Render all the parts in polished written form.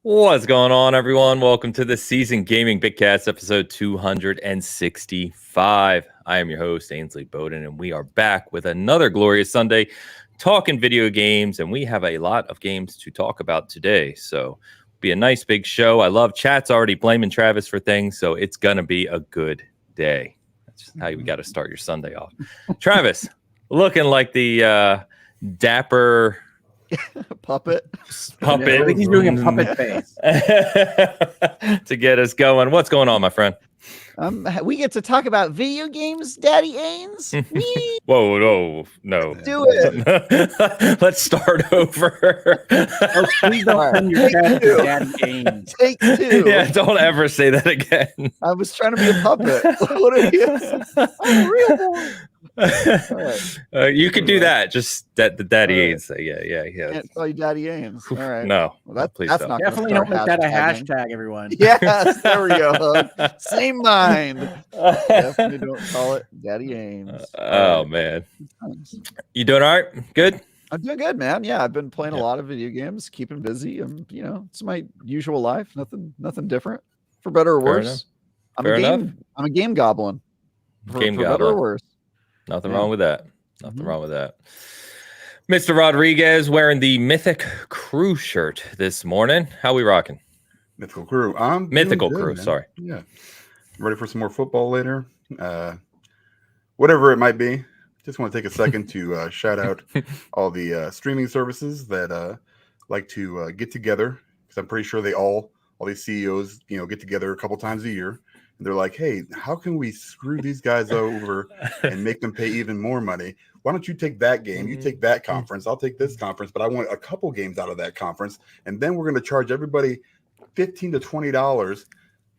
What's going on, everyone? Welcome to the Season Gaming Bitcast, episode 265. I am your host, Ainsley Bowden, and we are back with another glorious Sunday talking video games, and we have a lot of games to talk about today, so be a nice big show. I love chat's already blaming Travis for things, so it's going to be a good day. That's just how you got to start your Sunday off. Travis, looking like the dapper... puppet. I think he's doing a puppet face to get us going. What's going on, my friend? We get to talk about video games, Daddy Ains. Whoa, no. Do it. Let's start over. Please don't send your cat to Daddy Ains. Take two. Yeah, don't ever say that again. I was trying to be a puppet. What are you? I'm a real boy. You could do that. Just that the Daddy Ains. Yeah. Can't call you Daddy Ains. All right. No, well, please that's don't. not Definitely don't make that a hashtag, everyone. Yes, there we go. Same mind. Definitely don't call it Daddy Ains. Oh man, you doing all right? Good. I'm doing good, man. Yeah, I've been playing a lot of video games, keeping busy, and it's my usual life. Nothing different, for better or worse. I'm a game goblin. For better or worse. Nothing wrong with that. Nothing wrong with that. Mr. Rodriguez wearing the Mythic Crew shirt this morning. How we rocking? Mythical Crew. Mythical good, Crew, man. sorry. Yeah. Ready for some more football later? Whatever it might be. Just want to take a second to shout out all the streaming services that like to get together, because I'm pretty sure all these CEOs, get together a couple times a year. And they're like, hey, how can we screw these guys over and make them pay even more money? Why don't you take that game? You take that conference. I'll take this conference, but I want a couple games out of that conference. And then we're going to charge everybody $15 to $20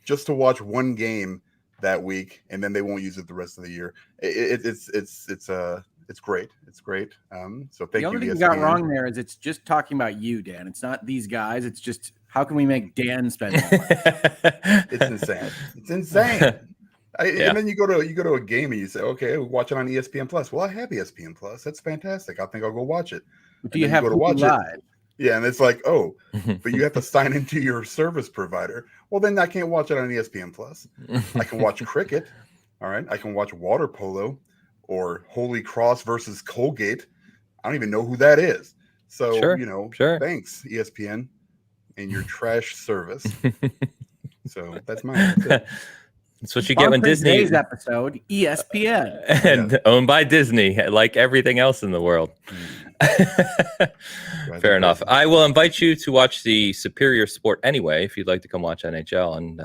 just to watch one game that week, and then they won't use it the rest of the year. It's great. It's great. So thank you. The only thing you got wrong there is it's just talking about you, Dan. It's not these guys. It's just how can we make Dan spend more money? It's insane. It's insane. And then you go to a game and you say, okay, watch it on ESPN Plus. Well, I have ESPN Plus. That's fantastic. I think I'll go watch it. Do you have to watch it? Yeah, and it's like, oh, but you have to sign into your service provider. Well, then I can't watch it on ESPN Plus. I can watch cricket. All right. I can watch water polo or Holy Cross versus Colgate. I don't even know who that is. So, thanks, ESPN, and your trash service. So that's mine. That's what you get when Disney. Today's episode, ESPN. And owned by Disney, like everything else in the world. Fair enough. I will invite you to watch the Superior Sport anyway, if you'd like to come watch NHL, and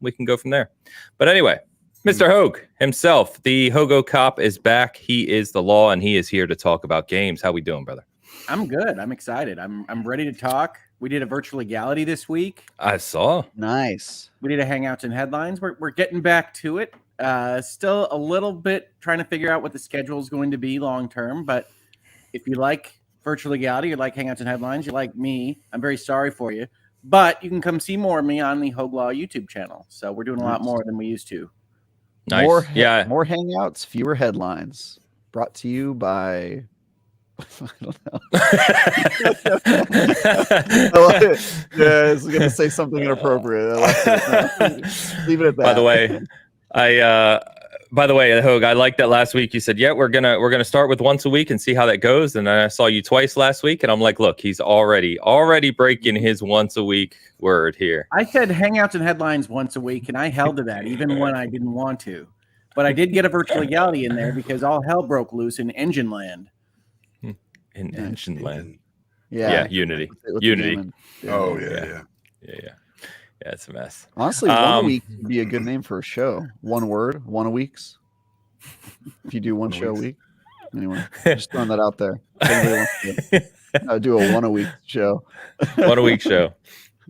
we can go from there. But anyway, Mr. Hogue himself, the Hogo Cop, is back. He is the law, and he is here to talk about games. How we doing, brother? I'm good. I'm excited. I'm ready to talk. We did a virtual legality this week. I saw. Nice. We did a Hangouts and Headlines. We're getting back to it. Still a little bit trying to figure out what the schedule is going to be long term, but if you like virtual legality, you like Hangouts and Headlines, you like me, I'm very sorry for you. But you can come see more of me on the hoeglaw YouTube channel. So we're doing a lot more than we used to. Nice. More Hangouts, fewer headlines. Brought to you by... I don't know. Yeah, I was going to say something inappropriate. Leave it at that. By the way, Hogue, I liked that last week. You said, "Yeah, we're gonna start with once a week and see how that goes." And then I saw you twice last week, and I'm like, "Look, he's already breaking his once a week word here." I said Hangouts and Headlines once a week, and I held to that even when I didn't want to. But I did get a virtual legality in there because all hell broke loose in Engine Land. In Engine Land, Unity. Oh yeah. Yeah, it's a mess. Honestly, one a week would be a good name for a show. One word, one a weeks. If you do one show a week. Anyway, just throwing that out there. I'll do a one a week show. One a week show.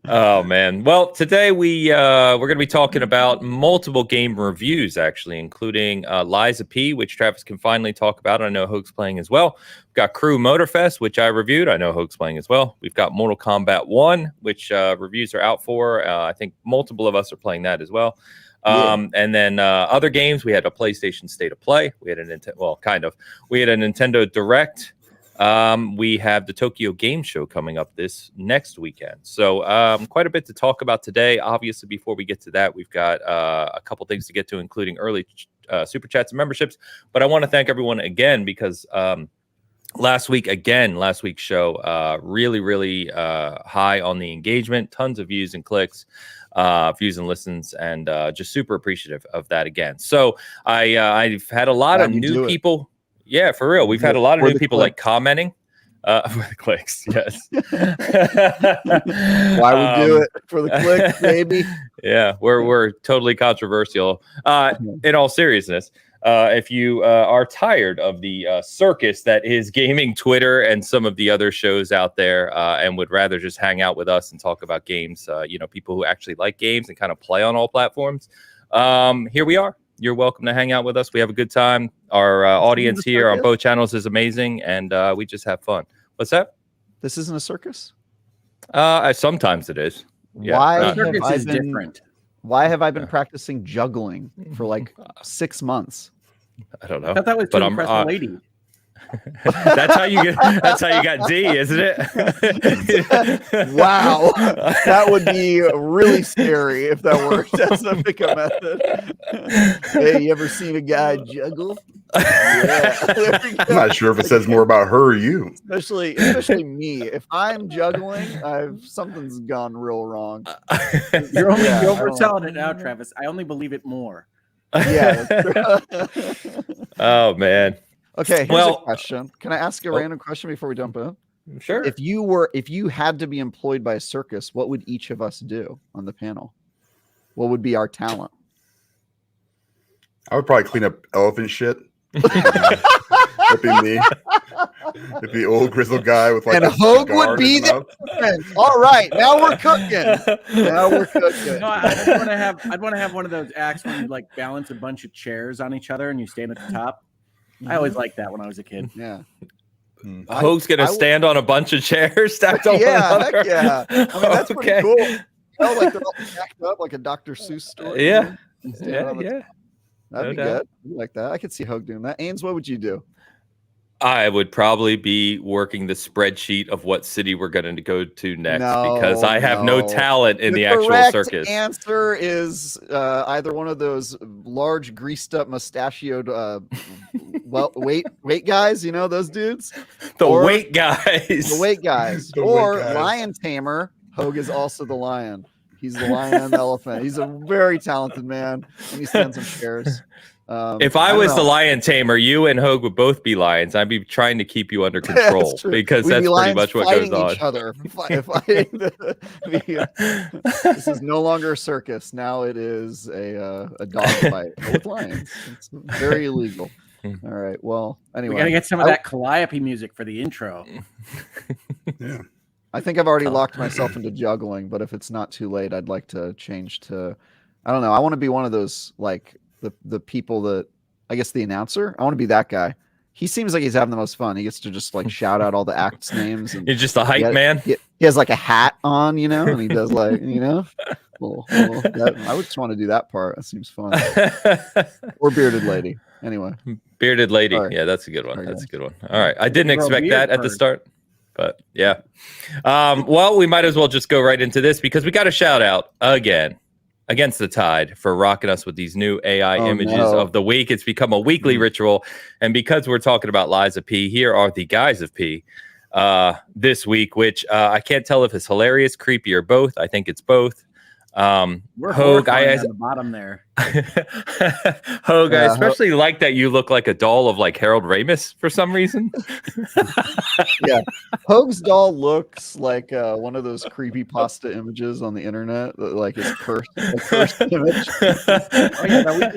Oh man. Well, today we're going to be talking about multiple game reviews, actually, including Liza P, which Travis can finally talk about. I know Hogue's playing as well. We've got Crew Motorfest, which I reviewed. I know Hogue's playing as well. We've got Mortal Kombat 1, which reviews are out for. I think multiple of us are playing that as well. And then other games, we had a PlayStation State of Play. We had a Nintendo Direct. we have the Tokyo Game Show coming up this next weekend. So quite a bit to talk about today. Obviously, before we get to that, we've got a couple things to get to, including early super chats and memberships. But I want to thank everyone again because last week's show really high on the engagement, tons of views and clicks, views and listens, and just super appreciative of that again. So I've had a lot of new people. Yeah, for real. We've had a lot of new people like commenting for the clicks. Yes. Why we do it for the clicks, baby? Yeah, we're totally controversial. In all seriousness, if you are tired of the circus that is gaming Twitter and some of the other shows out there, and would rather just hang out with us and talk about games, people who actually like games and kind of play on all platforms, here we are. You're welcome to hang out with us. We have a good time. Our audience here on both channels is amazing, and we just have fun. What's that? This isn't a circus? Sometimes it is. Yeah. Why have I been practicing juggling for like 6 months? I don't know. I thought that was to impress a lady. That's how you got D, isn't it? Wow, that would be really scary if that worked as a pickup method. Hey, you ever seen a guy juggle? Yeah, I'm not sure if it says more about her or you. Especially me. If I'm juggling, something's gone real wrong. You're overselling it now, Travis. I only believe it more. Yeah. Oh man. Okay, here's a question. Can I ask a random question before we jump in? Sure. If you had to be employed by a circus, what would each of us do on the panel? What would be our talent? I would probably clean up elephant shit. That'd be me. It'd be old grizzled guy with like. And Hogue would be the defense. All right, now we're cooking. No, I'd want to have one of those acts where you like balance a bunch of chairs on each other and you stand at the top. I always liked that when I was a kid. Yeah. Hogue's gonna stand on a bunch of chairs stacked on one another. Heck yeah. I mean, that's pretty cool. Like they're all stacked up like a Dr. Seuss story. Yeah. Yeah. That'd be good. I like that. I could see Hogue doing that. Ains, what would you do? I would probably be working the spreadsheet of what city we're going to go to next because I have no talent in the actual circus. The answer is either one of those large, greased-up, mustachioed, weight guys. You know those dudes. The weight guys. The weight guys. Or lion tamer. Hogue is also the lion. He's the lion and the elephant. He's a very talented man, and he stands on chairs. If I was the lion tamer, you and Hogue would both be lions. I'd be trying to keep you under control because that's pretty much what goes on. Each other. This is no longer a circus. Now it is a dog fight with lions. It's very illegal. All right. Well, anyway, we gotta get some of that Calliope music for the intro. Yeah. I think I've already locked myself into juggling, but if it's not too late, I'd like to change to, I don't know. I want to be one of those, like the people that, I guess the announcer. I want to be that guy. He seems like he's having the most fun. He gets to just like shout out all the acts names. And he's just a hype man. He has like a hat on, and he does like, I would just want to do that part. That seems fun. Or bearded lady. Anyway. Bearded lady. Right. Yeah, that's a good one. All right. I didn't expect that at the start. But yeah. Well, we might as well just go right into this because we got a shout out again against the tide for rocking us with these new AI images of the week. It's become a weekly ritual. And because we're talking about Liza P, here are the guys of P this week, which I can't tell if it's hilarious, creepy, or both. I think it's both. We're Hogue, on the bottom there. Hogue, I especially like that you look like a doll of like Harold Ramis for some reason. Yeah, Hogue's doll looks like one of those creepy pasta images on the internet that like is cursed image.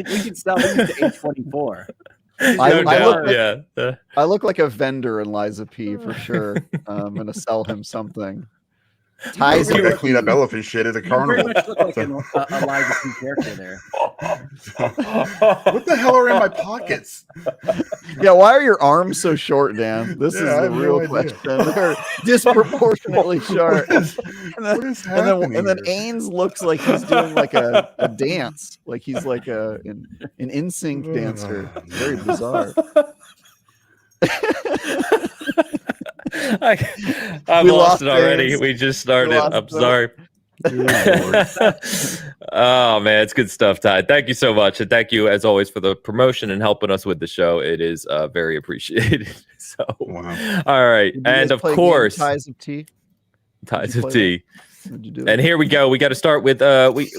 We can sell these to A24. I look like a vendor in Liza P for sure. I'm gonna sell him something. Ties you to clean up elephant shit at a carnival. Pretty much look like a Liza P character there. What the hell are in my pockets? Yeah, why are your arms so short, Dan? This is the real question. They're disproportionately short. And then Ains looks like he's doing like a dance, like he's like an NSYNC dancer. Very bizarre. I've lost it already. James. We just started. I'm it. sorry. Oh man, it's good stuff, Ty. Thank you so much, and thank you as always for the promotion and helping us with the show. It is very appreciated. So, Wow. All right, Did you and guys of play course, Ties of Tea. Ties of Tea. What'd you do? And here we go. We got to start with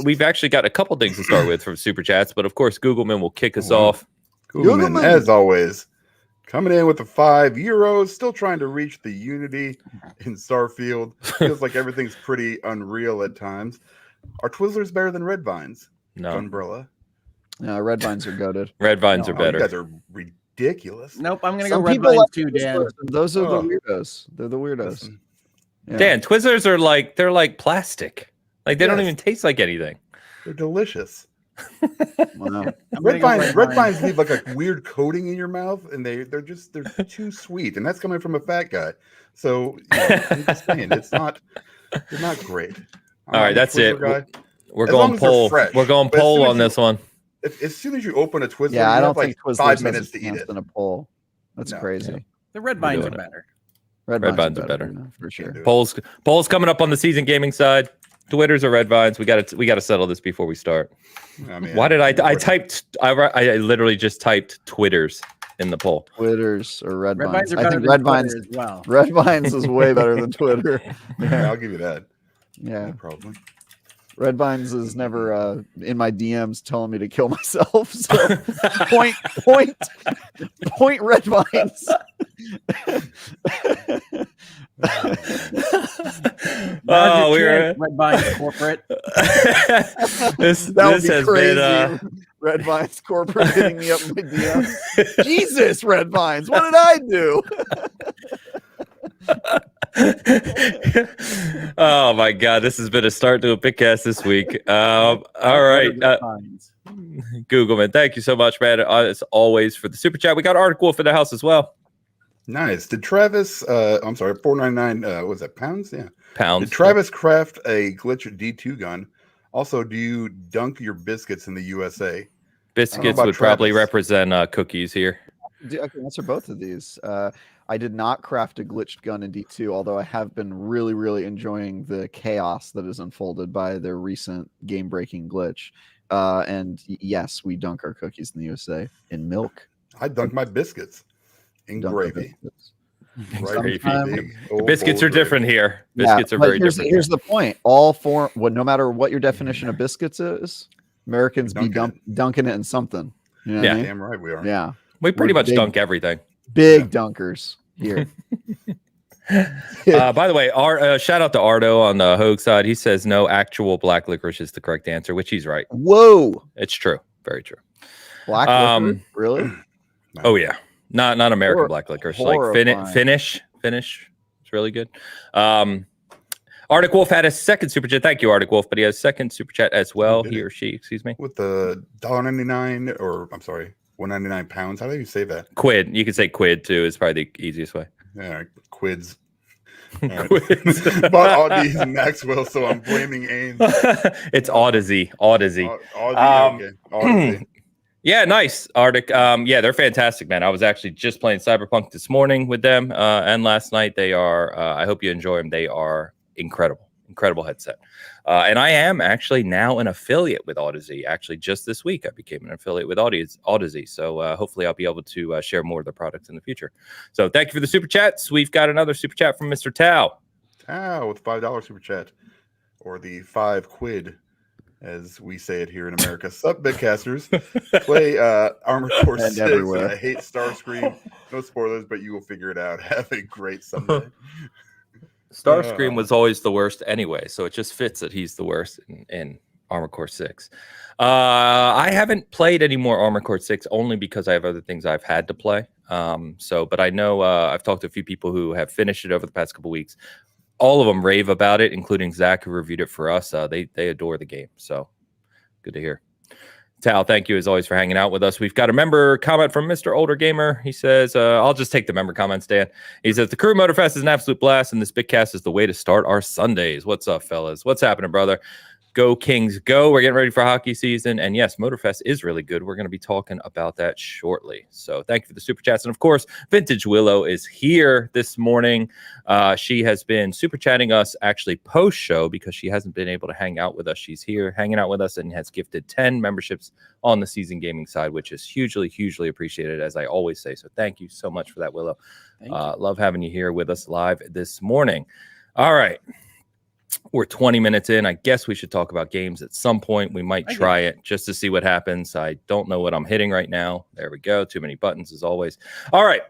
we've actually got a couple things to start with from super chats, but of course, Googleman will kick us off. Googleman, as always, coming in with the €5, still trying to reach the unity in Starfield. Feels like everything's pretty unreal at times. Are Twizzlers better than Red Vines? No, Umbrella. No, Red Vines are goated. Red Vines are better. You guys are ridiculous. Nope, I'm gonna Some go Red people Vines like too, Dan. Twizzlers, and those are the weirdos. They're the weirdos. Listen, Yeah. Dan, Twizzlers are like plastic. Like they don't Yes. even taste like anything. they're delicious. Wow. Red vines leave like a weird coating in your mouth, and they're too sweet, and that's coming from a fat guy. So I'm just saying, they're not great. All right, that's it. Guy. We're As going long as they're poll. fresh. We're going But as poll soon as on this one. As soon as you open a Twizzler, Yeah, I you don't have like think Twizzlers 5 has minutes a to eat chance it. in a poll. That's No. crazy. Yeah. The Red Vines are doing it. better. Red Vines are better, for sure. do it. Polls coming up on the season gaming side. Twitters or Red Vines. We got to settle this before we start. I mean, Why did I literally just typed Twitters in the poll. Twitters or Red Red Vines. Vines are I better think than Red Twitter Vines. as well. Red Vines is way better than Twitter. Yeah, I'll give you that. Yeah. No problem. Red Vines is never in my DMs telling me to kill myself. So point Red Vines. Oh, we're Red Vines corporate. this That would be has crazy. been Red Vines corporate hitting me up in my DMs. Jesus, Red Vines, what did I do? oh my god, this has been a start to a Bitcast this week. All right, Googleman, thank you so much, man. As always, for the super chat. We got Arctic Wolf in the house as well. Nice. Did Travis? I'm sorry, $4.99. Was that pounds? Yeah, pounds. Did Travis craft a glitch D2 gun? Also, do you dunk your biscuits in the USA? Biscuits would probably represent cookies here. I can answer both of these. I did not craft a glitched gun in D2, although I have been really, really enjoying the chaos that is unfolded by their recent game-breaking glitch. And yes, we dunk our cookies in the USA in milk. I dunk my biscuits in gravy. Biscuits are different here. Biscuits are very different. Here's the point. No matter what your definition of biscuits is, Americans be dunking it in something. You know what I mean? Damn right we are. Yeah. We pretty much dunk everything. Big dunkers here. By the way, shout out to Ardo on the Hogue side. He says no, actual black licorice is the correct answer, which he's right. Whoa. It's true. Very true. Black licorice? Really? Oh yeah. Not American black licorice. Like Finnish. It's really good. Arctic Wolf had a second super chat. Thank you, Arctic Wolf, but he has a second super chat as well. He or she, excuse me. With the $1.99 or I'm sorry, 199 pounds. How do you say that? Quid. You can say quid too. Is probably the easiest way. Yeah, quids. Quids. Bought Audie's and Maxwell, so I'm blaming Ains. It's Odyssey. Okay. Yeah, nice, Arctic. Yeah, they're fantastic, man. I was actually just playing Cyberpunk this morning with them and last night. They are, I hope you enjoy them. They are incredible headset. And I am actually now an affiliate with Odyssey. Actually, just this week, I became an affiliate with Odyssey. So hopefully I'll be able to share more of their products in the future. So thank you for the super chats. We've got another super chat from Mr. Tao. Tao with $5 super chat, or the 5 quid, as we say it here in America. Sup, Bitcasters. Play Armored Core 6. Everywhere. I hate Starscream. No spoilers, but you will figure it out. Have a great Sunday. Starscream was always the worst anyway, so it just fits that he's the worst in Armored Core 6. I haven't played any more Armored Core 6 only because I have other things I've had to play. But I know I've talked to a few people who have finished it over the past couple weeks. All of them rave about it, including Zach, who reviewed it for us. They adore the game, so good to hear. Tal, thank you as always for hanging out with us. We've got a member comment from Mr. Older Gamer. He says, I'll just take the member comments, Dan. He says, the Crew Motorfest is an absolute blast, and this Bitcast is the way to start our Sundays. What's up, fellas? What's happening, brother? Go Kings go. We're getting ready for hockey season. And yes, Motorfest is really good. We're going to be talking about that shortly. So thank you for the super chats. And of course, Vintage Willow is here this morning. She has been super chatting us actually post show because she hasn't been able to hang out with us. She's here hanging out with us and has gifted 10 memberships on the season gaming side, which is hugely, hugely appreciated, as I always say. So thank you so much for that, Willow. Love having you here with us live this morning. All right. We're 20 minutes in. I guess we should talk about games at some point. We might try it just to see what happens. I don't know what I'm hitting right now. There we go. Too many buttons as always. All right.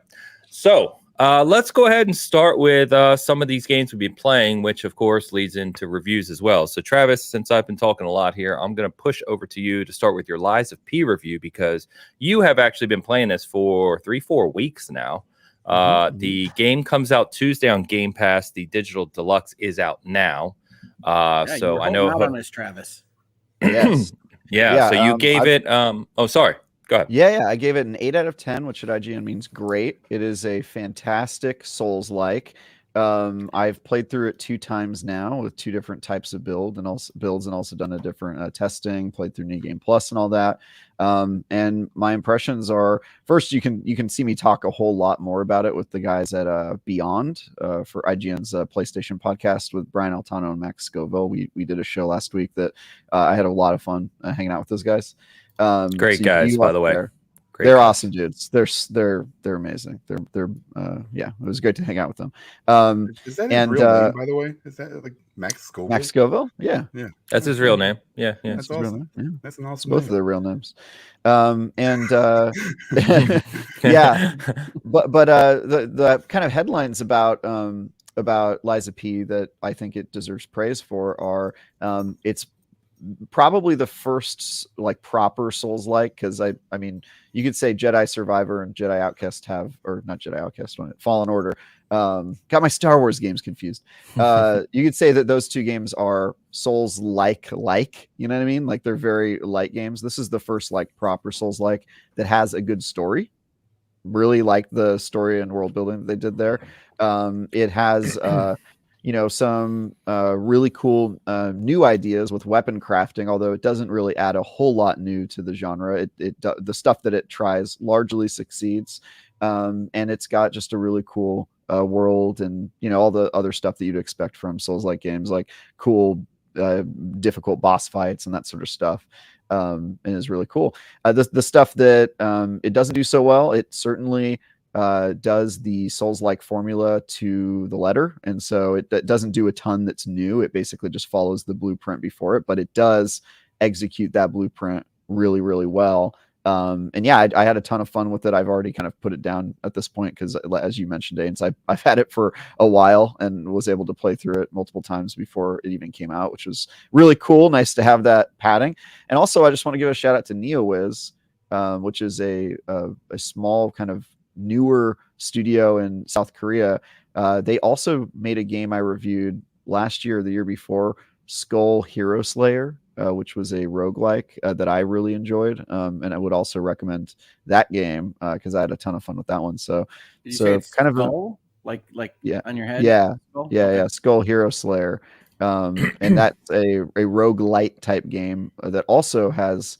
So let's go ahead and start with some of these games we've been playing, which of course leads into reviews as well. So Travis, since I've been talking a lot here, I'm going to push over to you to start with your Lies of P review, because you have actually been playing this for 3-4 weeks now. The game comes out Tuesday on Game Pass. The digital deluxe is out now. So I know on this, Travis. Yes. So you gave it sorry. Go ahead. Yeah, I gave it an 8 out of 10, which at IGN means great. It is a fantastic Souls-like. I've played through it 2 times now with 2 different types of builds, and also done a different testing, played through New Game Plus and all that. And my impressions are, first, you can see me talk a whole lot more about it with the guys at Beyond for IGN's PlayStation podcast with Brian Altano and Max Scoville. We did a show last week that I had a lot of fun hanging out with those guys. Great guys, by the way. They're awesome dudes. They're amazing. They're it was great to hang out with them. Is that his real name, by the way? Is that like Max Scoville? Max Scoville? Yeah. That's his real name. Yeah. That's awesome. Yeah. That's an awesome both name. of their real names. Yeah. But the kind of headlines about Lies of P that I think it deserves praise for are it's probably the first like proper Souls-like, because I mean, you could say Jedi Survivor and Jedi Outcast not Jedi Outcast, Fallen Order. Got my Star Wars games confused. You could say that those 2 games are Souls-like, you know what I mean? Like they're very light games. This is the first like proper Souls-like that has a good story. Really like the story and world building that they did there. It has some really cool new ideas with weapon crafting, although it doesn't really add a whole lot new to the genre. The stuff that it tries largely succeeds, and it's got just a really cool world, and all the other stuff that you'd expect from Souls-like games, like cool difficult boss fights and that sort of stuff. And is really cool. The stuff that it doesn't do so well, it certainly does the Souls-like formula to the letter, and so it doesn't do a ton that's new. It basically just follows the blueprint before it, but it does execute that blueprint really, really well. And yeah, I had a ton of fun with it. I've already kind of put it down at this point because, as you mentioned, Ains, I've had it for a while and was able to play through it multiple times before it even came out, which was really cool. Nice to have that padding. And also, I just want to give a shout out to NeoWiz, which is a small kind of newer studio in South Korea. They also made a game I reviewed last year or the year before, Skull Hero Slayer, which was a roguelike that I really enjoyed. And I would also recommend that game because I had a ton of fun with that one. So it's kind of like on your head. Yeah. Skull Hero Slayer. And that's a roguelite type game that also has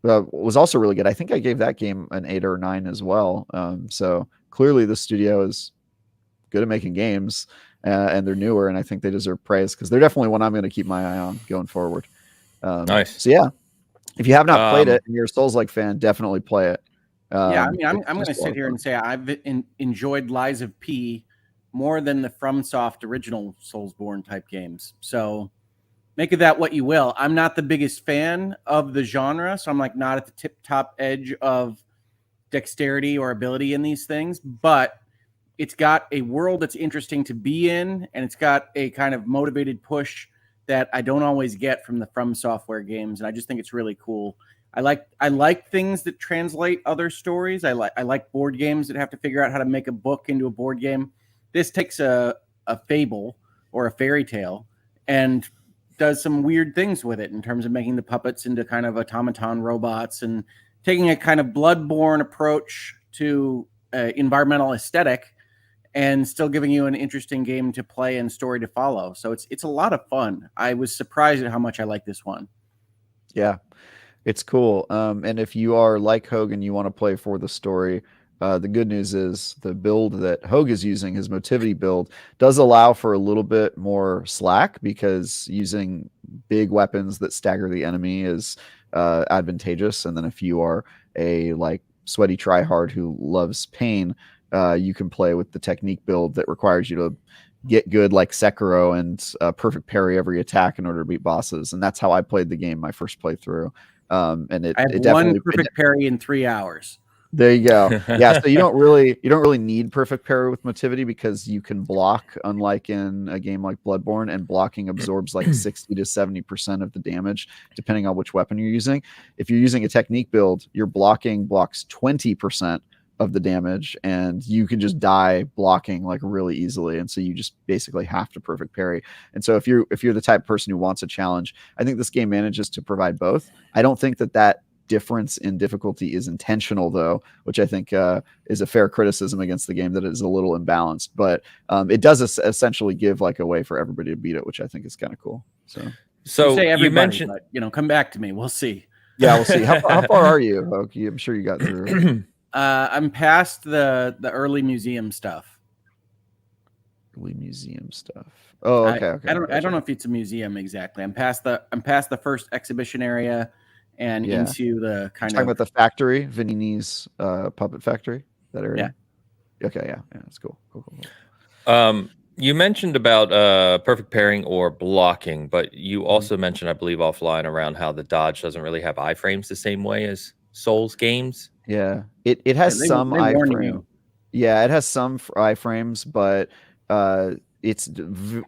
was also really good. I think I gave that game an 8 or 9 as well. So clearly the studio is good at making games, and they're newer, and I think they deserve praise because they're definitely one I'm going to keep my eye on going forward. Nice. So yeah, if you have not played it and you're a Souls-like fan, definitely play it. I mean, I'm going to sit here and say I've enjoyed Lies of P more than the FromSoft original Soulsborne type games. So make of that what you will. I'm not the biggest fan of the genre, so I'm like not at the top edge of dexterity or ability in these things, but it's got a world that's interesting to be in, and it's got a kind of motivated push that I don't always get from the From Software games, and I just think it's really cool. I like things that translate other stories. I like board games that have to figure out how to make a book into a board game. This takes a fable or a fairy tale and does some weird things with it in terms of making the puppets into kind of automaton robots and taking a kind of Bloodborne approach to environmental aesthetic and still giving you an interesting game to play and story to follow. So it's a lot of fun. I was surprised at how much I like this one. Yeah, it's cool. And if you are like Hogue and you want to play for the story, the good news is the build that Hogue is using, his Motivity build, does allow for a little bit more slack, because using big weapons that stagger the enemy is advantageous. And then if you are a like sweaty tryhard who loves pain, you can play with the technique build that requires you to get good like Sekiro and perfect parry every attack in order to beat bosses. And that's how I played the game my first playthrough. And I had one perfect parry in 3 hours. There you go. Yeah, so you don't really need perfect parry with Motivity, because you can block, unlike in a game like Bloodborne, and blocking absorbs like 60 to 70% of the damage depending on which weapon you're using. If you're using a technique build, your blocking blocks 20% of the damage, and you can just die blocking like really easily, and so you just basically have to perfect parry. And so if you're the type of person who wants a challenge, I think this game manages to provide both. I don't think that difference in difficulty is intentional, though, which I think is a fair criticism against the game, that it is a little imbalanced, but it does essentially give like a way for everybody to beat it, which I think is kind of cool. So you mentioned, but, come back to me. We'll see. Yeah, we'll see. How far are you, Hokie? I'm sure you got through. I'm past the early museum stuff. Oh, okay. I don't know if it's a museum exactly. I'm past the first exhibition area and into the talking about the factory, Vanini's puppet factory, that area. Yeah. Okay. Yeah. That's cool. Cool. You mentioned about perfect pairing or blocking, but you also mentioned, I believe, offline around how the dodge doesn't really have iframes the same way as Souls games. Yeah, it has some iframe. Yeah, it has some iframes, but it's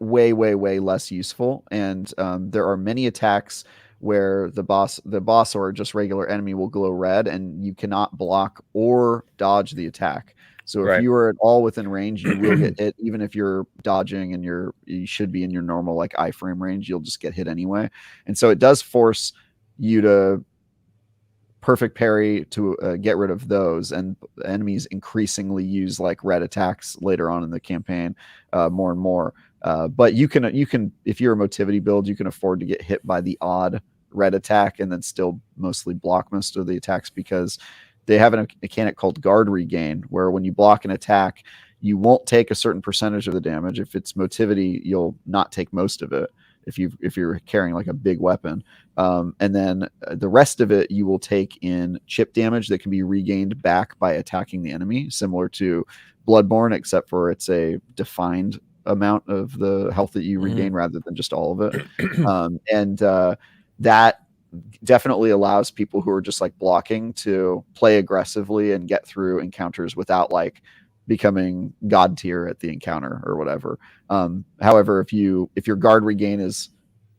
way less useful. And there are many attacks where the boss or just regular enemy will glow red, and you cannot block or dodge the attack. So if you are at all within range, you will get hit, even if you're dodging and you should be in your normal like iframe range, you'll just get hit anyway. And so it does force you to perfect parry to get rid of those, and enemies increasingly use like red attacks later on in the campaign, more and more. But you can, if you're a Motivity build, you can afford to get hit by the odd red attack and then still mostly block most of the attacks, because they have a mechanic called guard regain, where when you block an attack, you won't take a certain percentage of the damage. If it's Motivity, you'll not take most of it if you're carrying like a big weapon. And then the rest of it you will take in chip damage that can be regained back by attacking the enemy, similar to Bloodborne, except for it's a defined amount of the health that you regain rather than just all of it. And that definitely allows people who are just like blocking to play aggressively and get through encounters without like becoming god tier at the encounter or whatever. However, if your guard regain is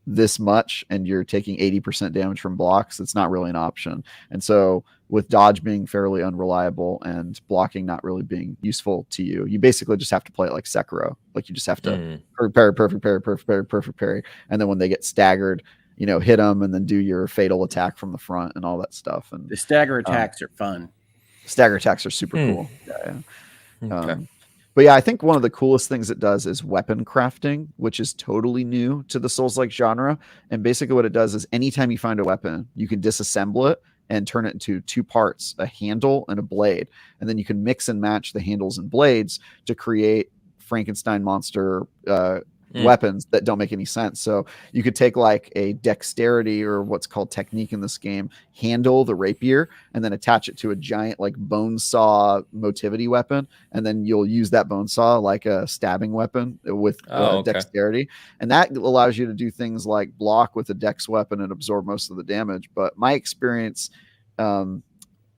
this much and you're taking 80% damage from blocks, it's not really an option. And so with dodge being fairly unreliable and blocking not really being useful to you, you basically just have to play it like Sekiro. Like you just have to perfect parry. And then when they get staggered, hit them and then do your fatal attack from the front and all that stuff. And the stagger attacks are fun. Stagger attacks are super cool. Yeah. Okay. But yeah, I think one of the coolest things it does is weapon crafting, which is totally new to the Souls-like genre. And basically what it does is anytime you find a weapon, you can disassemble it and turn it into two parts, a handle and a blade. And then you can mix and match the handles and blades to create Frankenstein monster weapons that don't make any sense. So you could take like a dexterity, or what's called technique in this game, handle the rapier, and then attach it to a giant like bone saw Motivity weapon, and then you'll use that bone saw like a stabbing weapon with dexterity. And that allows you to do things like block with a dex weapon and absorb most of the damage. But my experience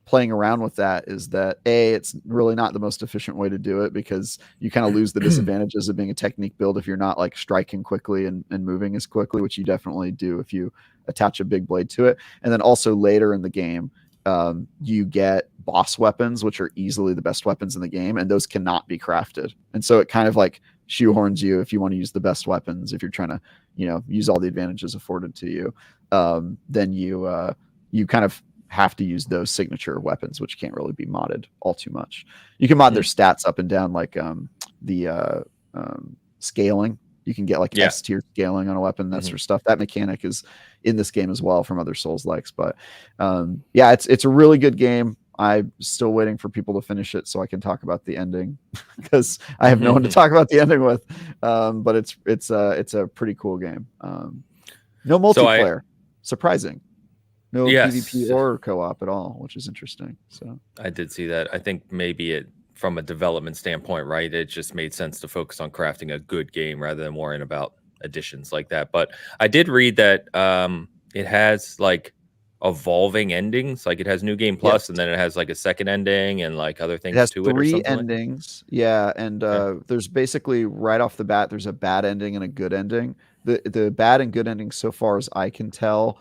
playing around with that is that it's really not the most efficient way to do it, because you kind of lose the disadvantages of being a technique build if you're not like striking quickly and moving as quickly, which you definitely do if you attach a big blade to it. And then also later in the game, you get boss weapons, which are easily the best weapons in the game, and those cannot be crafted. And so it kind of like shoehorns you if you want to use the best weapons. If you're trying to, use all the advantages afforded to you, then you kind of have to use those signature weapons, which can't really be modded all too much. You can mod their stats up and down, like scaling. You can get like S tier scaling on a weapon, that sort of stuff. That mechanic is in this game as well from other Souls likes. But yeah, it's a really good game. I'm still waiting for people to finish it so I can talk about the ending because I have no one to talk about the ending with. But it's a pretty cool game. No multiplayer, surprising. No PvP or co-op at all, which is interesting. So I did see that. I think maybe it, from a development standpoint, right, it just made sense to focus on crafting a good game rather than worrying about additions like that. But I did read that it has like evolving endings, like it has New Game Plus, and then it has like a second ending and like other things to it. It has 3 endings, and there's basically right off the bat there's a bad ending and a good ending. The bad and good ending, so far as I can tell,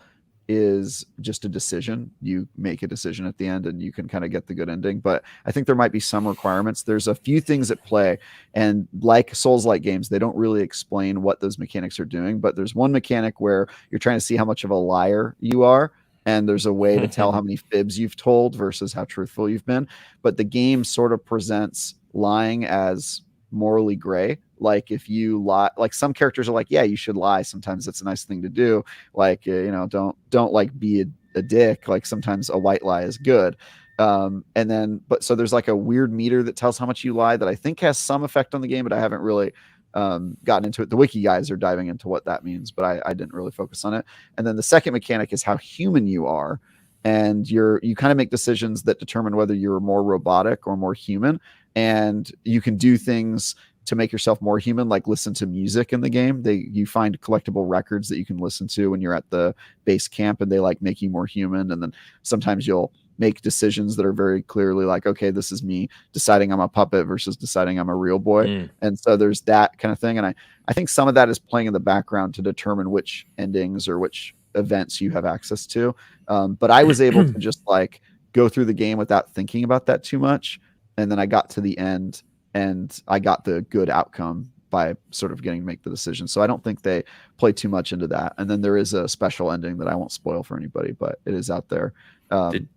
is just a decision. You make a decision at the end and you can kind of get the good ending, but I think there might be some requirements. There's a few things at play, and like Souls-like games, they don't really explain what those mechanics are doing, but there's one mechanic where you're trying to see how much of a liar you are, and there's a way to tell how many fibs you've told versus how truthful you've been. But the game sort of presents lying as morally gray. Like if you lie, like some characters are like, yeah, you should lie. Sometimes it's a nice thing to do. Like, don't like be a dick. Like sometimes a white lie is good. But so there's like a weird meter that tells how much you lie that I think has some effect on the game, but I haven't really gotten into it. The wiki guys are diving into what that means, but I didn't really focus on it. And then the second mechanic is how human you are. And you kind of make decisions that determine whether you're more robotic or more human. And you can do things to make yourself more human, like listen to music in the game. You find collectible records that you can listen to when you're at the base camp, and they like make you more human. And then sometimes you'll make decisions that are very clearly like, okay, this is me deciding I'm a puppet versus deciding I'm a real boy. And so there's that kind of thing. And I think some of that is playing in the background to determine which endings or which events you have access to. But I was able to just like go through the game without thinking about that too much. And then I got to the end and I got the good outcome by sort of getting to make the decision. So I don't think they play too much into that. And then there is a special ending that I won't spoil for anybody, but it is out there. And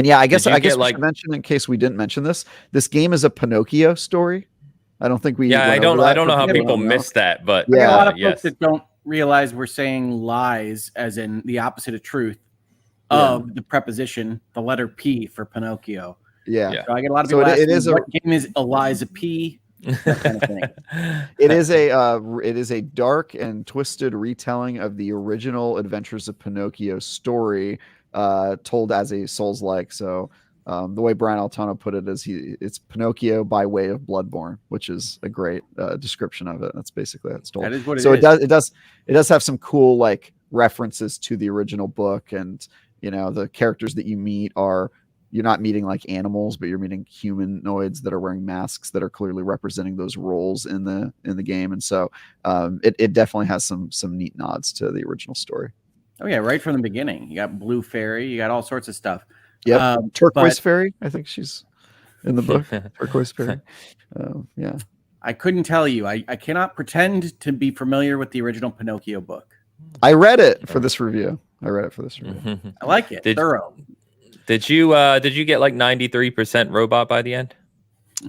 yeah, I guess we should mention, in case we didn't mention this game is a Pinocchio story. I don't think we. Yeah, I don't know how people miss that, but yeah, a lot of folks that don't realize we're saying lies, as in the opposite of truth, of the preposition, the letter P for Pinocchio. Yeah. So I get a lot of people asking, what game is Eliza P? That kind of thing. It is a dark and twisted retelling of the original Adventures of Pinocchio story, told as a Souls-like. So the way Brian Altano put it is it's Pinocchio by way of Bloodborne, which is a great description of it. That's basically how it's told. That is what it is. It does have some cool like references to the original book, and the characters that you meet you're not meeting like animals, but you're meeting humanoids that are wearing masks that are clearly representing those roles in the game. And so it definitely has some neat nods to the original story. Oh yeah, right from the beginning. You got Blue Fairy, you got all sorts of stuff. Yeah, Turquoise Fairy. I think she's in the book. Turquoise Fairy. Yeah. I couldn't tell you. I cannot pretend to be familiar with the original Pinocchio book. I read it for this review. I like it. Thorough. Did you get like 93% robot by the end?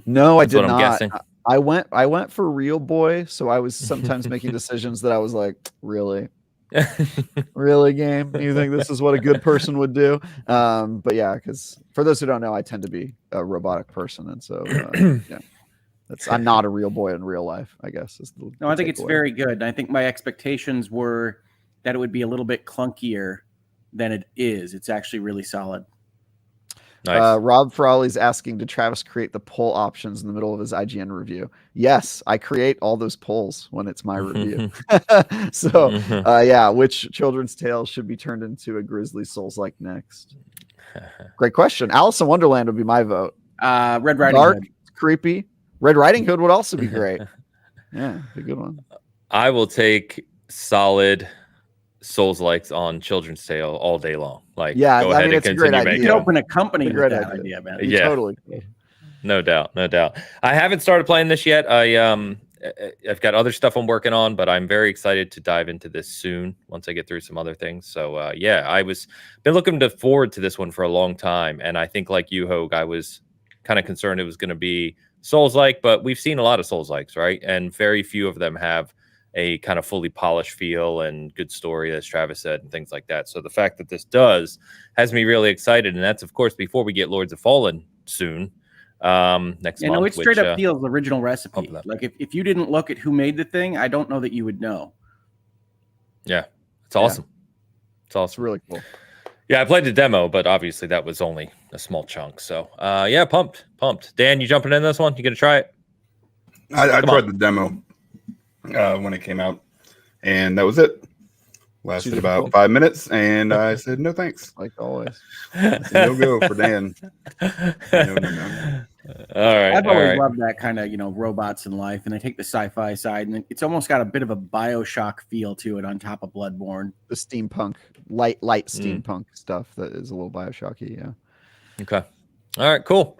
No, I did not. I'm guessing. I went for real boy, so I was sometimes making decisions that I was like, really? Really, game? You think this is what a good person would do? But yeah, because for those who don't know, I tend to be a robotic person, and so yeah, I'm not a real boy in real life, I guess. I think it's very good. I think my expectations were that it would be a little bit clunkier than it is. It's actually really solid. Nice. Rob Frawley's asking, did Travis create the poll options in the middle of his IGN review? Yes, I create all those polls when it's my review. So, yeah, which children's tale should be turned into a Grizzly Souls-like next? Great question. Alice in Wonderland would be my vote. Red Riding Hood. Creepy. Red Riding Hood would also be great. Yeah, a good one. I will take solid Souls-likes on Children's Tale all day long. Like, yeah, go ahead and continue making. You open a company with that idea, man. Yeah, totally. No doubt. I haven't started playing this yet. I've got other stuff I'm working on, but I'm very excited to dive into this soon once I get through some other things. So yeah, I was been looking forward to this one for a long time, and I think like you, Hogue, I was kind of concerned it was going to be Souls-like, but we've seen a lot of Souls-likes, right? And very few of them have a kind of fully polished feel and good story, as Travis said, and things like that. So the fact that this does has me really excited, and that's of course before we get Lords of Fallen soon, next month. No, it straight up feels the original recipe. Like if you didn't look at who made the thing, I don't know that you would know. Yeah, it's awesome. It's awesome. It's really cool. Yeah, I played the demo, but obviously that was only a small chunk. So yeah, pumped. Dan, you jumping in this one? You gonna try it? I tried the demo when it came out, and that was it. Lasted about 5 minutes, and I said no thanks. Like always. No go for Dan. No. All right. I've always loved that kind of, robots in life, and they take the sci-fi side, and it's almost got a bit of a BioShock feel to it on top of Bloodborne. The steampunk, light steampunk stuff that is a little BioShocky, yeah. Okay. All right, cool.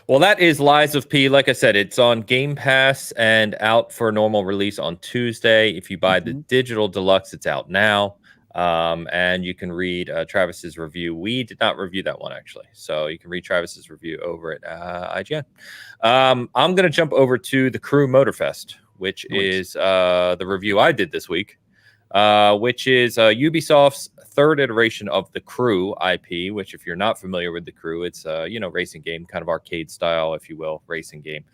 Well, that is Lies of P. Like I said, it's on Game Pass and out for normal release on Tuesday. If you buy the digital deluxe, it's out now. And you can read Travis's review. We did not review that one, actually. So you can read Travis's review over at IGN. I'm going to jump over to the Crew Motorfest, which is the review I did this week, which is Ubisoft's third iteration of the Crew IP, which if you're not familiar with the Crew, it's racing game, kind of arcade style, if you will, racing game,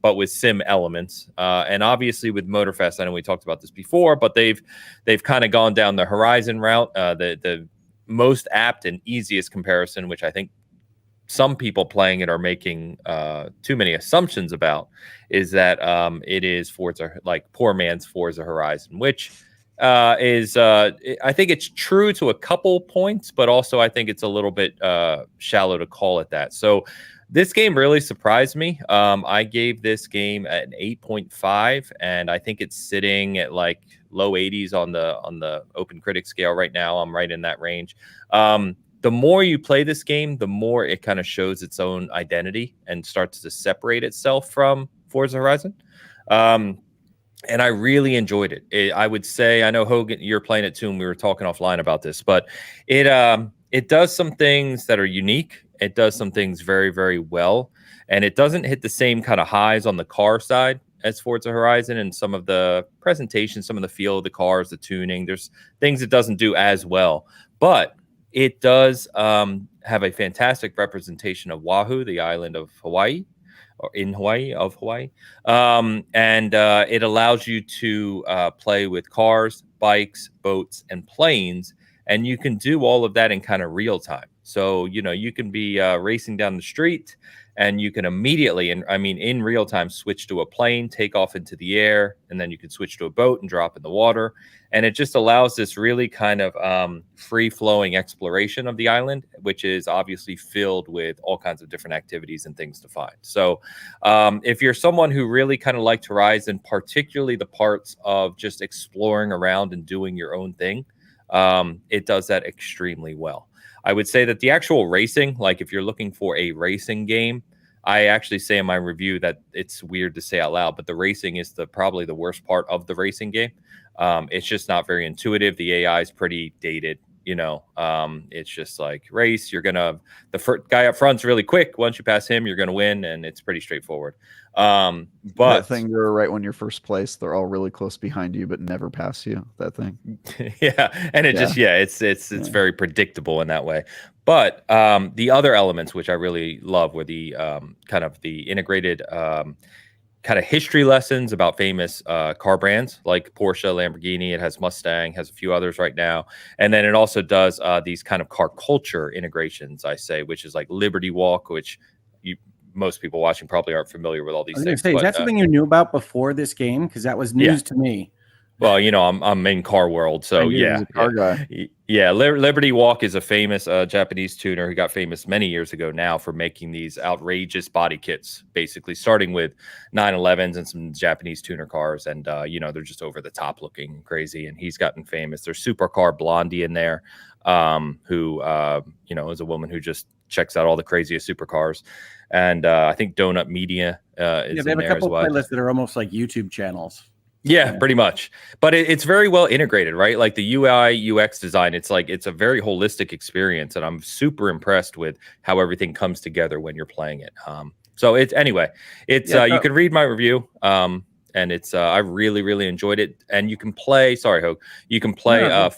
but with sim elements. And obviously with Motorfest, I know we talked about this before, but they've kind of gone down the Horizon route, the most apt and easiest comparison, which I think some people playing it are making too many assumptions about, is that it is Forza, like poor man's Forza Horizon, which is I think it's true to a couple points, but also I think it's a little bit shallow to call it that. So this game really surprised me. I gave this game an 8.5, and I think it's sitting at like low 80s on the Open Critic scale right now. I'm right in that range. The more you play this game, the more it kind of shows its own identity and starts to separate itself from Forza Horizon. And I really enjoyed it. I would say, I know Hogan, you're playing it too, and we were talking offline about this, but it does some things that are unique. It does some things very, very well, and it doesn't hit the same kind of highs on the car side as Forza Horizon, and some of the presentation, some of the feel of the cars, the tuning. There's things it doesn't do as well, but it does have a fantastic representation of Oahu, the island of Hawaii, or in Hawaii, of Hawaii. And it allows you to play with cars, bikes, boats, and planes. And you can do all of that in kind of real time. So, you can be racing down the street, and you can immediately, in real time, switch to a plane, take off into the air, and then you can switch to a boat and drop in the water. And it just allows this really kind of free-flowing exploration of the island, which is obviously filled with all kinds of different activities and things to find. So if you're someone who really kind of liked Horizon, particularly the parts of just exploring around and doing your own thing, it does that extremely well. I would say that the actual racing, like if you're looking for a racing game, I actually say in my review that it's weird to say out loud, but the racing is probably the worst part of the racing game. It's just not very intuitive. The AI is pretty dated. It's just like race. The first guy up front's really quick. Once you pass him, you're going to win, and it's pretty straightforward. But that thing where right when you're first place, they're all really close behind you, but never pass you. That thing. Yeah, and it's very predictable in that way. But the other elements which I really love were the kind of the integrated kind of history lessons about famous car brands like Porsche, Lamborghini. It has Mustang, has a few others right now. And then it also does these kind of car culture integrations, I say, which is like Liberty Walk, which most people watching probably aren't familiar with all these things. Is that something you knew about before this game? Because that was news to me. Well, I'm in car world, so yeah. Car guy. Yeah, Liberty Walk is a famous Japanese tuner who got famous many years ago now for making these outrageous body kits, basically starting with 911s and some Japanese tuner cars, and they're just over the top looking crazy, and he's gotten famous. There's Supercar Blondie in there, who is a woman who just checks out all the craziest supercars, and I think Donut Media is they have in a there couple as well. playlists that are almost like YouTube channels. Yeah, pretty much. But it's very well integrated, right? Like the UI, UX design, it's a very holistic experience. And I'm super impressed with how everything comes together when you're playing it. So it's anyway, it's Yeah, you can read my review. And it's I really enjoyed it. And you can play. Sorry, Hogue. You can play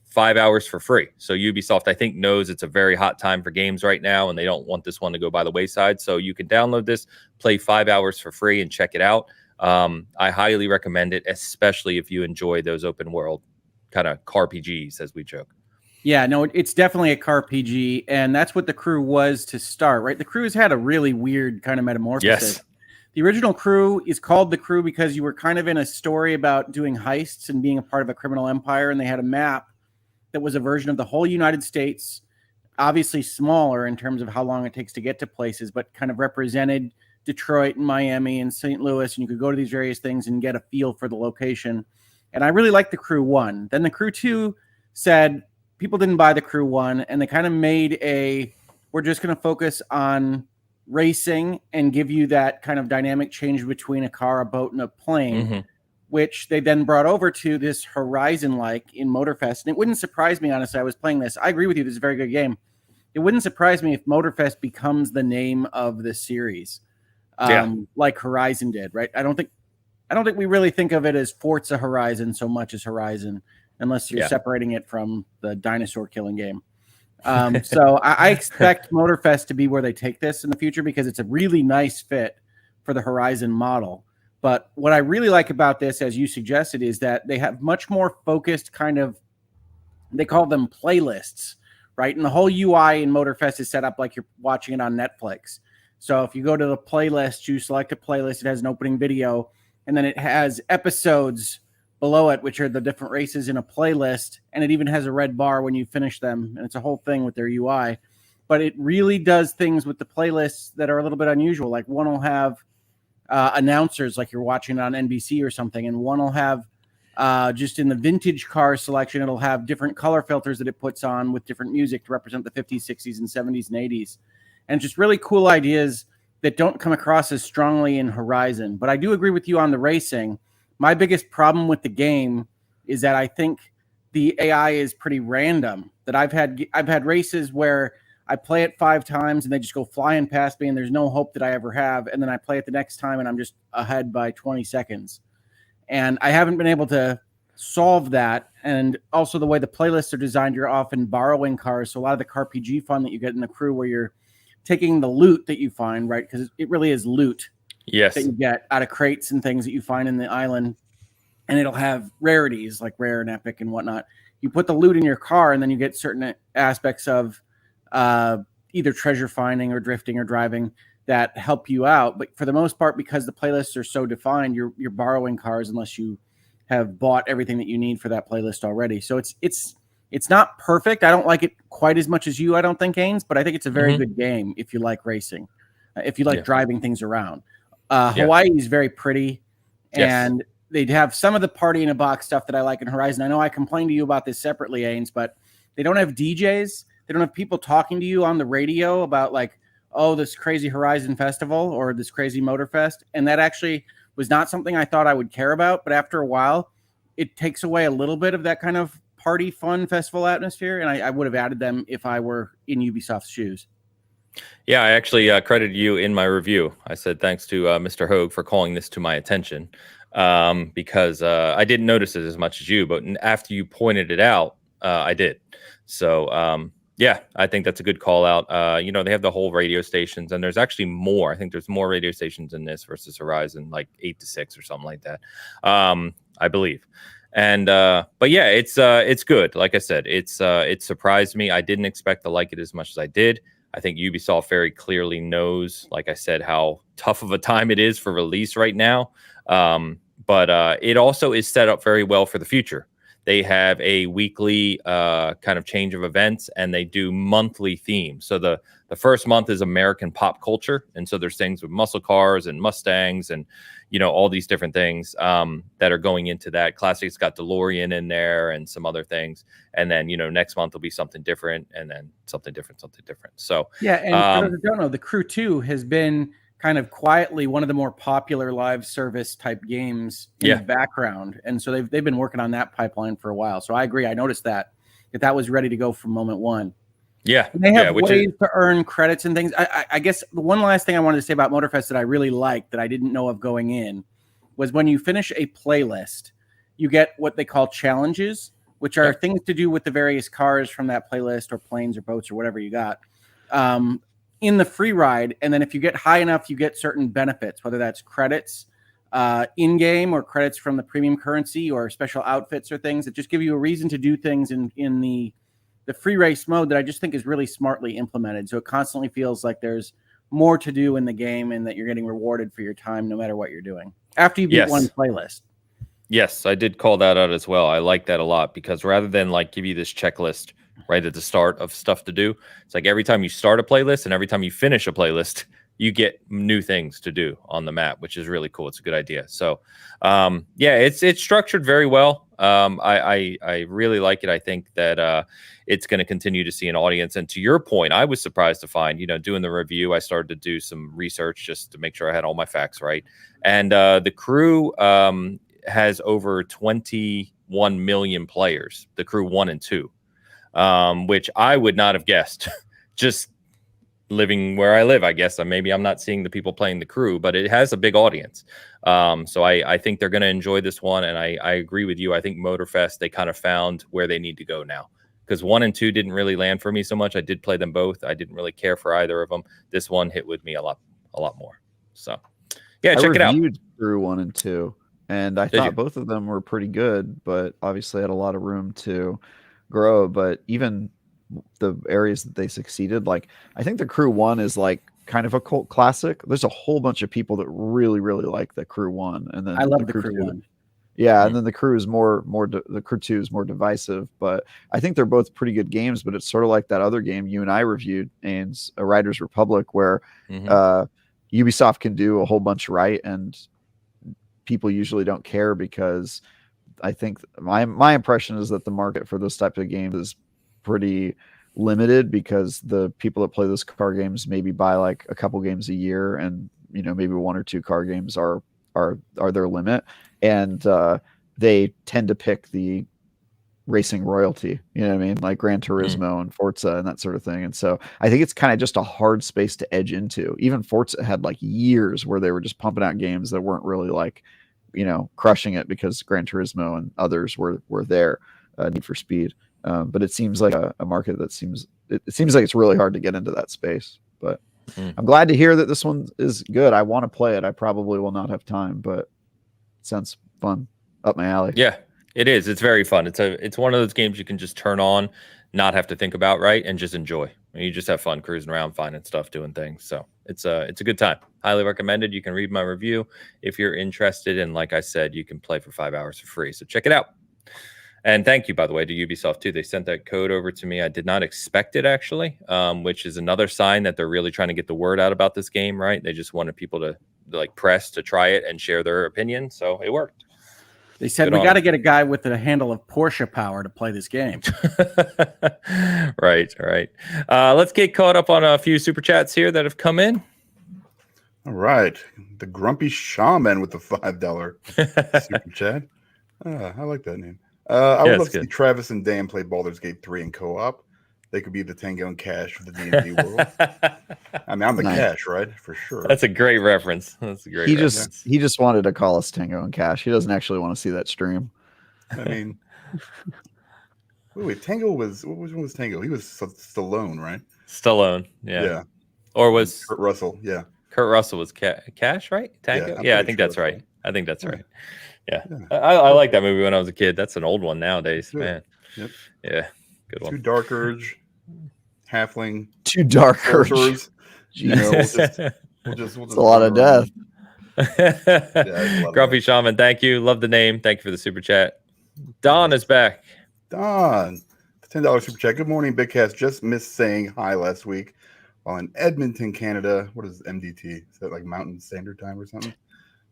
5 hours for free. So Ubisoft, I think, knows it's a very hot time for games right now, and they don't want this one to go by the wayside. So you can download this, play 5 hours for free, and check it out. I highly recommend it, especially if you enjoy those open world kind of CARPGs, as we joke. Yeah, no, it's definitely a CARPG, and that's what the Crew was to start, right? The Crew has had a really weird kind of metamorphosis. Yes. The original Crew is called the Crew because you were kind of in a story about doing heists and being a part of a criminal empire, and they had a map that was a version of the whole United States, obviously smaller in terms of how long it takes to get to places, but kind of represented Detroit and Miami and St. Louis, and you could go to these various things and get a feel for the location. And I really liked the Crew 1. Then the Crew 2 said people didn't buy the Crew 1, and they kind of made we're just going to focus on racing and give you that kind of dynamic change between a car, a boat, and a plane, which they then brought over to this Horizon-like in Motorfest. And it wouldn't surprise me, honestly, I was playing this. I agree with you, this is a very good game. It wouldn't surprise me if Motorfest becomes the name of the series, like Horizon did, right? I don't think we really think of it as Forza Horizon so much as Horizon, unless you're separating it from the dinosaur killing game. So I expect Motorfest to be where they take this in the future because it's a really nice fit for the Horizon model. But what I really like about this, as you suggested, is that they have much more focused kind of, they call them playlists, right? And the whole UI in Motorfest is set up like you're watching it on Netflix. So if you go to the playlist, you select a playlist, it has an opening video, and then it has episodes below it, which are the different races in a playlist. And it even has a red bar when you finish them. And it's a whole thing with their UI. But it really does things with the playlists that are a little bit unusual. Like one will have announcers like you're watching it on NBC or something. And one will have just in the vintage car selection, it'll have different color filters that it puts on with different music to represent the 50s, 60s, and 70s and 80s. And just really cool ideas that don't come across as strongly in Horizon. But I do agree with you on the racing. My biggest problem with the game is that I think the AI is pretty random. That I've had races where I play it 5 times and they just go flying past me and there's no hope that I ever have. And then I play it the next time and I'm just ahead by 20 seconds. And I haven't been able to solve that. And also the way the playlists are designed, you're often borrowing cars. So a lot of the CARPG fun that you get in the Crew where you're taking the loot that you find, right? Because it really is loot. Yes. That you get out of crates and things that you find in the island. And it'll have rarities like rare and epic and whatnot. You put the loot in your car and then you get certain aspects of either treasure finding or drifting or driving that help you out. But for the most part, because the playlists are so defined, you're borrowing cars unless you have bought everything that you need for that playlist already. So it's not perfect. I don't like it quite as much as you, I don't think, Ains, but I think it's a very good game if you like racing, if you like driving things around. Hawaii is very pretty, and they'd have some of the party in a box stuff that I like in Horizon. I know I complained to you about this separately, Ains, but they don't have DJs. They don't have people talking to you on the radio about like, oh, this crazy Horizon Festival or this crazy Motorfest. And that actually was not something I thought I would care about. But after a while, it takes away a little bit of that kind of party, fun, festival atmosphere. And I would have added them if I were in Ubisoft's shoes. Yeah, I actually credited you in my review. I said thanks to Mr. Hogue for calling this to my attention because I didn't notice it as much as you, but after you pointed it out, I did. So yeah, I think that's a good call out. They have the whole radio stations, and there's actually more. I think there's more radio stations in this versus Horizon, like 8 to 6 or something like that. I believe. And but yeah, it's good. Like I said, it surprised me. I didn't expect to like it as much as I did. I think Ubisoft very clearly knows, like I said, how tough of a time it is for release right now. But it also is set up very well for the future. They have a weekly kind of change of events, and they do monthly themes. So the first month is American pop culture, and so there's things with muscle cars and Mustangs and all these different things that are going into that. Classic's got DeLorean in there and some other things, and then next month will be something different, and then something different. So yeah, and for those who don't know, the Crew 2 has been kind of quietly one of the more popular live service type games in the background. And so they've been working on that pipeline for a while. So I agree. I noticed that was ready to go from moment one. Yeah. And they have ways to earn credits and things. I guess the one last thing I wanted to say about Motorfest that I really liked that I didn't know of going in was when you finish a playlist, you get what they call challenges, which are things to do with the various cars from that playlist or planes or boats or whatever you got in the free ride. And then if you get high enough, you get certain benefits, whether that's credits in-game or credits from the premium currency or special outfits or things that just give you a reason to do things in the free race mode that I just think is really smartly implemented. So it constantly feels like there's more to do in the game and that you're getting rewarded for your time no matter what you're doing after you beat one playlist. Yes, I did call that out as well. I like that a lot because rather than like give you this checklist right at the start of stuff to do, it's like every time you start a playlist and every time you finish a playlist, you get new things to do on the map, which is really cool. It's a good idea. So, it's structured very well. I really like it. I think that it's going to continue to see an audience. And to your point, I was surprised to find, doing the review, I started to do some research just to make sure I had all my facts right. And the Crew has over 21 million players, the Crew 1 and 2, which I would not have guessed. Just living where I live, I guess. Maybe I'm not seeing the people playing the Crew, but it has a big audience. So I think they're going to enjoy this one. And I agree with you. I think Motorfest, they kind of found where they need to go now. Because 1 and 2 didn't really land for me so much. I did play them both. I didn't really care for either of them. This one hit with me a lot more. So, yeah, check it out. I reviewed Crew 1 and 2, and I thought both of them were pretty good, but obviously had a lot of room to grow. But even the areas that they succeeded, like I think the Crew 1 is like kind of a cult classic. There's a whole bunch of people that really, really like the Crew 1, and then I love the Crew 1. Yeah, and then the Crew is the Crew 2 is more divisive, but I think they're both pretty good games. But it's sort of like that other game you and I reviewed, and A Riders Republic, where Ubisoft can do a whole bunch right, and people usually don't care because I think my impression is that the market for this type of games is pretty limited because the people that play those car games maybe buy like a couple games a year, and maybe 1 or 2 car games are their limit, and they tend to pick the racing royalty, like Gran Turismo and Forza and that sort of thing. And so I think it's kind of just a hard space to edge into. Even Forza had like years where they were just pumping out games that weren't really like crushing it because Gran Turismo and others were there, Need for Speed. But it seems like a market that seems like it's really hard to get into that space. But I'm glad to hear that this one is good. I want to play it. I probably will not have time, but it sounds fun, up my alley. Yeah, it is. It's very fun. It's one of those games you can just turn on, not have to think about, right, and just enjoy. You just have fun cruising around, finding stuff, doing things. So it's a good time. Highly recommended. You can read my review if you're interested, and like I said, you can play for 5 hours for free. So check it out. And thank you, by the way, to Ubisoft, too. They sent that code over to me. I did not expect it, actually, which is another sign that they're really trying to get the word out about this game, right? They just wanted people to like press to try it and share their opinion. So it worked. They said, we got to get a guy with the handle of Porsche power to play this game. Right. Let's get caught up on a few super chats here that have come in. All right. The Grumpy Shaman with the $5 super chat. I like that name. I would love to see Travis and Dan play Baldur's Gate 3 in co-op. They could be the Tango and Cash for the D&D world. I mean, I'm the Cash, right? For sure. That's a great reference. He just wanted to call us Tango and Cash. He doesn't actually want to see that stream. I mean, wait, Tango was, which one was Tango? He was Stallone, right? Stallone, yeah. Or was Kurt Russell, yeah. Kurt Russell was Cash, right? Tango? Yeah, I think that's right. I think that's right. Yeah. I like that movie when I was a kid. That's an old one nowadays, man. Yep. Yeah. Good one. 2 Dark Urge, Halfling. 2 Dark Urge. We'll just it's a lot of death. Grumpy Shaman, thank you. Love the name. Thank you for the super chat. Don is back. Don, $10 super chat. Good morning, Bitcast. Just missed saying hi last week while in Edmonton, Canada. What is MDT? Is that like Mountain Standard Time or something?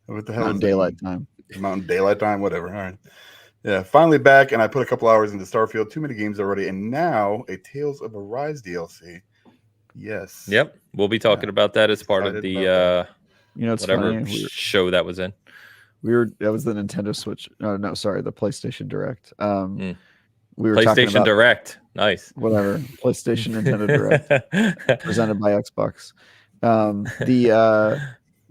What the hell? Mountain Daylight Time. Mountain Daylight Time, whatever. All right. Yeah, finally back, and I put a couple hours into Starfield. Too many games already, and now a Tales of Arise DLC. Yes. Yep. We'll be talking about that as part of the it's whatever funny. show that was in. That was the Nintendo Switch. The PlayStation Direct. we were PlayStation talking about Direct. Nice. Whatever. PlayStation Nintendo Direct presented by Xbox.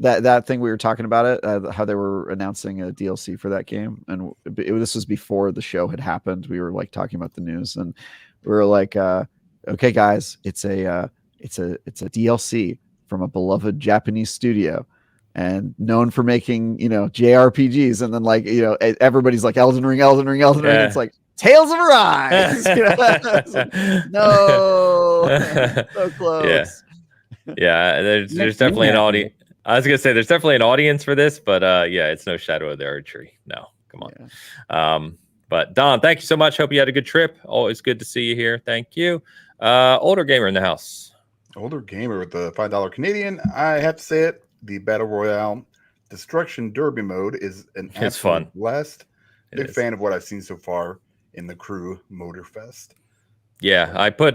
That thing we were talking about it, how they were announcing a DLC for that game, and this was before the show had happened. We were like talking about the news, and we were like, okay, guys, it's a DLC from a beloved Japanese studio and known for making, JRPGs. And then like, everybody's like Elden Ring. Yeah. It's like Tales of Arise. No, so close. Yeah. There's definitely an audience. I was going to say there's definitely an audience for this, but it's no Shadow of the Archery. No, come on. Yeah. But Don, thank you so much. Hope you had a good trip. Always good to see you here. Thank you. Older gamer in the house. Older gamer with the $5 Canadian. I have to say it. The Battle Royale Destruction Derby mode is an absolute blast. Big fan of what I've seen so far in the Crew Motorfest. Yeah, I called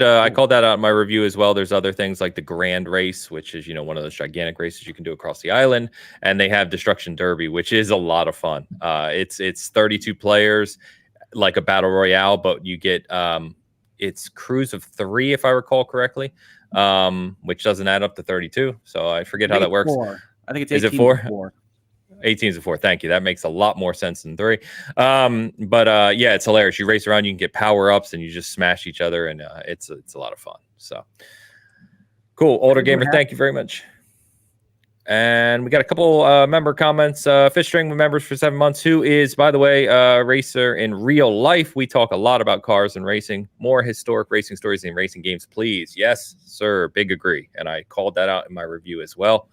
that out in my review as well. There's other things like the Grand Race, which is, one of those gigantic races you can do across the island. And they have Destruction Derby, which is a lot of fun. It's 32 players, like a Battle Royale, but you get it's crews of 3, if I recall correctly, which doesn't add up to 32. So I forget how that works. 4. I think it's 18. Is it 4? 18 is a 4. Thank you. That makes a lot more sense than 3. But it's hilarious. You race around, you can get power ups, and you just smash each other, and it's a lot of fun. So cool, older gamer. Thank you very much. And we got a couple member comments. Fish String with members for 7 months. Who is, by the way, a racer in real life? We talk a lot about cars and racing. More historic racing stories in racing games, please. Yes, sir. Big agree. And I called that out in my review as well.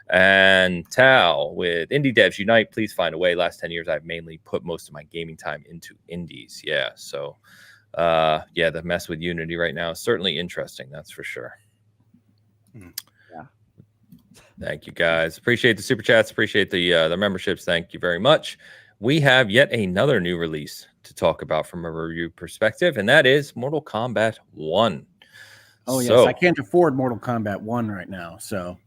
And Tal with Indie Devs Unite, please find a way. Last 10 years, I've mainly put most of my gaming time into indies. Yeah, so the mess with Unity right now is certainly interesting. That's for sure. Yeah. Thank you, guys. Appreciate the super chats. Appreciate the memberships. Thank you very much. We have yet another new release to talk about from a review perspective, and that is Mortal Kombat 1. Oh, yes. I can't afford Mortal Kombat 1 right now, so...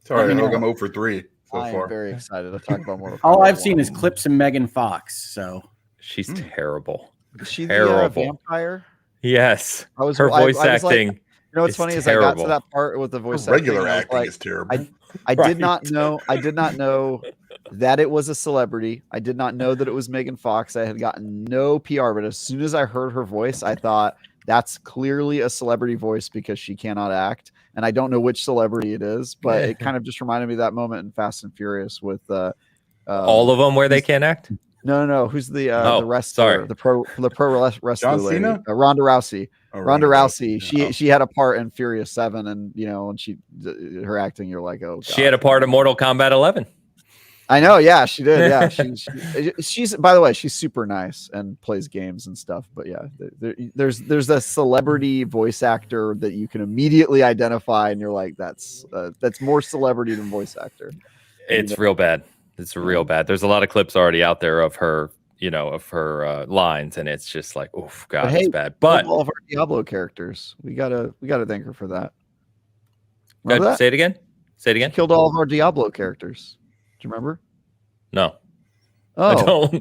Sorry, I'm 0 for 3 so far. I'm very excited to talk about Mortal Kombat. All I've seen is clips of Megan Fox. So she's terrible. Is she terrible. The vampire? Yes. Her voice acting. Like, what's funny is terrible. I got to that part with the voice acting. Regular acting is terrible. I did not know. I did not know that it was a celebrity. I did not know that it was Megan Fox. I had gotten no PR, but as soon as I heard her voice, I thought that's clearly a celebrity voice because she cannot act. And I don't know which celebrity it is, but it kind of just reminded me of that moment in Fast and Furious with all of them where they can't act. No. Who's the wrestler? Sorry. The pro wrestler. John Cena? Ronda Rousey. Oh, Ronda Rousey. She had a part in Furious 7, and and her acting, you're like, oh, God. She had a part in Mortal Kombat 11. I know, yeah, she did. Yeah, she's by the way, she's super nice and plays games and stuff. But yeah, there's a celebrity voice actor that you can immediately identify, and you're like, that's more celebrity than voice actor. It's real bad. It's real bad. There's a lot of clips already out there of her, of her lines, and it's just like, oh God, it's bad. But all of our Diablo characters, we gotta thank her for that. That? Say it again. She killed all of our Diablo characters. Do you remember? No. Oh, I don't.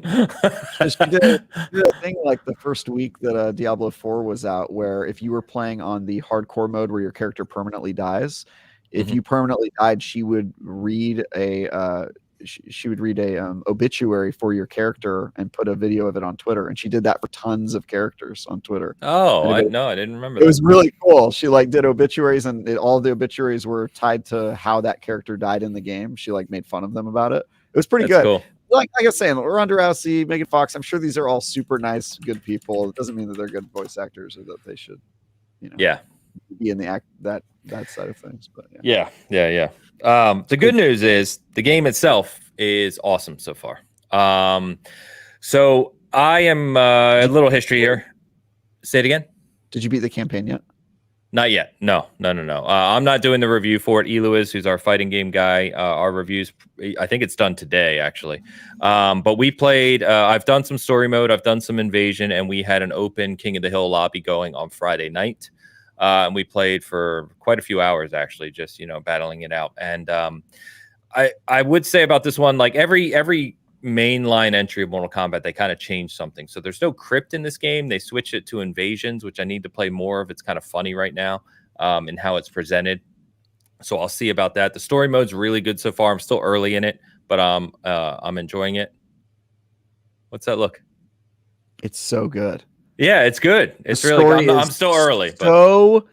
She did a thing like the first week that Diablo 4 was out, where if you were playing on the hardcore mode where your character permanently dies, if you permanently died, she would read a obituary for your character and put a video of it on Twitter. And she did that for tons of characters on Twitter. Oh, I didn't remember. It was really cool. She did obituaries, and all the obituaries were tied to how that character died in the game. She made fun of them about it. It was pretty good. Cool. Like I was saying, Ronda Rousey, Megan Fox, I'm sure these are all super nice, good people. It doesn't mean that they're good voice actors or that they should, be in the that side of things. But yeah. The good news is the game itself is awesome so far. So I am a little history here. Say it again. Did you beat the campaign yet? Not yet. No. I'm not doing the review for it. Elu is, who's our fighting game guy. Our reviews, I think it's done today, actually. But we played, I've done some story mode. I've done some invasion, and we had an open King of the Hill lobby going on Friday night. And we played for quite a few hours, actually, just, battling it out. And I would say about this one, like every mainline entry of Mortal Kombat, they kind of changed something. So there's no crypt in this game. They switched it to invasions, which I need to play more of. It's kind of funny right now in how it's presented. So I'll see about that. The story mode's really good so far. I'm still early in it, but I'm enjoying it. What's that look? It's so good. Yeah, it's good. It's really good. I'm still early. So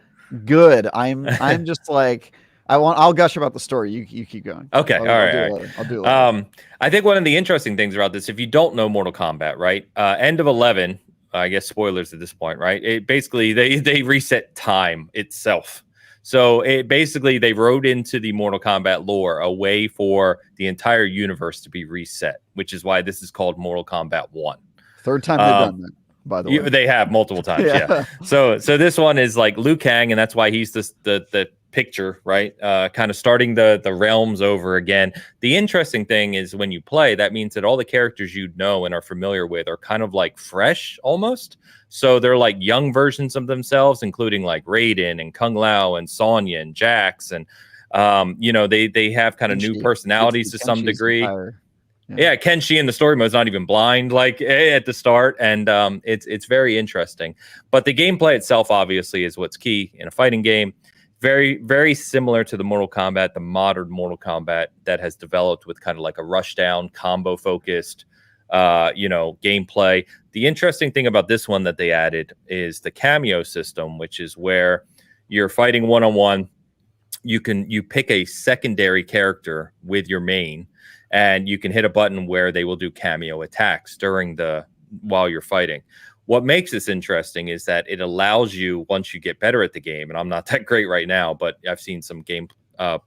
good. I'm just like I'll gush about the story. You keep going. Okay. I'll do it later. I think one of the interesting things about this, if you don't know Mortal Kombat, right? End of 11, I guess spoilers at this point, right? It basically they reset time itself. So it basically they wrote into the Mortal Kombat lore a way for the entire universe to be reset, which is why this is called Mortal Kombat 1. Third time they've done that, by the way. They have multiple times, yeah. So this one is like Liu Kang, and that's why he's the picture, right? Kind of starting the realms over again. The interesting thing is when you play, that means that all the characters you know and are familiar with are kind of like fresh almost. So they're like young versions of themselves, including like Raiden and Kung Lao and Sonya and Jax. And, they have kind of new personalities to some degree. Yeah, Kenshi in the story mode is not even blind like at the start. And it's very interesting. But the gameplay itself, obviously, is what's key in a fighting game. Very, very similar to the Mortal Kombat, the modern Mortal Kombat that has developed with kind of like a rushdown, combo-focused, gameplay. The interesting thing about this one that they added is the cameo system, which is where you're fighting one-on-one. You pick a secondary character with your main, and you can hit a button where they will do cameo attacks while you're fighting. What makes this interesting is that it allows you, once you get better at the game, and I'm not that great right now, but I've seen some game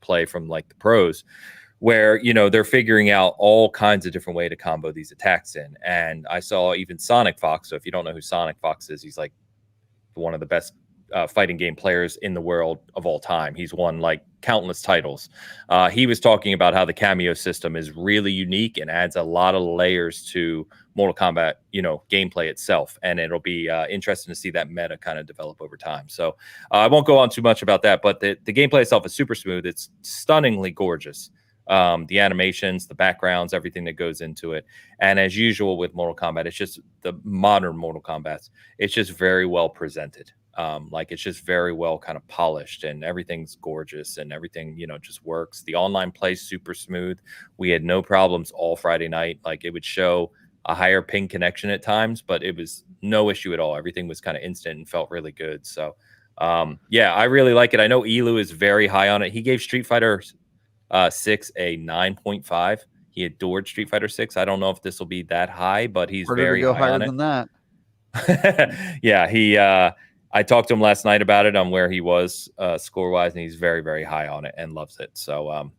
play from like the pros, where they're figuring out all kinds of different ways to combo these attacks in. And I saw even Sonic Fox. So if you don't know who Sonic Fox is, he's like one of the best fighting game players in the world of all time. He's won like countless titles. He was talking about how the cameo system is really unique and adds a lot of layers to Mortal Kombat, gameplay itself. And it'll be interesting to see that meta kind of develop over time. So I won't go on too much about that, but the gameplay itself is super smooth. It's stunningly gorgeous. The animations, the backgrounds, everything that goes into it. And as usual with Mortal Kombat, it's just the modern Mortal Kombat. It's just very well presented. It's just very well kind of polished, and everything's gorgeous, and everything, just works. The online play super smooth. We had no problems all Friday night. Like, it would show a higher ping connection at times, but it was no issue at all. Everything was kind of instant and felt really good. So, I really like it. I know Elu is very high on it. He gave Street Fighter 6 a 9.5. He adored Street Fighter 6. I don't know if this will be that high, but he's very high on it. Than that. Yeah, I talked to him last night about it on where he was score-wise, and he's very, very high on it and loves it. So,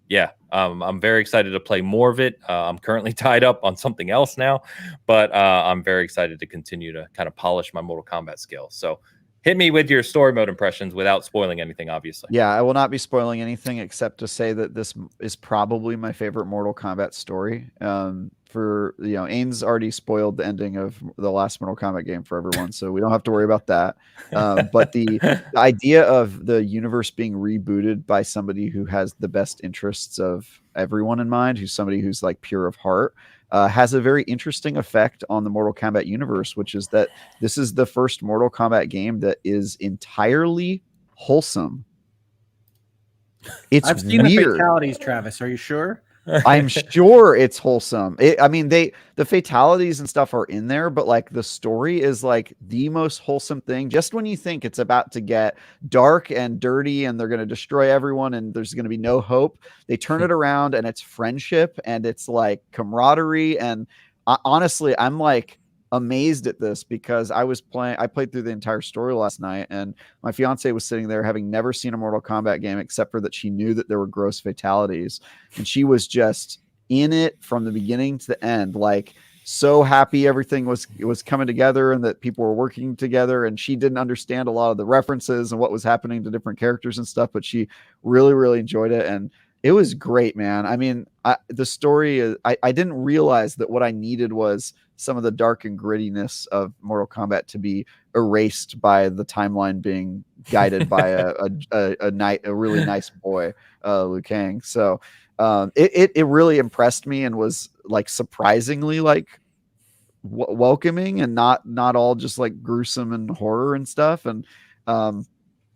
I'm very excited to play more of it. I'm currently tied up on something else now, but I'm very excited to continue to kind of polish my Mortal Kombat skills. So hit me with your story mode impressions without spoiling anything, obviously. Yeah, I will not be spoiling anything except to say that this is probably my favorite Mortal Kombat story. Ains already spoiled the ending of the last Mortal Kombat game for everyone, so we don't have to worry about that. But the idea of the universe being rebooted by somebody who has the best interests of everyone in mind, who's somebody who's like pure of heart, has a very interesting effect on the Mortal Kombat universe, which is that this is the first Mortal Kombat game that is entirely wholesome. I've seen the fatalities, Travis. Are you sure? I'm sure it's wholesome. The fatalities and stuff are in there, but like the story is like the most wholesome thing. Just when you think it's about to get dark and dirty and they're going to destroy everyone and there's going to be no hope, they turn it around and it's friendship and it's like camaraderie. And honestly, I'm like amazed at this because I played through the entire story last night, and my fiance was sitting there having never seen a Mortal Kombat game except for that she knew that there were gross fatalities, and she was just in it from the beginning to the end, like so happy everything was coming together and that people were working together, and she didn't understand a lot of the references and what was happening to different characters and stuff, but she really, really enjoyed it. And it was great, man. I mean, the story is, I didn't realize that what I needed was some of the dark and grittiness of Mortal Kombat to be erased by the timeline being guided by a really nice boy, Liu Kang. So It really impressed me and was like surprisingly like welcoming and not all just like gruesome and horror and stuff. And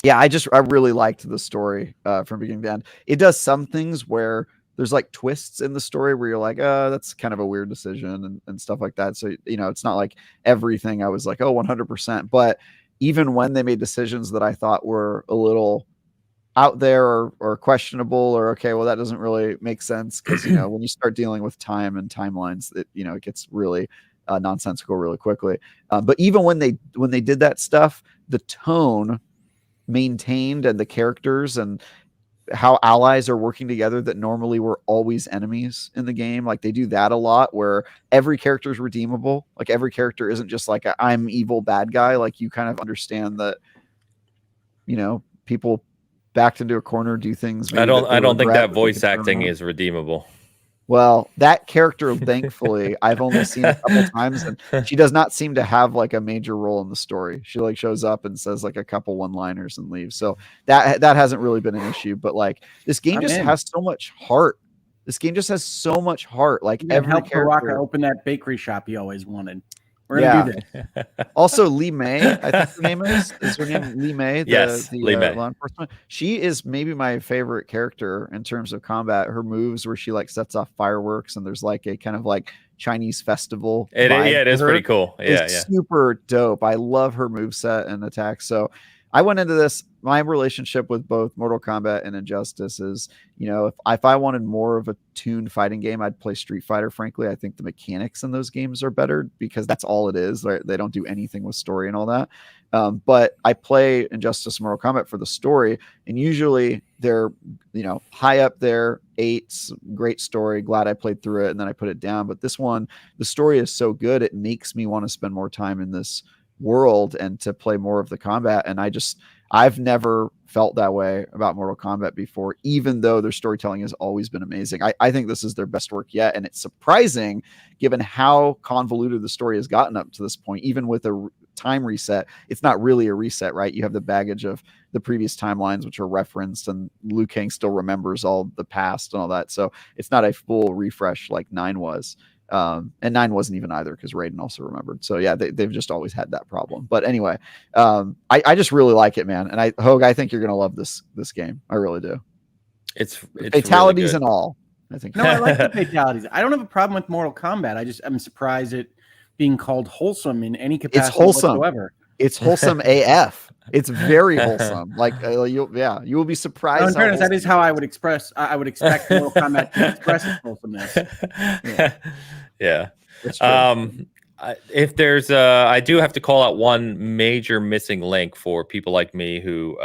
yeah, I really liked the story from beginning to end. It does some things where there's like twists in the story where you're like, that's kind of a weird decision and stuff like that. So, it's not like everything I was like, 100%. But even when they made decisions that I thought were a little out there or questionable or, okay, well, that doesn't really make sense. Cause when you start dealing with time and timelines, it gets really nonsensical really quickly. But even when they did that stuff, the tone maintained and the characters and how allies are working together that normally were always enemies in the game. Like they do that a lot where every character is redeemable. Like every character isn't just like I'm evil bad guy. Like you kind of understand that, people backed into a corner, do things. I don't think that voice acting is redeemable. Well, that character, thankfully, I've only seen a couple times, and she does not seem to have like a major role in the story. She like shows up and says like a couple one-liners and leaves. So that hasn't really been an issue. But like this game has so much heart. This game just has so much heart. Like every character. Baraka open that bakery shop he always wanted. We're gonna do this. Also, Lee May, I think her name is her name Lee May? Yes, Lee May. Law enforcement. She is maybe my favorite character in terms of combat. Her moves where she like sets off fireworks and there's like a kind of like Chinese festival. It is pretty cool. It's super dope. I love her moveset and attacks. So I went into this. My relationship with both Mortal Kombat and Injustice is, if I wanted more of a tuned fighting game, I'd play Street Fighter. Frankly, I think the mechanics in those games are better because that's all it is. They don't do anything with story and all that. But I play Injustice and Mortal Kombat for the story, and usually they're, high up there. 8's great story. Glad I played through it, and then I put it down. But this one, the story is so good, it makes me want to spend more time in this world and to play more of the combat. And I've never felt that way about Mortal Kombat before, even though their storytelling has always been amazing. I think this is their best work yet. And it's surprising given how convoluted the story has gotten up to this point, even with a time reset. It's not really a reset, right? You have the baggage of the previous timelines, which are referenced, and Liu Kang still remembers all the past and all that. So it's not a full refresh like 9 was. And 9 wasn't even either because Raiden also remembered. So yeah, they've just always had that problem. But anyway, I just really like it, man. And Hogue, I think you're gonna love this game. I really do. It's fatalities really and all. I think. No, I like the fatalities. I don't have a problem with Mortal Kombat. I'm surprised at being called wholesome in any capacity. It's wholesome. Whatsoever. It's wholesome AF. It's very wholesome. Like you will be surprised. No, in fairness, that is how I would express. I would expect Mortal Kombat to express its wholesomeness. Yeah. If there's, I do have to call out one major missing link for people like me who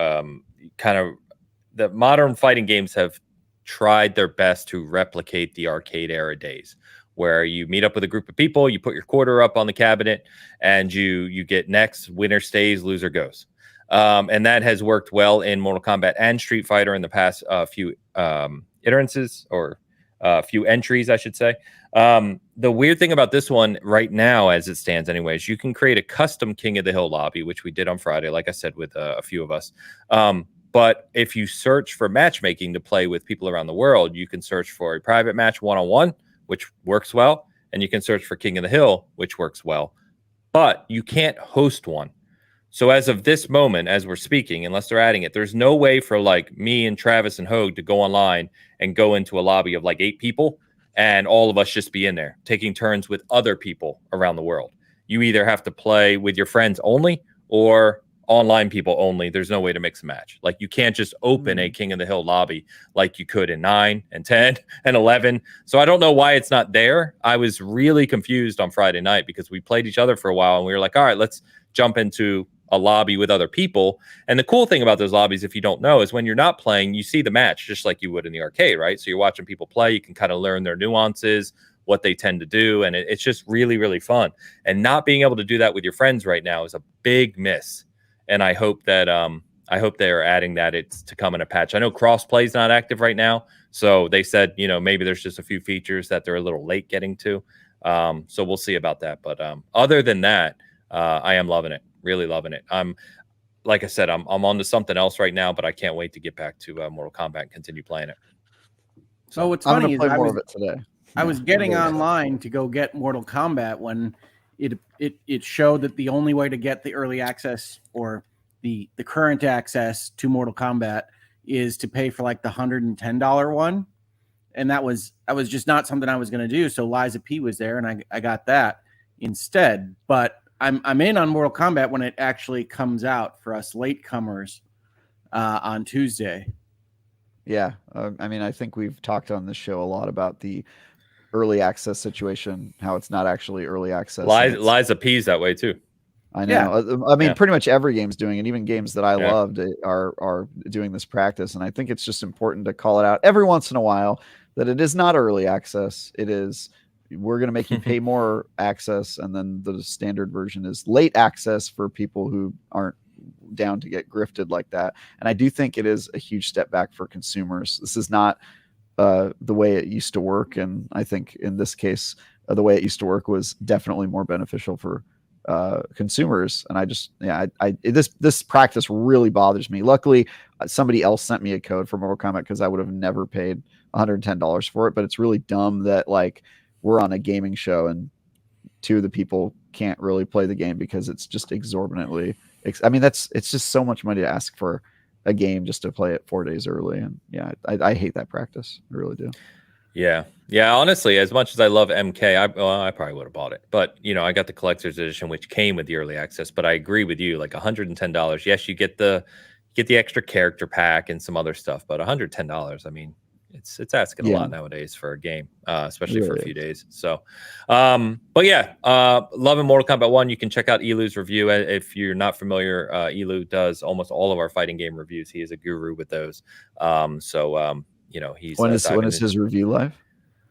the modern fighting games have tried their best to replicate the arcade era days, where you meet up with a group of people, you put your quarter up on the cabinet, and you get next, winner stays, loser goes. And that has worked well in Mortal Kombat and Street Fighter in the past few iterances, or few entries, I should say. The weird thing about this one right now, as it stands anyways, you can create a custom King of the Hill lobby, which we did on Friday, like I said, with a few of us. But if you search for matchmaking to play with people around the world, you can search for a private match one-on-one, which works well, and you can search for King of the Hill, which works well, but you can't host one. So as of this moment, as we're speaking, unless they're adding it, there's no way for like me and Travis and Hogue to go online and go into a lobby of like 8 people and all of us just be in there taking turns with other people around the world. You either have to play with your friends only or online people only. There's no way to mix and match. Like you can't just open a King of the Hill lobby like you could in 9 and 10 and 11. So I don't know why it's not there. I was really confused on Friday night because we played each other for a while and we were like, all right, let's jump into a lobby with other people. And the cool thing about those lobbies, if you don't know, is when you're not playing, you see the match just like you would in the arcade, right? So you're watching people play, you can kind of learn their nuances, what they tend to do, and it's just really, really fun. And not being able to do that with your friends right now is a big miss. And I hope that they are adding that. It's to come in a patch. I know crossplay is not active right now, so they said maybe there's just a few features that they're a little late getting to. So we'll see about that. But other than that, I am loving it. Really loving it. Like I said, I'm on to something else right now, but I can't wait to get back to Mortal Kombat and continue playing it. So what's I'm funny gonna is play more of it today. I was getting online to go get Mortal Kombat when it showed that the only way to get the early access or the current access to Mortal Kombat is to pay for like the $110 one. And that was just not something I was going to do. So Liza P was there, and I got that instead. But I'm in on Mortal Kombat when it actually comes out for us latecomers on Tuesday. Yeah, I mean, I think we've talked on this show a lot about the early access situation, how it's not actually early access. Liza P's that way too. I know. Yeah. I mean, pretty much every game's doing it. Even games that I Yeah. loved are doing this practice, and I think it's just important to call it out every once in a while that it is not early access. It is we're going to make you pay more access, and then the standard version is late access for people who aren't down to get grifted like that. And I do think it is a huge step back for consumers. This is not the way it used to work, and I think in this case, the way it used to work was definitely more beneficial for consumers. And I just, this practice really bothers me. Luckily, somebody else sent me a code for Mortal Kombat because I would have never paid $110 for it. But it's really dumb that like we're on a gaming show and two of the people can't really play the game because it's just exorbitantly. I mean, it's just so much money to ask for a game just to play it 4 days early. And yeah, I hate that practice. I really do. Yeah. Honestly, as much as I love MK, I probably would have bought it. But I got the collector's edition, which came with the early access. But I agree with you, like $110. Yes, you get the extra character pack and some other stuff, but $110. I mean, it's asking a lot nowadays for a game, especially for a few days. So, but yeah, loving Mortal Kombat 1. You can check out Elu's review if you're not familiar. Elu does almost all of our fighting game reviews. He is a guru with those. He's when is his review live?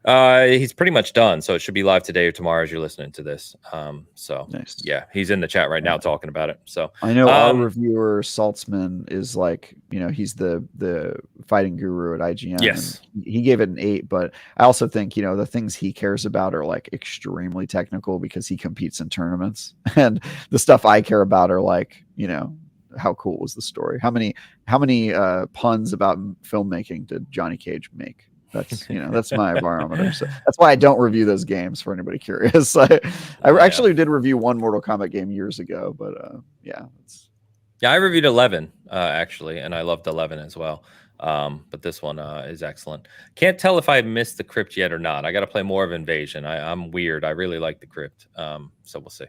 He's pretty much done, so it should be live today or tomorrow as you're listening to this. Nice. Yeah, he's in the chat right now talking about it. So I know our reviewer Saltzman is like, he's the fighting guru at IGN. Yes, he gave it an 8, but I also think the things he cares about are like extremely technical because he competes in tournaments, and the stuff I care about are like how cool was the story? How many puns about filmmaking did Johnny Cage make? That's that's my barometer. So that's why I don't review those games for anybody curious. I actually did review one Mortal Kombat game years ago, but I reviewed 11 actually, and I loved 11 as well. But this one is excellent. Can't tell if I missed the crypt yet or not. I got to play more of Invasion. I'm weird. I really like the crypt. So we'll see.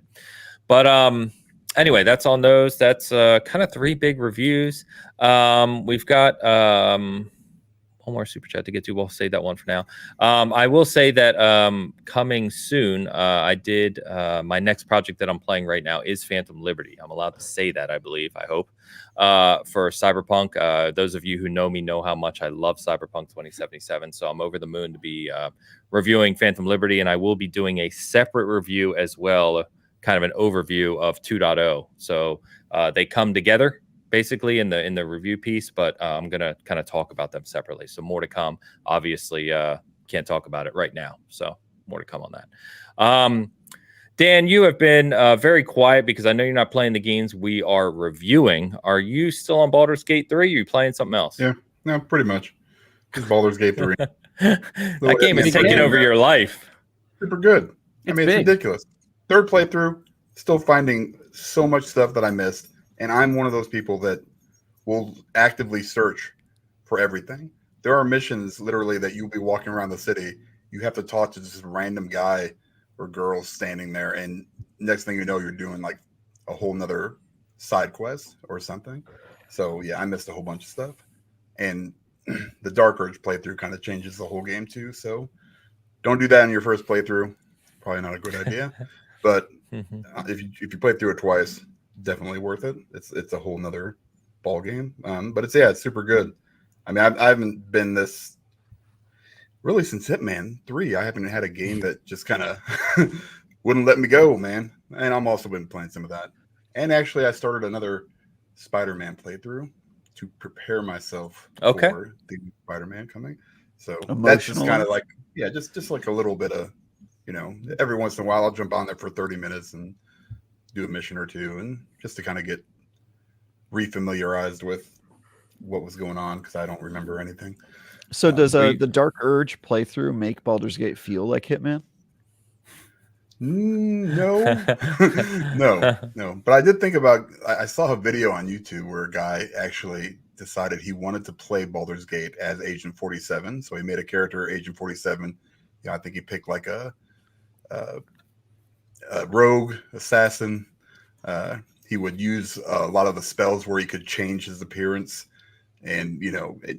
But anyway, that's on those. That's kind of 3 big reviews. We've got one more super chat to get to. We'll save that one for now. I will say that coming soon, I did my next project that I'm playing right now is Phantom Liberty. I'm allowed to say that, I believe, I hope, for Cyberpunk. Those of you who know me know how much I love Cyberpunk 2077. So I'm over the moon to be reviewing Phantom Liberty, and I will be doing a separate review as well, kind of an overview of 2.0. So they come together basically in the review piece, but I'm gonna kind of talk about them separately. So more to come. Obviously, can't talk about it right now. So more to come on that. Dan, you have been very quiet because I know you're not playing the games we are reviewing. Are you still on Baldur's Gate 3? Or are you playing something else? Yeah, no, pretty much. Just Baldur's Gate 3. That game is taking over your life. Super good. It's ridiculous. 3rd playthrough, still finding so much stuff that I missed. And I'm one of those people that will actively search for everything. There are missions literally that you'll be walking around the city. You have to talk to just a random guy or girl standing there. And next thing you know, you're doing like a whole nother side quest or something. So yeah, I missed a whole bunch of stuff. And the Dark Urge playthrough kind of changes the whole game too. So don't do that in your first playthrough. Probably not a good idea. But if you play through it twice, definitely worth it. It's a whole nother ball game. But it's super good. I mean, I haven't been this really since Hitman 3. I haven't had a game that just kind of wouldn't let me go, man. And I'm also been playing some of that. And actually, I started another Spider-Man playthrough to prepare myself for the Spider-Man coming. So that's just kind of like, just like a little bit of, every once in a while I'll jump on there for 30 minutes and do a mission or two, and just to kind of get refamiliarized with what was going on because I don't remember anything. So does the Dark Urge playthrough make Baldur's Gate feel like Hitman? No, no. But I did think about. I saw a video on YouTube where a guy actually decided he wanted to play Baldur's Gate as Agent 47. So he made a character Agent 47. I think he picked like a rogue assassin. He would use a lot of the spells where he could change his appearance, and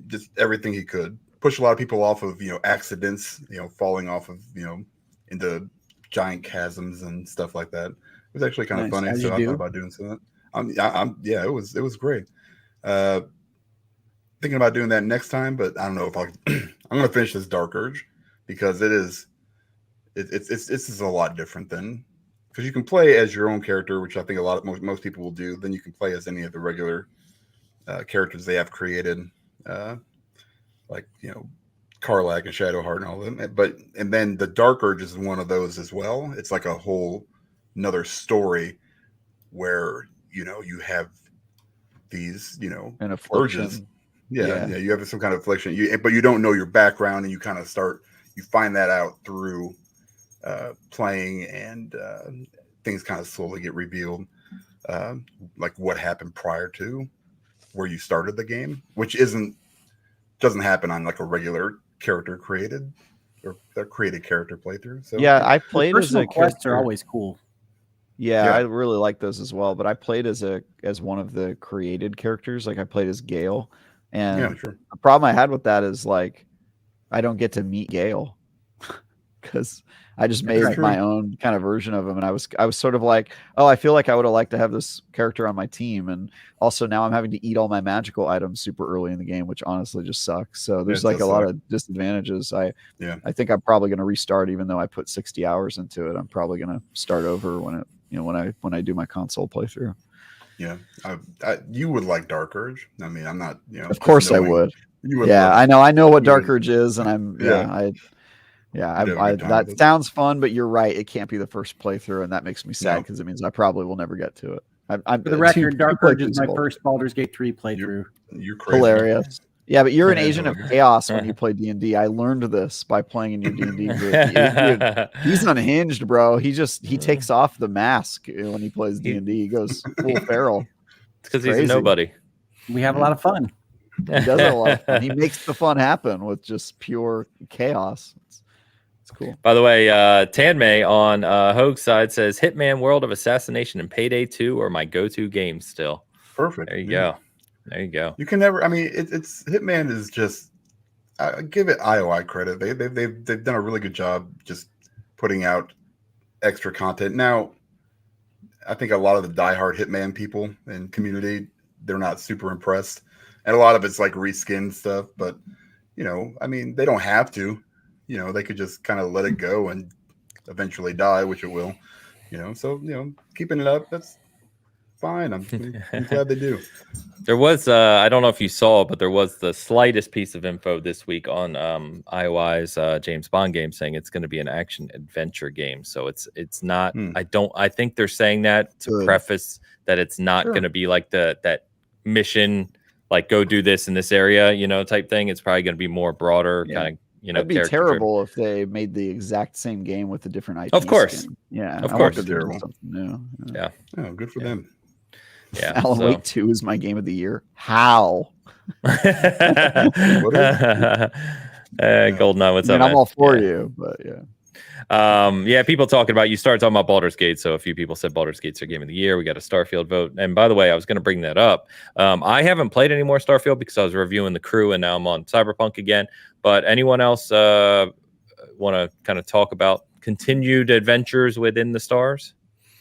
just everything he could. Push a lot of people off of accidents, falling off of into giant chasms and stuff like that. It was actually kind of funny. So I thought about doing some of that. Yeah, it was great. Thinking about doing that next time, but I don't know if I'm going to finish this Dark Urge because it's a lot different than, because you can play as your own character, which I think most people will do. Then you can play as any of the regular characters they have created, like Karlach and Shadowheart and all of them. And then the Dark Urge is one of those as well. It's like a whole another story where you have these an urges. Yeah, you have some kind of affliction. But you don't know your background, and you kind of you find that out through playing, and things kind of slowly get revealed, like what happened prior to where you started the game, which doesn't happen on like a regular character created or a created character playthrough. So yeah, I played as a quests character. are always cool. Yeah, I really like those as well. But I played as one of the created characters. Like I played as Gale, and the problem I had with that is like I don't get to meet Gale because I just made my own kind of version of him, and I was sort of like, oh, I feel like I would have liked to have this character on my team, and also now I'm having to eat all my magical items super early in the game, which honestly just sucks. So there's like a lot of disadvantages. I think I'm probably going to restart, even though I put 60 hours into it. I'm probably going to start over when I do my console playthrough. Yeah, you would like Dark Urge. I mean, I'm not. Of course I would. You would. Yeah, I know what Dark Urge is, and I'm that sounds fun, but you're right. It can't be the first playthrough, and that makes me sad because it means I probably will never get to it. For the record, Dark Urge is my first Baldur's Gate 3 playthrough. You're crazy. Hilarious. Yeah, but you're an agent of chaos when you play D&D. I learned this by playing in your D&D group. He's unhinged, bro. He takes off the mask when he plays D&D. He goes full feral. It's because he's a nobody. We have a lot of fun. He does have a lot of fun. He makes the fun happen with just pure chaos. It's cool. By the way, Tanmay on Hoag's side says Hitman World of Assassination and Payday 2 are my go-to games still. Perfect. There you go. There you go. You can never. I mean, it's Hitman is just. I give it IOI credit. They've done a really good job just putting out extra content. Now, I think a lot of the diehard Hitman people and community, they're not super impressed, and a lot of it's like reskin stuff. But I mean, they don't have to. They could just kind of let it go and eventually die, which it will. So keeping it up, that's fine. I'm glad they do. There was I don't know if you saw, but there was the slightest piece of info this week on IOI's James Bond game saying it's going to be an action adventure game. So it's not. I think they're saying that to preface that it's not going to be like that mission, like go do this in this area, type thing. It's probably going to be more broader kind of. It'd be terrible if they made the exact same game with a different IP. Of course. Skin. Yeah. Of course. Terrible. Something new. Yeah. Oh, good for them. Yeah. Alan Wake 2 is my game of the year. How? Goldeneye, what's up? I'm all for you, but yeah. People talking about, you started talking about Baldur's Gate, so a few people said Baldur's Gate's their game of the year. We got a Starfield vote. And by the way, I was going to bring that up. I haven't played any more Starfield because I was reviewing The Crew, and now I'm on Cyberpunk again. But anyone else want to kind of talk about continued adventures within the stars?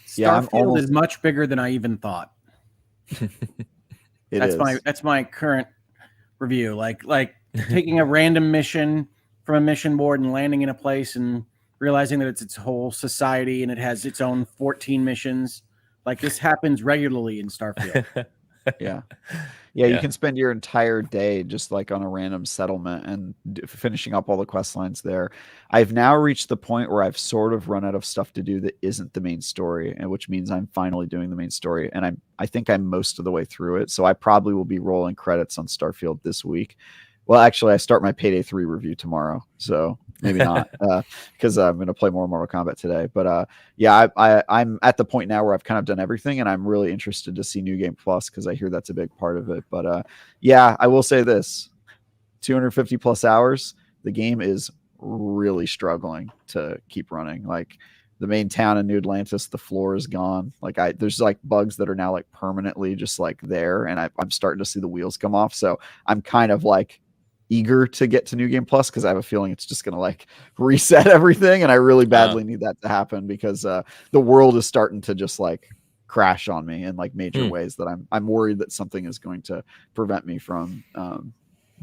Starfield is much bigger than I even thought. That's my current review. Like taking a random mission from a mission board and landing in a place and realizing that it's its whole society and it has its own 14 missions. Like this happens regularly in Starfield. Yeah, you can spend your entire day just like on a random settlement and finishing up all the quest lines there. I've now reached the point where I've sort of run out of stuff to do that isn't the main story, and which means I'm finally doing the main story, and I think I'm most of the way through it. So I probably will be rolling credits on Starfield this week. Well, actually, I start my Payday 3 review tomorrow, so maybe not, because I'm going to play more Mortal Kombat today. But yeah, I'm at the point now where I've kind of done everything, and I'm really interested to see New Game Plus because I hear that's a big part of it. But yeah, I will say this: 250 plus hours, the game is really struggling to keep running. Like the main town in New Atlantis, the floor is gone. Like there's like bugs that are now like permanently just like there, and I'm starting to see the wheels come off. So I'm kind of like eager to get to New Game Plus because I have a feeling it's just gonna like reset everything, and I really badly need that to happen because the world is starting to just like crash on me in like major ways that I'm worried that something is going to prevent me from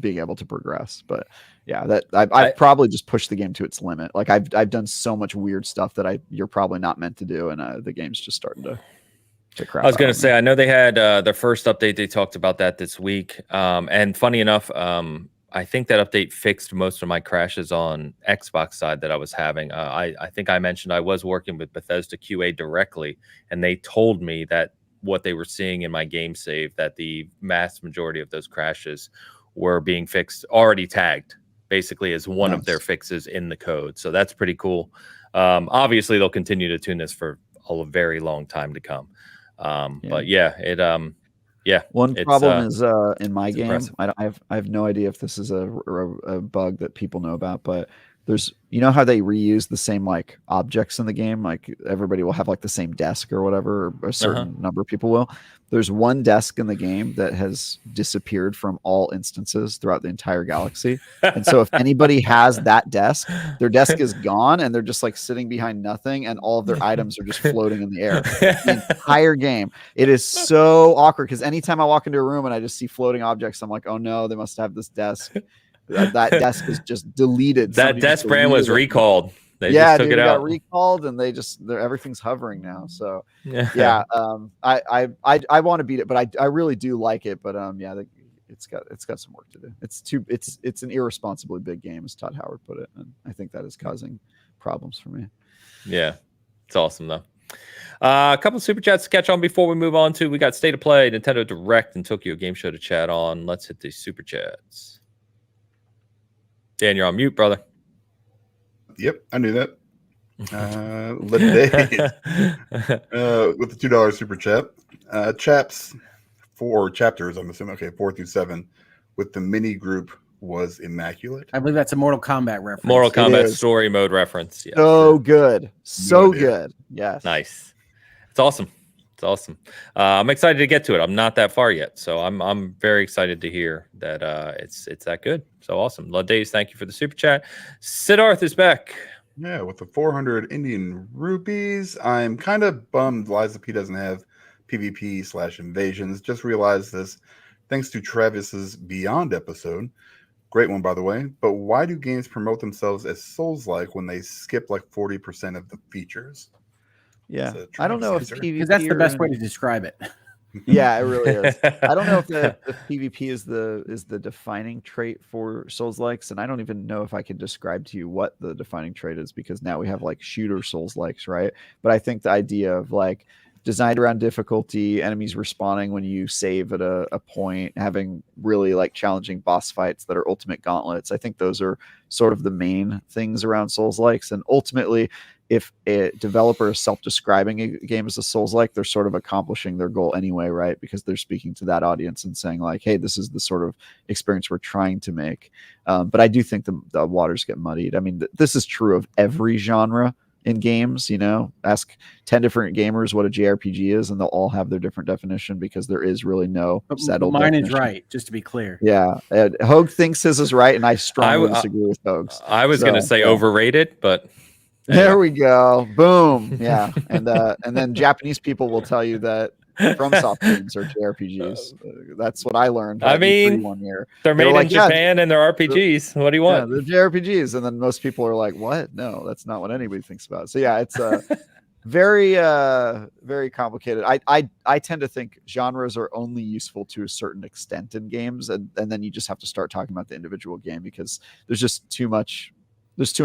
being able to progress. But yeah, that I've probably just pushed the game to its limit. Like I've done so much weird stuff that you're probably not meant to do, and the game's just starting to crap. I was going to say, I know they had their first update. They talked about that this week, and funny enough, I think that update fixed most of my crashes on Xbox side that I was having. I think I mentioned I was working with Bethesda QA directly, and they told me that what they were seeing in my game save, that the mass majority of those crashes were being fixed, already tagged, basically as one of their fixes in the code. So that's pretty cool. Obviously, they'll continue to tune this for a very long time to come. But yeah, one problem is in my game, impressive. I have no idea if this is a bug that people know about, but there's, you know how they reuse the same like objects in the game, like everybody will have like the same desk or whatever, or a certain number of people will. There's one desk in the game that has disappeared from all instances throughout the entire galaxy, and so if anybody has that desk, their desk is gone and they're just like sitting behind nothing, and all of their items are just floating in the air the entire game. It is so awkward because anytime I walk into a room and I just see floating objects, I'm like, oh no, they must have this desk. That desk is just deleted. That desk brand was recalled. They just took it out. Got recalled, and everything's hovering now. So yeah, I want to beat it, but I really do like it. But yeah, it's got some work to do. It's an irresponsibly big game, as Todd Howard put it, and I think that is causing problems for me. Yeah, it's awesome though. A couple of super chats to catch on before we move on to, we got State of Play, Nintendo Direct, and Tokyo Game Show to chat on. Let's hit these super chats. Dan, you're on mute, brother. Yep, I knew that. With the $2 super chat. Chaps 4 chapters, I'm assuming, 4 through 7, with the mini group was immaculate. I believe that's a Mortal Kombat reference. Mortal Kombat story mode reference. Yeah. So good. So good. Yes. Nice. It's awesome. It's awesome. I'm excited to get to it. I'm not that far yet, so I'm very excited to hear that it's that good. So awesome. Ladays, thank you for the super chat. Siddharth is back. Yeah, with the 400 Indian rupees. I'm kind of bummed Liza P doesn't have PvP/invasions. Just realized this thanks to Travis's Beyond episode. Great one, by the way. But why do games promote themselves as Souls-like when they skip like 40% of the features? Yeah, I don't know if PvP, because that's the best way to describe it. Yeah, it really is. I don't know if the PvP is the defining trait for Souls-likes, and I don't even know if I can describe to you what the defining trait is, because now we have like shooter Souls-likes, right? But I think the idea of like designed around difficulty, enemies respawning when you save at a point, having really like challenging boss fights that are ultimate gauntlets, I think those are sort of the main things around Souls-likes. And ultimately, if a developer is self-describing a game as a Souls-like, they're sort of accomplishing their goal anyway, right? Because they're speaking to that audience and saying like, hey, this is the sort of experience we're trying to make. But I do think the waters get muddied. I mean, this is true of every genre in games. You know, ask 10 different gamers what a JRPG is, and they'll all have their different definition, because there is really no settled mine definition. is right, just to be clear. Yeah, Hogue thinks his is right, and I strongly disagree with Hogue's. I was going to say overrated, but there we go. Boom. Yeah. And then Japanese people will tell you that FromSoft games are JRPGs. That's what I learned. I mean, 1 year. They're made in Japan and they're RPGs. What do you want? Yeah, they're JRPGs. And then most people are like, what? No, that's not what anybody thinks about. So yeah, it's very, very complicated. I tend to think genres are only useful to a certain extent in games. And then you just have to start talking about the individual game, because there's just too much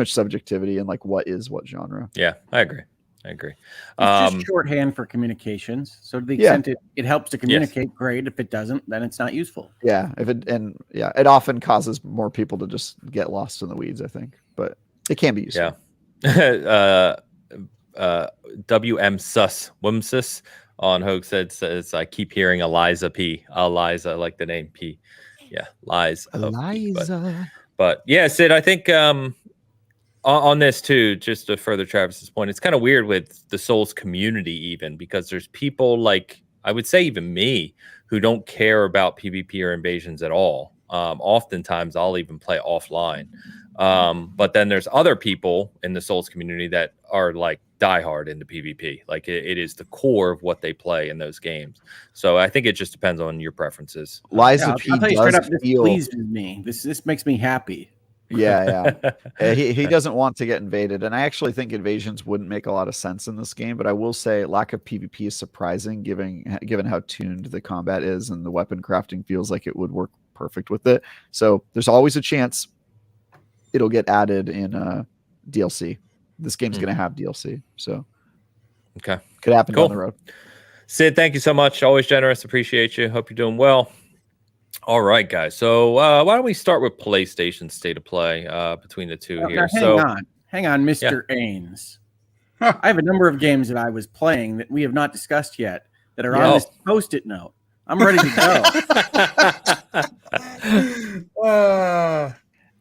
subjectivity in like what is what genre. Yeah, I agree. I agree. It's just shorthand for communications. So to the extent it helps to communicate, great. If it doesn't, then it's not useful. Yeah. It often causes more people to just get lost in the weeds, I think, but it can be useful. Yeah. WM Sus Wimsus on Hogue says I keep hearing Eliza P. Eliza, like the name P. Yeah, lies. Eliza. But yeah, Sid, I think on this too, just to further Travis's point, it's kind of weird with the Souls community, even because there's people like, I would say even me, who don't care about PvP or invasions at all. Oftentimes I'll even play offline. But then there's other people in the Souls community that are like diehard into PvP. Like it is the core of what they play in those games. So I think it just depends on your preferences. Liza P I'll tell you straight up, does this pleases me. This makes me happy. Yeah. He doesn't want to get invaded, and I actually think invasions wouldn't make a lot of sense in this game. But I will say lack of PvP is surprising, given how tuned the combat is, and the weapon crafting feels like it would work perfect with it. So there's always a chance it'll get added in DLC. This game's going to have DLC, so okay, could happen down the road. Sid, thank you so much. Always generous. Appreciate you. Hope you're doing well. All right, guys. So why don't we start with PlayStation State of Play between the two here? Hang on, Mr. Ains. I have a number of games that I was playing that we have not discussed yet that are on this Post-it note. I'm ready to go.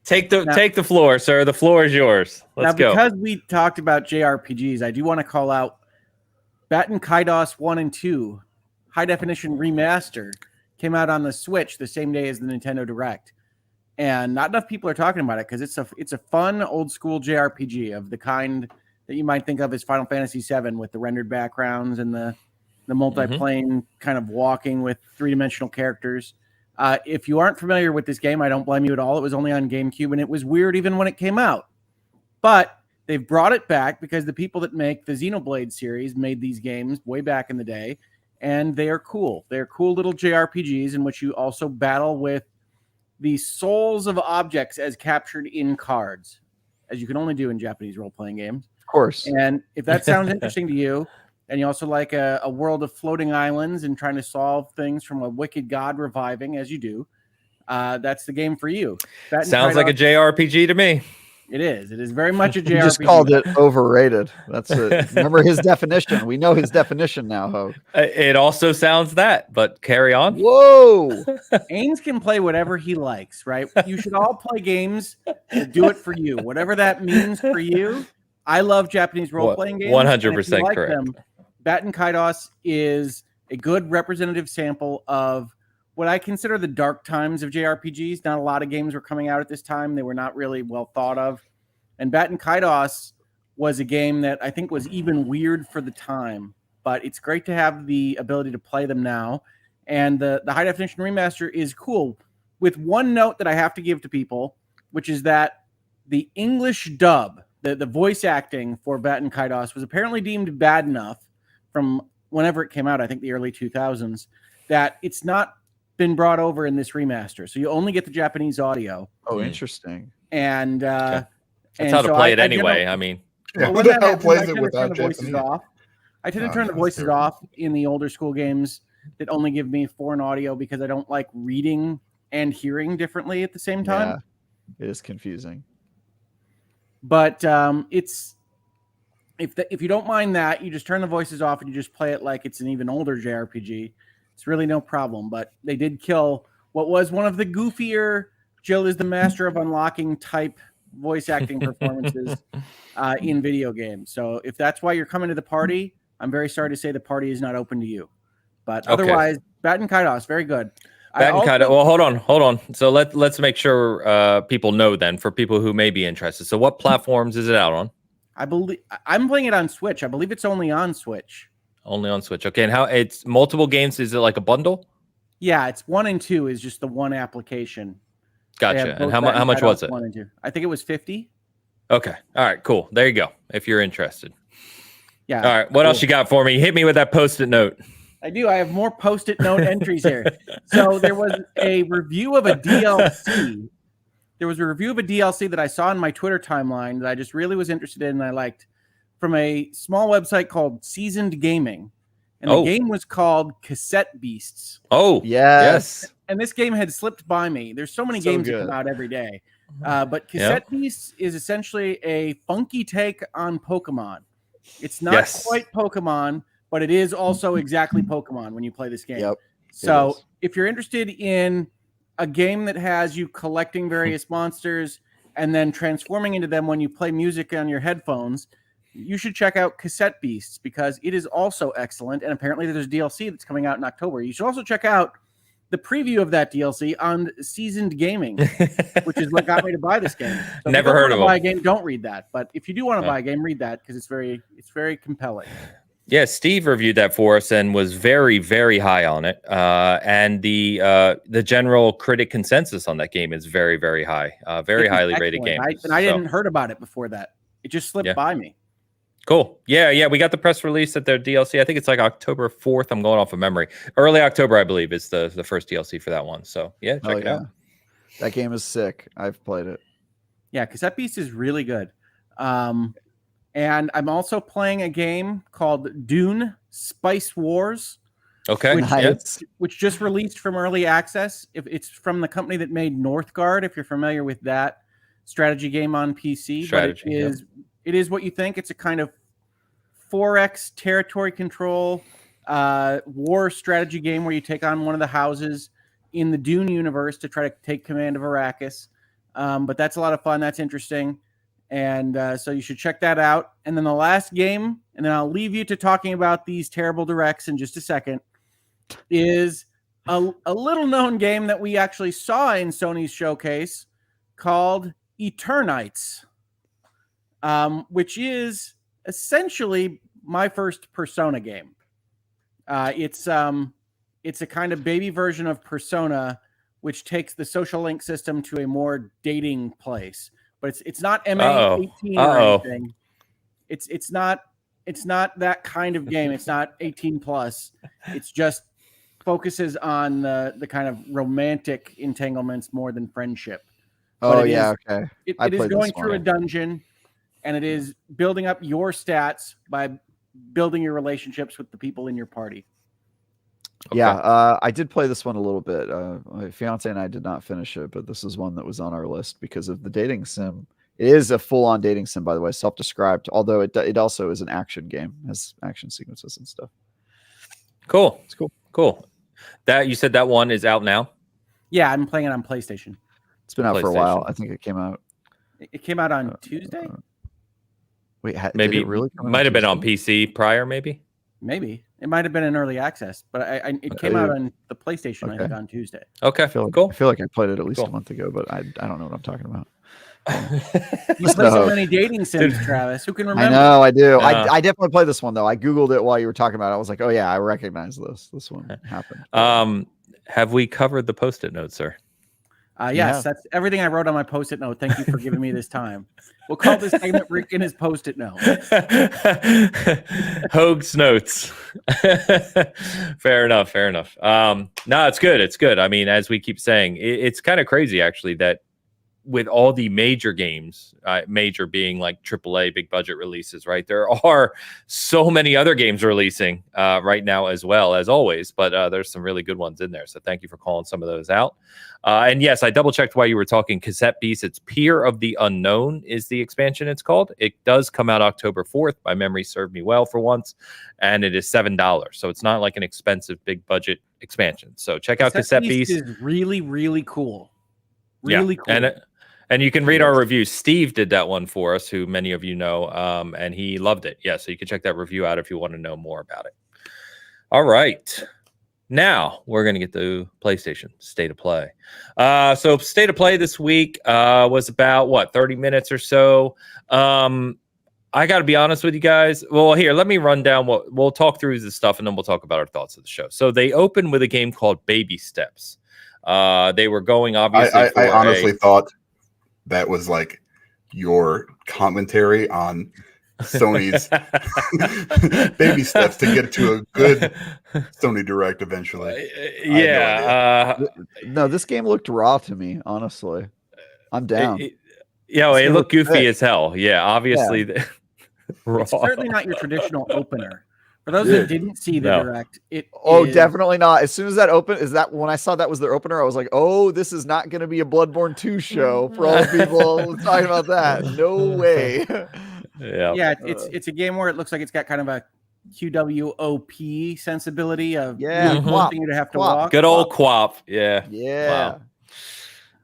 Take the floor, sir. The floor is yours. Let's go. Because we talked about JRPGs, I do want to call out Batten Kaidos 1 and 2 High Definition Remaster came out on the Switch the same day as the Nintendo Direct. And not enough people are talking about it because it's a fun old school JRPG of the kind that you might think of as Final Fantasy VII with the rendered backgrounds and the multiplane kind of walking with three-dimensional characters. If you aren't familiar with this game, I don't blame you at all. It was only on GameCube, and it was weird even when it came out. But they've brought it back because the people that make the Xenoblade series made these games way back in the day, and they are cool. They're cool little JRPGs in which you also battle with the souls of objects as captured in cards, as you can only do in Japanese role-playing games. Of course. And if that sounds interesting to you, and you also like a world of floating islands and trying to solve things from a wicked god reviving, as you do, that's the game for you. Sounds like a JRPG to me. It is. It is very much a JRPG. You just called it overrated. That's it. Remember his definition. We know his definition now, Ho. It also sounds that, but carry on. Whoa. Ains can play whatever he likes, right? You should all play games that do it for you. Whatever that means for you. I love Japanese role-playing games. 100% correct. Batten Kaidos is a good representative sample of what I consider the dark times of JRPGs. Not a lot of games were coming out at this time. They were not really well thought of. And Batten Kaidos was a game that I think was even weird for the time. But it's great to have the ability to play them now. And the High Definition Remaster is cool. With one note that I have to give to people, which is that the English dub, the voice acting for Batten Kaidos was apparently deemed bad enough from whenever it came out, I think the early 2000s, that it's not been brought over in this remaster. So you only get the Japanese audio. Oh, interesting. And that's how to play it anyway. I mean, who the hell plays it without Japanese? I tend to turn the voices off in the older school games that only give me foreign audio because I don't like reading and hearing differently at the same time. Yeah, it is confusing. But it's if you don't mind that, you just turn the voices off and you just play it like it's an even older JRPG. It's really no problem. But they did kill what was one of the goofier Jill is the master of unlocking type voice acting performances in video games. So if that's why you're coming to the party, I'm very sorry to say the party is not open to you. But otherwise, Batten Kaidos, very good. Well, hold on. So let's make sure people know then, for people who may be interested. So what platforms is it out on? I believe I'm playing it on Switch. I believe it's only on Switch. Only on Switch. Okay, and how it's multiple games? Is it like a bundle? Yeah, it's 1 and 2 is just the one application. Gotcha. And how much was it? 1 and 2. I think it was $50. Okay. All right. Cool. There you go. If you're interested. Yeah. All right. What else you got for me? Hit me with that Post-it note. I do. I have more Post-it note entries here. So there was a review of a DLC. There was a review of a DLC that I saw on my Twitter timeline that I just really was interested in and I liked. from a small website called Seasoned Gaming. And the game was called Cassette Beasts. Oh, yes. And this game had slipped by me. There's so many games that come out every day. But Cassette Beasts is essentially a funky take on Pokemon. It's not quite Pokemon, but it is also exactly Pokemon when you play this game. So if you're interested in a game that has you collecting various monsters and then transforming into them when you play music on your headphones, you should check out Cassette Beasts because it is also excellent. And apparently there's DLC that's coming out in October. You should also check out the preview of that DLC on Seasoned Gaming, which is what got me to buy this game. So Never heard of it. Buy a game, don't read that. But if you do want to buy a game, read that because it's very compelling. Yeah, Steve reviewed that for us and was very, very high on it. And the general critic consensus on that game is very, very high. Very highly rated game. I didn't heard about it before that. It just slipped by me. Cool. Yeah. We got the press release at their DLC. I think it's like October 4th. I'm going off of memory. Early October, I believe, is the first DLC for that one. So yeah, check it out. That game is sick. I've played it. Yeah, because that beast is really good. And I'm also playing a game called Dune Spice Wars. Okay. Which just released from early access. It's from the company that made Northgard, if you're familiar with that strategy game on PC. It is what you think. It's a kind of 4X territory control war strategy game where you take on one of the houses in the Dune universe to try to take command of Arrakis. But that's a lot of fun. That's interesting. And so you should check that out. And then the last game, and then I'll leave you to talking about these terrible directs in just a second, is a little known game that we actually saw in Sony's showcase called Eternites. Which is essentially my first Persona game. It's a kind of baby version of Persona, which takes the social link system to a more dating place. But it's not MA18 or anything. It's not that kind of game. It's not 18 plus. It's just focuses on the kind of romantic entanglements more than friendship. Okay. It is going through a dungeon. And it is building up your stats by building your relationships with the people in your party. Okay. Yeah, I did play this one a little bit. My fiance and I did not finish it, but this is one that was on our list because of the dating sim. It is a full-on dating sim, by the way, self-described, although it also is an action game, has action sequences and stuff. Cool. It's cool. Cool. That you said that one is out now? Yeah, I'm playing it on PlayStation. It's been out for a while. I think it came out. It came out on Tuesday? Wait, maybe it really might have been on PC prior, maybe it might have been in early access, but it came out on the PlayStation I think on Tuesday. Okay, cool. I feel like I played it at least a month ago, but I don't know what I'm talking about. You play so many dating sims, Travis. Who can remember? I know I do. I definitely played this one though. I googled it while you were talking about it. I was like, oh yeah, I recognize this. This one happened. Have we covered the post-it note, sir? Yes, that's everything I wrote on my post-it note. Thank you for giving me this time. We'll call this segment Rick and his post-it note. Hoag's notes. Fair enough. No, it's good. It's good. I mean, as we keep saying, it's kind of crazy actually that with all the major games, major being like AAA big budget releases, right? There are so many other games releasing right now as well, as always, but there's some really good ones in there. So thank you for calling some of those out. And yes, I double checked while you were talking Cassette Beast. It's Peer of the Unknown is the expansion it's called. It does come out October 4th. My memory served me well for once. And it is $7. So it's not like an expensive big budget expansion. So check out Cassette Beast. Is really, really cool. Really cool. And you can read our review. Steve did that one for us, who many of you know, and he loved it. Yeah, so you can check that review out if you want to know more about it. All right. Now we're going to get to PlayStation State of Play. So State of Play this week was about, 30 minutes or so. I got to be honest with you guys. Well, here, let me run down we'll talk through the stuff, and then we'll talk about our thoughts of the show. So they opened with a game called Baby Steps. They were going, obviously, I honestly thought that was like your commentary on Sony's baby steps to get to a good Sony Direct eventually. No, this game looked raw to me, honestly. I'm down. It looked goofy as hell. Yeah, obviously. Yeah. It's certainly not your traditional opener. For those that didn't see the direct, definitely not. As soon as that opened, when I saw that was their opener, I was like, oh, this is not going to be a Bloodborne 2 show for all the people talking about that. No way. Yeah, it's a game where it looks like it's got kind of a QWOP sensibility of forcing you to have to walk. Good old QWOP. Yeah.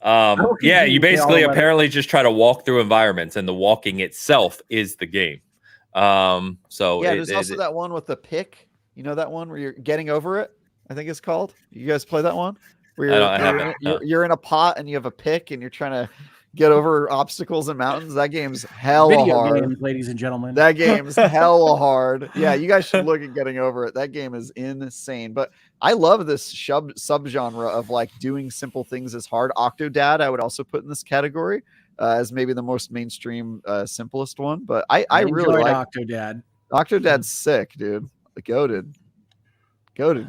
Wow. You basically apparently just try to walk through environments, and the walking itself is the game. There's also that one with the pick. You know that one where you're getting over it? I think it's called. You guys play that one? Where you're in a pot and you have a pick and you're trying to get over obstacles and mountains. That game's hella hard, games, ladies and gentlemen. That game's hella hard. Yeah, you guys should look at getting over it. That game is insane. But I love this subgenre of like doing simple things is hard. Octodad, I would also put in this category as maybe the most mainstream, simplest one. But I really like Octodad. Octodad's sick, dude. The goated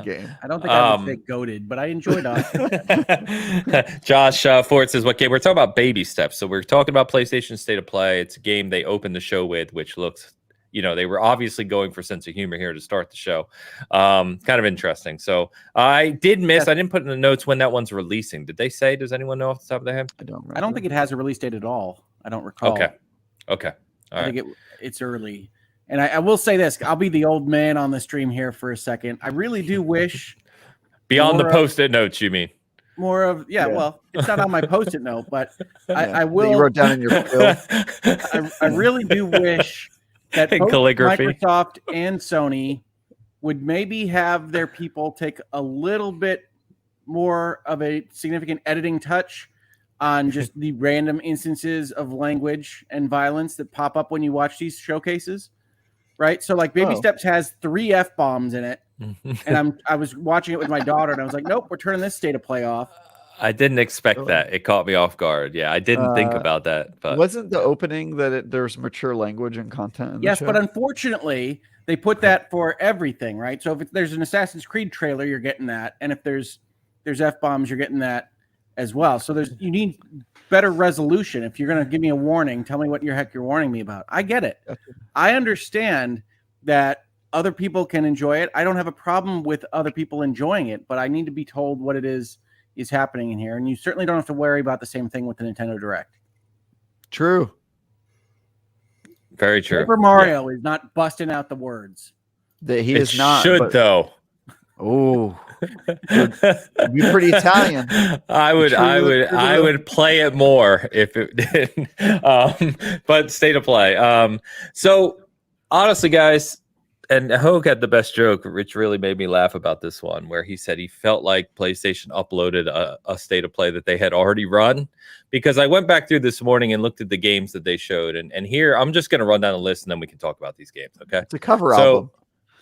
game. I don't think I would say goated, but I enjoyed it. Josh Ford says, what game? We're talking about baby steps. So we're talking about PlayStation State of Play. It's a game they opened the show with, which looks, they were obviously going for sense of humor here to start the show. Kind of interesting. So I did miss, I didn't put in the notes when that one's releasing. Did they say, does anyone know off the top of their head? I don't think it has a release date at all. I don't recall. Okay. All I think it's early. And I will say this, I'll be the old man on the stream here for a second. I really do wish beyond the post-it notes, you mean? More of, well, it's not on my post-it note, but I will. You wrote down in your bill. I really do wish that both Microsoft and Sony would maybe have their people take a little bit more of a significant editing touch on just the random instances of language and violence that pop up when you watch these showcases. Right. So like Baby Steps has 3 F-bombs in it. And I was watching it with my daughter and I was like, nope, we're turning this State of Play off. I didn't expect that. It caught me off guard. Yeah, I didn't think about that. But wasn't the opening that there's mature language and content in the show? But unfortunately, they put that for everything, right? So if there's an Assassin's Creed trailer, you're getting that. And if there's F-bombs, you're getting that as well. So you need better resolution. If you're going to give me a warning, tell me what your heck you're warning me about. I get it. I understand that other people can enjoy it. I don't have a problem with other people enjoying it, but I need to be told what it is happening in here. And you certainly don't have to worry about the same thing with the Nintendo Direct. True. Very true. Super Mario is not busting out the words. He is not. Though. Oh, you'd be pretty Italian. I would play it more if it did. But State of Play. So honestly, guys, and Hogue had the best joke, which really made me laugh about this one, where he said he felt like PlayStation uploaded a State of Play that they had already run. Because I went back through this morning and looked at the games that they showed, and here I'm just going to run down the list and then we can talk about these games. Okay, it's a cover album.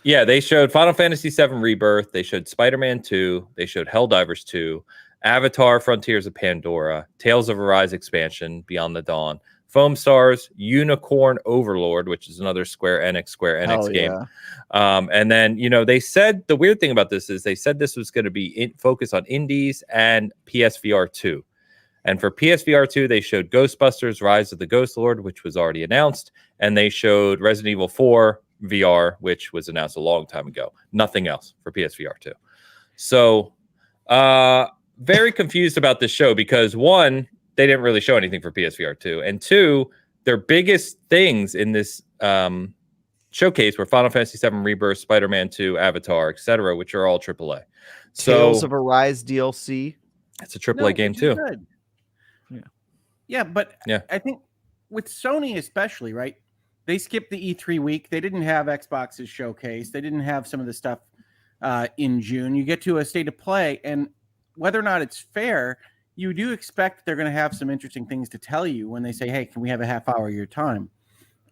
Yeah, they showed Final Fantasy VII Rebirth. They showed Spider-Man 2. They showed Helldivers 2, Avatar: Frontiers of Pandora, Tales of Arise expansion, Beyond the Dawn, Foam Stars, Unicorn Overlord, which is another Square Enix game. And then, they said the weird thing about this is they said this was going to be focused on indies and PSVR 2. And for PSVR 2, they showed Ghostbusters: Rise of the Ghost Lord, which was already announced. And they showed Resident Evil 4 VR, which was announced a long time ago. Nothing else for PSVR 2. So very confused about this show because, one, they didn't really show anything for PSVR 2. And two, their biggest things in this showcase were Final Fantasy VII Rebirth, Spider-Man 2, Avatar, etc., which are all AAA. Tales of Arise DLC. It's a AAA game too. Good. Yeah, but I think with Sony especially, right? They skipped the E3 week. They didn't have Xbox's showcase. They didn't have some of the stuff in June. You get to a State of Play, and whether or not it's fair, you do expect they're going to have some interesting things to tell you when they say, hey, can we have a half hour of your time?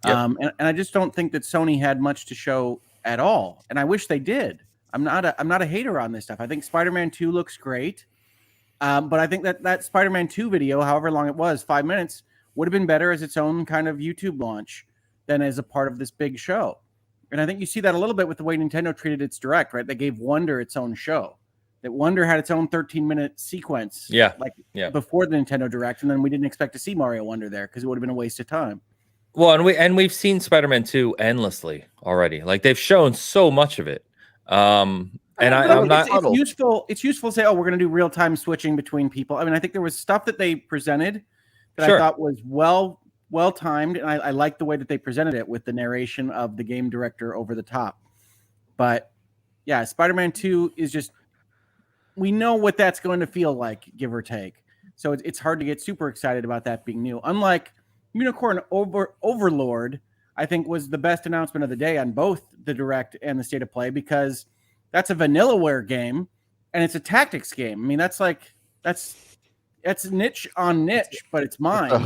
Yep. And I just don't think that Sony had much to show at all. And I wish they did. I'm not a hater on this stuff. I think Spider-Man 2 looks great. But I think that Spider-Man 2 video, however long it was, 5 minutes, would have been better as its own kind of YouTube launch than as a part of this big show. And I think you see that a little bit with the way Nintendo treated its Direct, right? They gave Wonder its own show. That Wonder had its own 13-minute sequence before the Nintendo Direct, and then we didn't expect to see Mario Wonder there because it would have been a waste of time. Well, and we've seen Spider-Man 2 endlessly already. Like they've shown so much of it. And I'm not. It's useful. It's useful to say, oh, we're going to do real time switching between people. I mean, I think there was stuff that they presented that I thought was well timed, and I like the way that they presented it with the narration of the game director over the top. But yeah, Spider-Man 2 is just, we know what that's going to feel like, give or take. So it's hard to get super excited about that being new. Unlike Unicorn Overlord, I think was the best announcement of the day on both the Direct and the State of Play, because that's a Vanillaware game and it's a tactics game. I mean, that's niche on niche, but it's mine. That's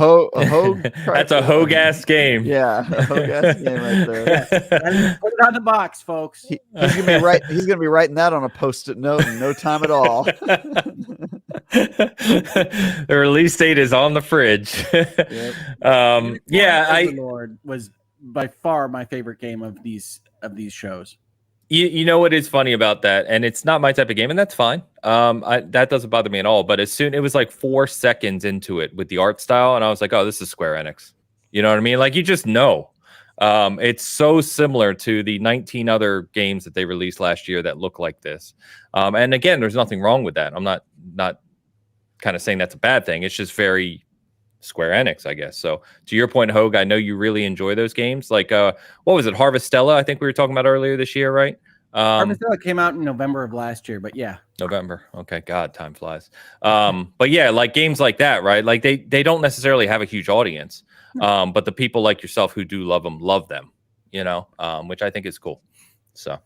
a Hoeg-ass game. Yeah, a Hoeg-ass game right there. Put it on the box, folks. He's gonna be writing that on a post-it note in no time at all. The release date is on the fridge. Lord was by far my favorite game of these shows. You know what is funny about that, and it's not my type of game, and that's fine. That doesn't bother me at all. But it was like 4 seconds into it with the art style, and I was like, "Oh, this is Square Enix." You know what I mean? Like you just know. It's so similar to the 19 other games that they released last year that look like this. And again, there's nothing wrong with that. I'm not kind of saying that's a bad thing. It's just very Square Enix, I guess. So to your point, Hoeg, I know you really enjoy those games. Like, what was it? Harvestella, I think we were talking about earlier this year, right? Harvestella came out in November of last year, but yeah. November. Okay. God, time flies. But yeah, like games like that, right? Like they don't necessarily have a huge audience. But the people like yourself who do love them, you know, which I think is cool. So,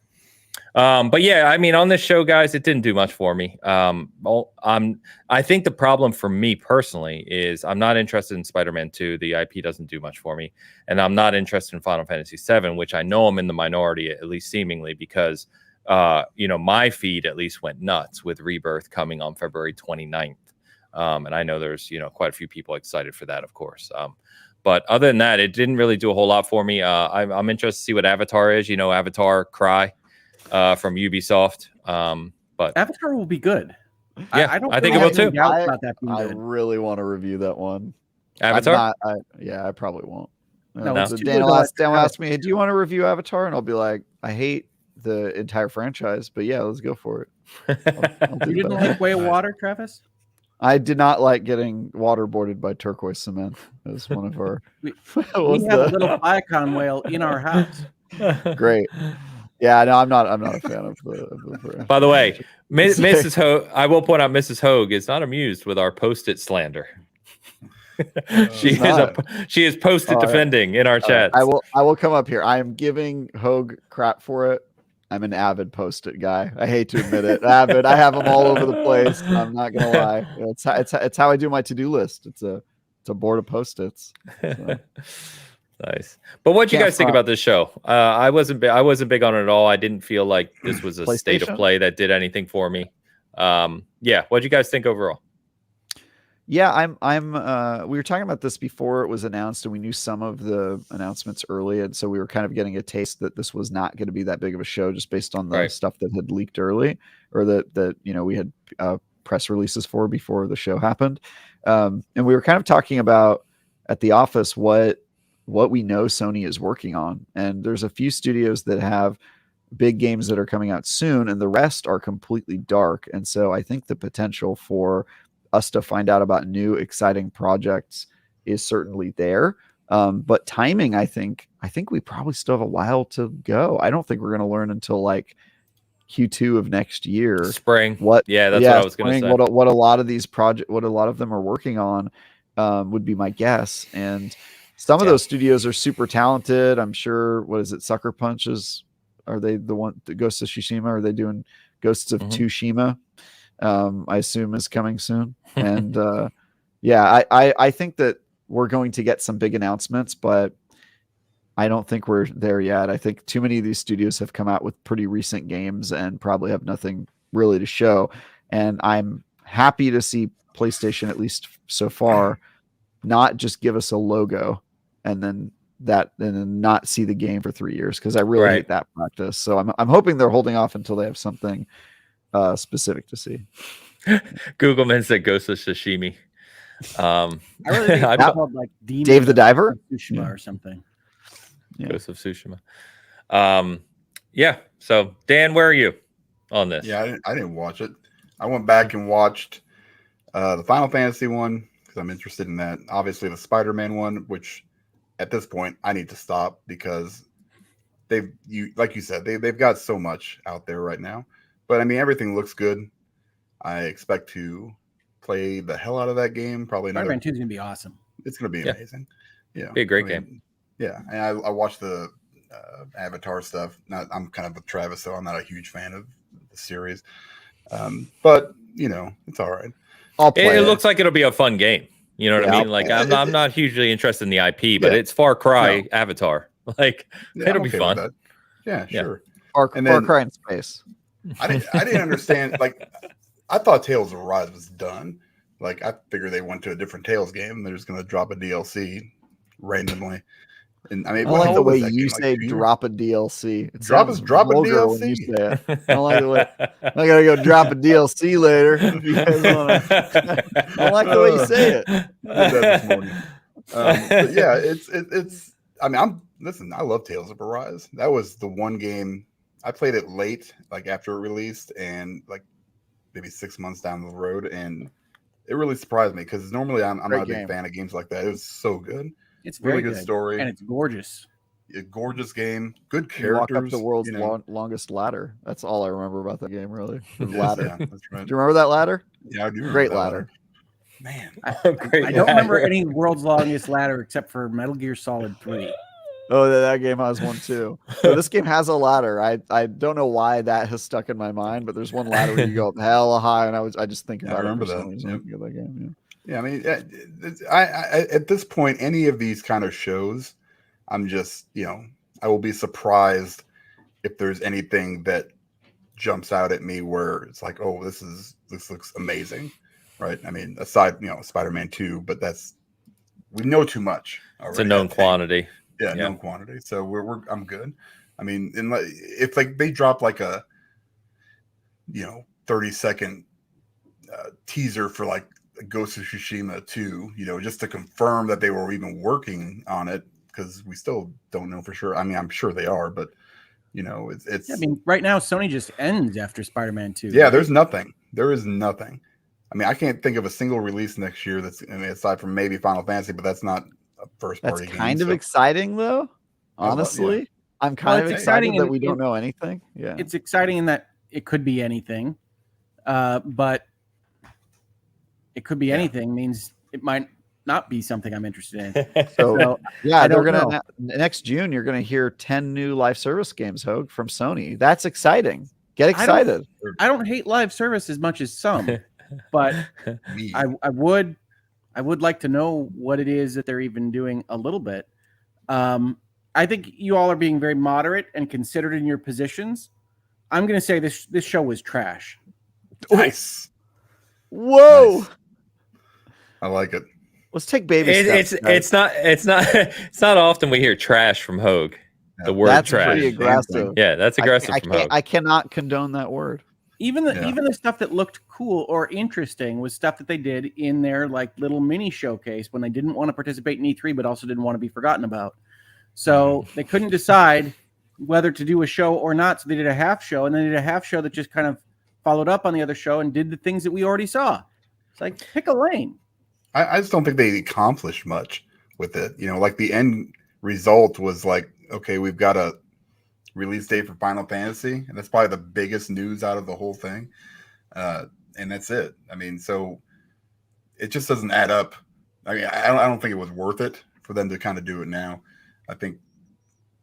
but yeah, I mean, on this show, guys, it didn't do much for me. I think the problem for me personally is I'm not interested in Spider-Man 2. The IP doesn't do much for me. And I'm not interested in Final Fantasy 7, which I know I'm in the minority, at least seemingly, because, my feed at least went nuts with Rebirth coming on February 29th. And I know there's, quite a few people excited for that, of course. But other than that, it didn't really do a whole lot for me. I'm interested to see what Avatar is. Avatar Cry from Ubisoft. But Avatar will be good. Yeah, I think it will too. I really want to review that one. Avatar? I probably won't. No. Dan will ask me, do you want to review Avatar? And I'll be like, I hate the entire franchise, but yeah, let's go for it. You didn't like Way of Water, Travis? I did not like getting waterboarded by turquoise cement. It was one of our. we have a little Viacom whale in our house. Great. Yeah, no, I'm not a fan of the. By the way, Mrs. Hoeg, I will point out, Mrs. Hoeg is not amused with our post-it slander. She is post-it defending in our chat. I will come up here. I am giving Hoeg crap for it. I'm an avid post-it guy. I hate to admit it. Avid. I have them all over the place. I'm not gonna lie. It's how I do my to-do list. It's a board of post-its. So. Nice. But what do you guys think about this show? I wasn't big on it at all. I didn't feel like this was a state of play that did anything for me. Yeah. What do you guys think overall? Yeah, we were talking about this before it was announced, and we knew some of the announcements early, and so we were kind of getting a taste that this was not going to be that big of a show just based on the stuff that had leaked early, or that we had press releases for before the show happened. And we were kind of talking about at the office what we know Sony is working on, and there's a few studios that have big games that are coming out soon, and the rest are completely dark. And so I think the potential for us to find out about new exciting projects is certainly there. But timing, I think we probably still have a while to go. I don't think we're going to learn until like Q2 of next year. Spring. What I was going to say. What a lot of these what a lot of them are working on would be my guess. And some of those studios are super talented. I'm sure. What is it? Sucker Punches? Are they the one? The Ghosts of Tsushima? Are they doing Ghosts of Tsushima? I assume is coming soon. And I think that we're going to get some big announcements, but I don't think we're there yet. I think too many of these studios have come out with pretty recent games and probably have nothing really to show. And I'm happy to see PlayStation, at least so far, not just give us a logo and then not see the game for 3 years, because I really hate that practice. So I'm hoping they're holding off until they have something specific to see. Googleman said Ghost of Sashimi. I really think it's called like Dave the Diver, Tsushima or something. Ghost of Tsushima. Yeah. So Dan, where are you on this? Yeah, I didn't watch it. I went back and watched the Final Fantasy one because I'm interested in that. Obviously, the Spider-Man one, which at this point I need to stop because like you said, they've got so much out there right now. But I mean, everything looks good. I expect to play the hell out of that game. Probably another. Spider-Man 2 is gonna be awesome. It's gonna be amazing. Yeah, be a great game. Yeah, and I watched the Avatar stuff. I'm kind of with Travis, so I'm not a huge fan of the series. But you know, it's all right. It looks like it'll be a fun game. You know what I mean? Like I'm not hugely interested in the IP, but it's Far Cry Avatar. Like it'll be fun. Yeah, sure. Far Cry in space. I didn't understand. Like I thought Tales of Arise was done. Like I figured they went to a different Tales game and they're just gonna drop a DLC randomly. And I mean, I like the way you say drop a DLC. It drop a DLC. When you say it. I don't like the way I gotta go drop a DLC later. If you guys wanna. I like the way you say it. I did that this morning. But yeah, it's. I mean, listen. I love Tales of Arise. That was the one game I played it late, like after it released, and like maybe 6 months down the road, and it really surprised me because normally I'm not a big fan of games like that. It was so good. It's very really good story, and it's gorgeous. A gorgeous game, good characters. Walk up the world's longest ladder. That's all I remember about that game. Really, the ladder. Yeah, that's right. Do you remember that ladder? Yeah, I do. Great ladder. Man, I don't remember any world's longest ladder except for Metal Gear Solid 3. Oh, that game has one too. So this game has a ladder. I don't know why that has stuck in my mind, but there's one ladder where you go up hella high, and I just think about it. I remember that. That game. Yeah, I mean, I at this point, any of these kind of shows, I'm just, I will be surprised if there's anything that jumps out at me where it's like, oh, this looks amazing, right? I mean, aside, Spider-Man 2, but we know too much already. It's a known quantity. Yeah, known quantity. So I'm good. I mean, if like they drop like a 30-second teaser for like Ghost of Tsushima 2, just to confirm that they were even working on it, because we still don't know for sure. I mean, I'm sure they are, but it's. I mean, right now Sony just ends after Spider-Man 2. Yeah, right? There's nothing. There is nothing. I mean, I can't think of a single release next year aside from maybe Final Fantasy, but that's not a first-party game. That's kind of exciting, though. Honestly, I'm kind of excited that we don't know anything. Yeah, it's exciting in that it could be anything, but it could be anything means it might not be something I'm interested in. So yeah, they're gonna next June. You're gonna hear 10 new live service games, Hogue, from Sony. That's exciting. Get excited. I don't hate live service as much as some, but I would like to know what it is that they're even doing a little bit. I think you all are being very moderate and considered in your positions. I'm going to say this show was trash. Nice. Whoa. Nice. I like it. Let's take baby steps. It's not often we hear trash from Hogue. The word that's trash. Pretty aggressive. Yeah, that's aggressive from Hogue. I cannot condone that word. Even the stuff that looked cool or interesting was stuff that they did in their like little mini showcase when they didn't want to participate in E3, but also didn't want to be forgotten about. So they couldn't decide whether to do a show or not. So they did a half show, and then they did a half show that just kind of followed up on the other show and did the things that we already saw. It's like, pick a lane. I just don't think they accomplished much with it. Like the end result was like, okay, we've got a release date for Final Fantasy, and that's probably the biggest news out of the whole thing. And that's it. I mean, so it just doesn't add up. I mean, I don't think it was worth it for them to kind of do it now. I think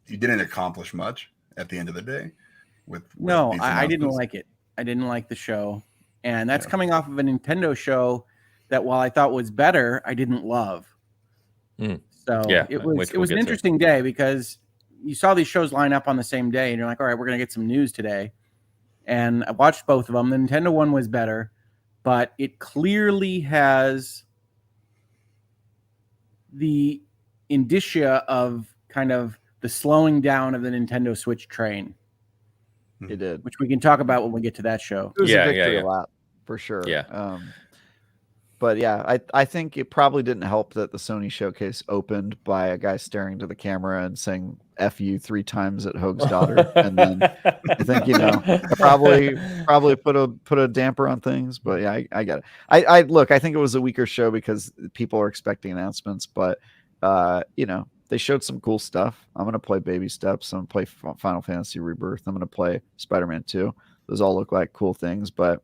you didn't accomplish much at the end of the day. I didn't like it. I didn't like the show, and that's coming off of a Nintendo show that, while I thought was better, I didn't love. So it was an interesting day because you saw these shows line up on the same day, and you're like, all right, we're going to get some news today. And I watched both of them. The Nintendo one was better, but it clearly has the indicia of kind of the slowing down of the Nintendo Switch train. It did. Which we can talk about when we get to that show. It was a victory lap, for sure. Yeah. But yeah, I think it probably didn't help that the Sony showcase opened by a guy staring to the camera and saying "F you" 3 times at Hoag's daughter, and then I think it probably put a damper on things. But yeah, I get it. I look, I think it was a weaker show because people are expecting announcements, but they showed some cool stuff. I'm gonna play Baby Steps. I'm gonna play Final Fantasy Rebirth. I'm gonna play Spider-Man 2. Those all look like cool things, but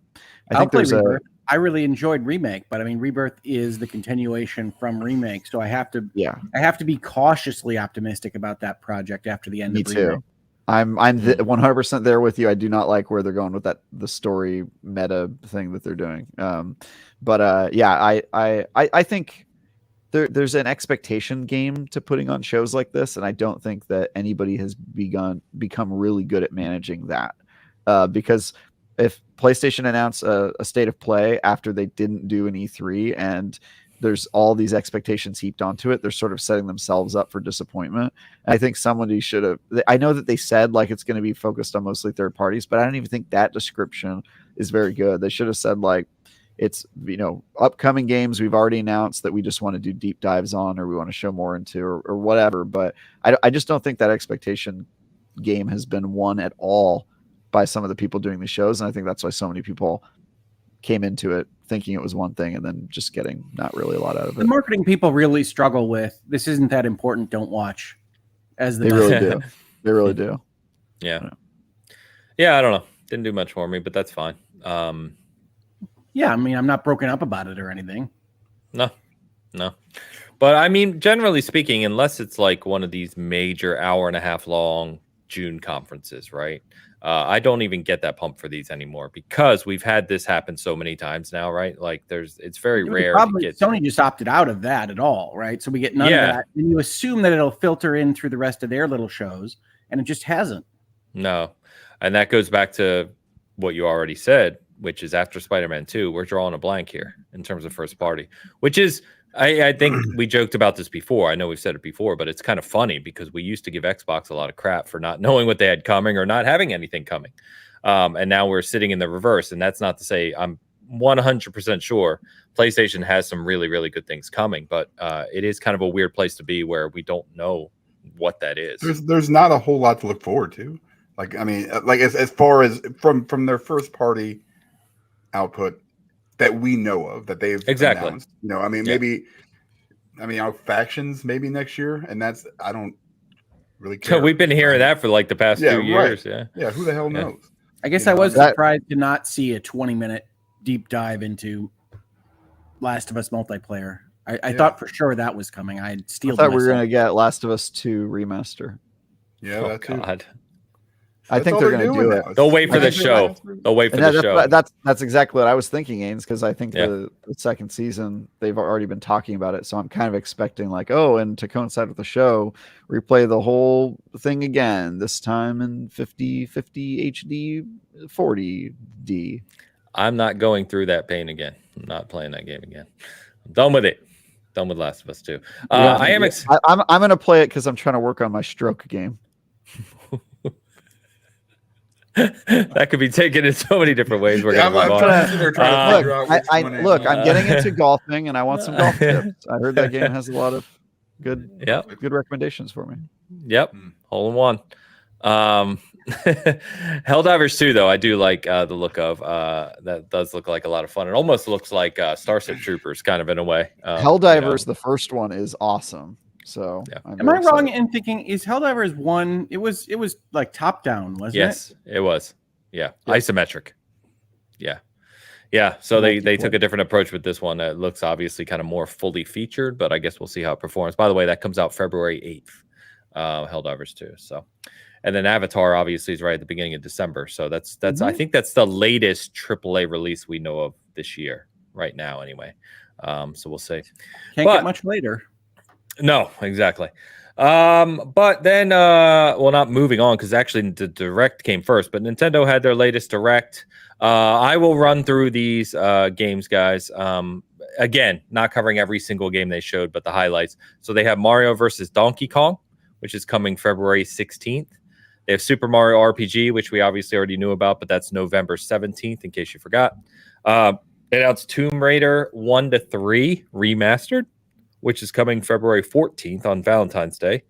I think there's Rebirth. I really enjoyed Remake, but I mean, Rebirth is the continuation from Remake, so I have to be cautiously optimistic about that project after the end of Remake. Me too. I'm 100% there with you. I do not like where they're going with the story meta thing that they're doing. I think there's an expectation game to putting on shows like this, and I don't think that anybody has become really good at managing that. Because if PlayStation announced a state of play after they didn't do an E3 and there's all these expectations heaped onto it, they're sort of setting themselves up for disappointment. And I think somebody should have, I know that they said like it's going to be focused on mostly third parties, but I don't even think that description is very good. They should have said like, it's, upcoming games we've already announced that we just want to do deep dives on, or we want to show more into, or whatever. But I just don't think that expectation game has been won at all by some of the people doing the shows. And I think that's why so many people came into it thinking it was one thing and then just getting not really a lot out of it. The marketing people really struggle with, this isn't that important, don't watch. They really do. They really do. Yeah. Yeah, I don't know. Didn't do much for me, but that's fine. Yeah, I mean, I'm not broken up about it or anything. No. But I mean, generally speaking, unless it's like one of these major hour-and-a-half long June conferences, right? I don't even get that pump for these anymore because we've had this happen so many times now, right? Like it's very rare to get. Sony just opted out of that at all, right? So we get none of that. And you assume that it'll filter in through the rest of their little shows, and it just hasn't. No. And that goes back to what you already said, which is after Spider-Man 2, we're drawing a blank here in terms of first party, which is, I think we joked about this before. I know we've said it before, but it's kind of funny because we used to give Xbox a lot of crap for not knowing what they had coming or not having anything coming. And now we're sitting in the reverse. And that's not to say I'm 100% sure PlayStation has some really, really good things coming, but it is kind of a weird place to be where we don't know what that is. There's not a whole lot to look forward to. Like, I mean, like as far as from their first party output that we know of, that they've announced. I mean, maybe, factions maybe next year, and that's, I don't really care. We've been hearing that for like the past 2 years. Right. Yeah, who the hell knows? I guess I was surprised to not see a 20-minute deep dive into Last of Us multiplayer. I thought for sure that was coming. I thought we were going to get Last of Us 2 remaster. Yeah, that's God. I think they're going to do it. They'll wait for the show. They'll wait for the show. That's exactly what I was thinking, Ains, because I think the second season, they've already been talking about it. So I'm kind of expecting like, and to coincide with the show, replay the whole thing again, this time in 50 HD 40D. I'm not going through that pain again. I'm not playing that game again. I'm done with it. Done with Last of Us 2. I'm going to play it because I'm trying to work on my stroke game. That could be taken in so many different ways. We're I'm getting into golfing, and I want some golf tips. I heard that game has a lot of good recommendations for me. Yep, hole in one. Helldivers 2, though, I do like the look of. That does look like a lot of fun. It almost looks like Starship Troopers, kind of in a way. Helldivers, the first one, is awesome. So, am I wrong in thinking is Helldivers 1? It was like top down, wasn't it? Yes, it was. Yeah, isometric. Yeah. So they took a different approach with this one. It looks obviously kind of more fully featured, but I guess we'll see how it performs. By the way, that comes out February 8th. Helldivers 2. So, and then Avatar obviously is right at the beginning of December. So that's I think that's the latest AAA release we know of this year, right now, anyway. So we'll see. Can't get much later. No, exactly. But then, not moving on, because actually the Direct came first, but Nintendo had their latest Direct. I will run through these games, guys. Again, not covering every single game they showed, but the highlights. So they have Mario versus Donkey Kong, which is coming February 16th. They have Super Mario RPG, which we obviously already knew about, but that's November 17th, in case you forgot. They announced Tomb Raider 1 to 3 remastered, which is coming February 14th on Valentine's Day.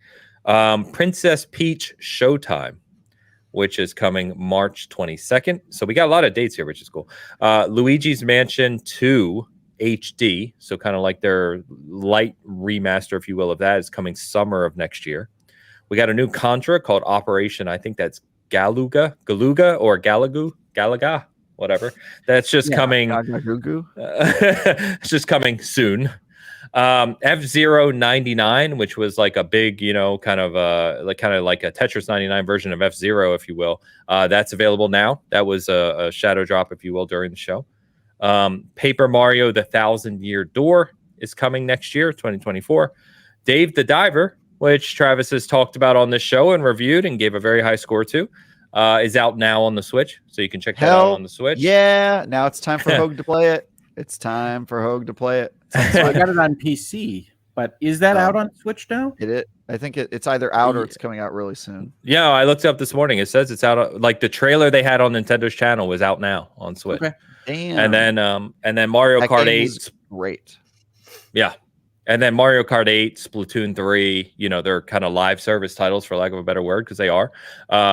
Princess Peach Showtime, which is coming March 22nd. So we got a lot of dates here, which is cool. Luigi's Mansion 2 HD, so kind of like their light remaster, if you will, of that, is coming summer of next year. We got a new Contra called Operation, I think that's Galuga or Galaga, whatever. That's just coming. It's just coming soon. F-Zero 99, which was like a big, kind of like a Tetris 99 version of F-Zero, if you will. That's available now. That was a shadow drop, if you will, during the show. Paper Mario: The Thousand-Year Door is coming next year, 2024. Dave the Diver, which Travis has talked about on this show and reviewed and gave a very high score to, is out now on the Switch, so you can check that out on the Switch. Yeah, now it's time for Hogue to play it. It's time for Hogue to play it. So I got it on PC, but is that out on Switch now? I think it's either out or it's coming out really soon. Yeah, I looked it up this morning. It says it's out. Like the trailer they had on Nintendo's channel was out now on Switch. Okay. Damn. And then Mario Kart 8 is great. Yeah. And then Mario Kart 8, Splatoon 3, they're kind of live service titles, for lack of a better word, because they are.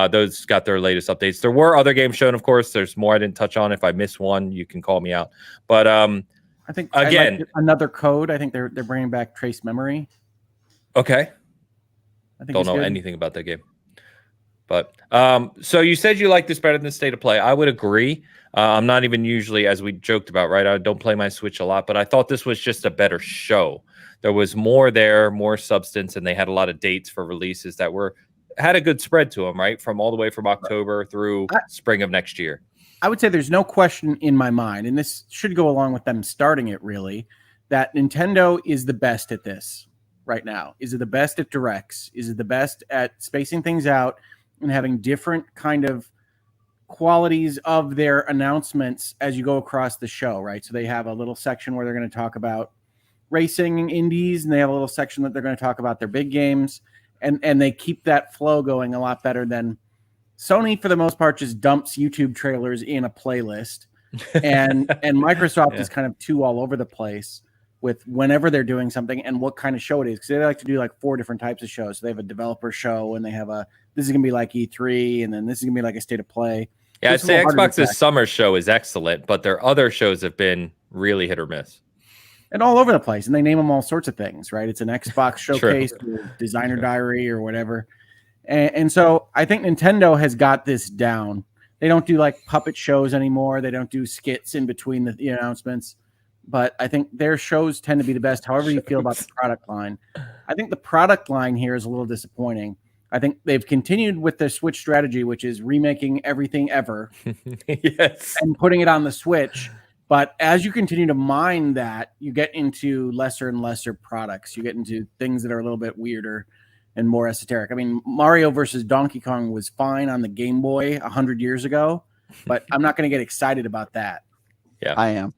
Those got their latest updates. There were other games shown, of course. There's more I didn't touch on. If I miss one, you can call me out. But I think again, another code. I think they're bringing back Trace Memory. Okay. I think don't know anything about that game. But so you said you like this better than State of Play. I would agree. I'm not even usually, as we joked about, right? I don't play my Switch a lot, but I thought this was just a better show. There was more there, more substance, and they had a lot of dates for releases that had a good spread to them, right? From all the way from October through spring of next year. I would say there's no question in my mind, and this should go along with them starting it really, that Nintendo is the best at this right now. Is it the best at directs? Is it the best at spacing things out and having different kind of qualities of their announcements as you go across the show, right? So they have a little section where they're going to talk about racing indies, and they have a little section that they're going to talk about their big games, and they keep that flow going a lot better than Sony, for the most part, just dumps YouTube trailers in a playlist, and Microsoft is kind of too all over the place with whenever they're doing something and what kind of show it is, because they like to do like 4 different types of shows. So they have a developer show, and they have this is going to be like E3, and then this is going to be like a State of Play. Yeah, I'd say Xbox's summer show is excellent, but their other shows have been really hit or miss. And all over the place, and they name them all sorts of things, right? It's an Xbox showcase, or designer diary, or whatever. And so I think Nintendo has got this down. They don't do like puppet shows anymore. They don't do skits in between the announcements. But I think their shows tend to be the best, however you feel about the product line. I think the product line here is a little disappointing. I think they've continued with their Switch strategy, which is remaking everything ever and putting it on the Switch. But as you continue to mine that, you get into lesser and lesser products. You get into things that are a little bit weirder and more esoteric. I mean, Mario versus Donkey Kong was fine on the Game Boy 100 years ago, but I'm not going to get excited about that. Yeah, I am.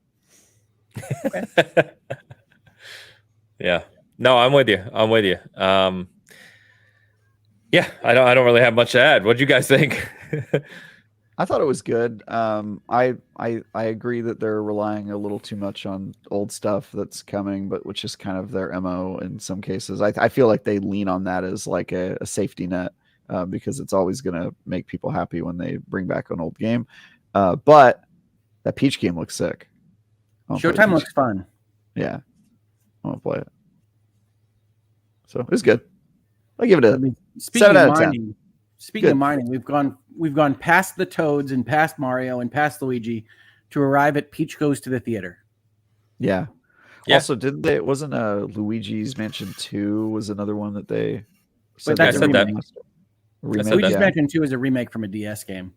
Yeah. No, I'm with you. Yeah, I don't really have much to add. What do you guys think? I thought it was good. I agree that they're relying a little too much on old stuff that's coming, but which is kind of their MO in some cases. I feel like they lean on that as like a safety net because it's always going to make people happy when they bring back an old game. But that Peach game looks sick. Showtime looks fun. Yeah, I want to play it. So it was good. I'll give it a 7 out of 10. Speaking of mining, we've gone past the Toads and past Mario and past Luigi to arrive at Peach Goes to the Theater. Yeah. Also, wasn't Luigi's Mansion 2 was another one that they said that. Luigi's Mansion 2 is a remake from a DS game.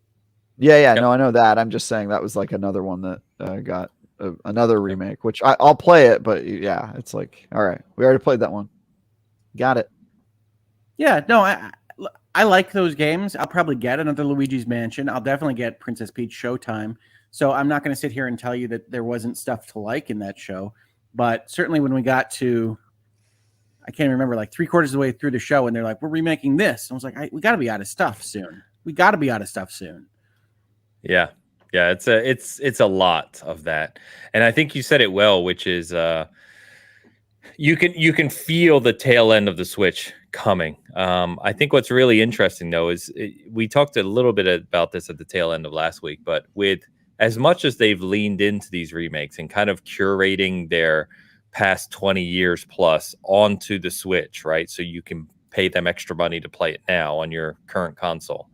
Yeah. No, I know that. I'm just saying that was like another one that got another remake, which I'll play it, but yeah, it's like, all right, we already played that one. Got it. Yeah, no, I like those games. I'll probably get another Luigi's Mansion. I'll definitely get Princess Peach Showtime. So I'm not going to sit here and tell you that there wasn't stuff to like in that show. But certainly when we got to, I can't remember, like 3/4 of the way through the show, and they're like, we're remaking this. I was like, we got to be out of stuff soon. Yeah. Yeah, it's a lot of that. And I think you said it well, which is you can feel the tail end of the Switch coming. I think what's really interesting though is we talked a little bit about this at the tail end of last week, but with as much as they've leaned into these remakes and kind of curating their past 20 years plus onto the Switch, right? So you can pay them extra money to play it now on your current console.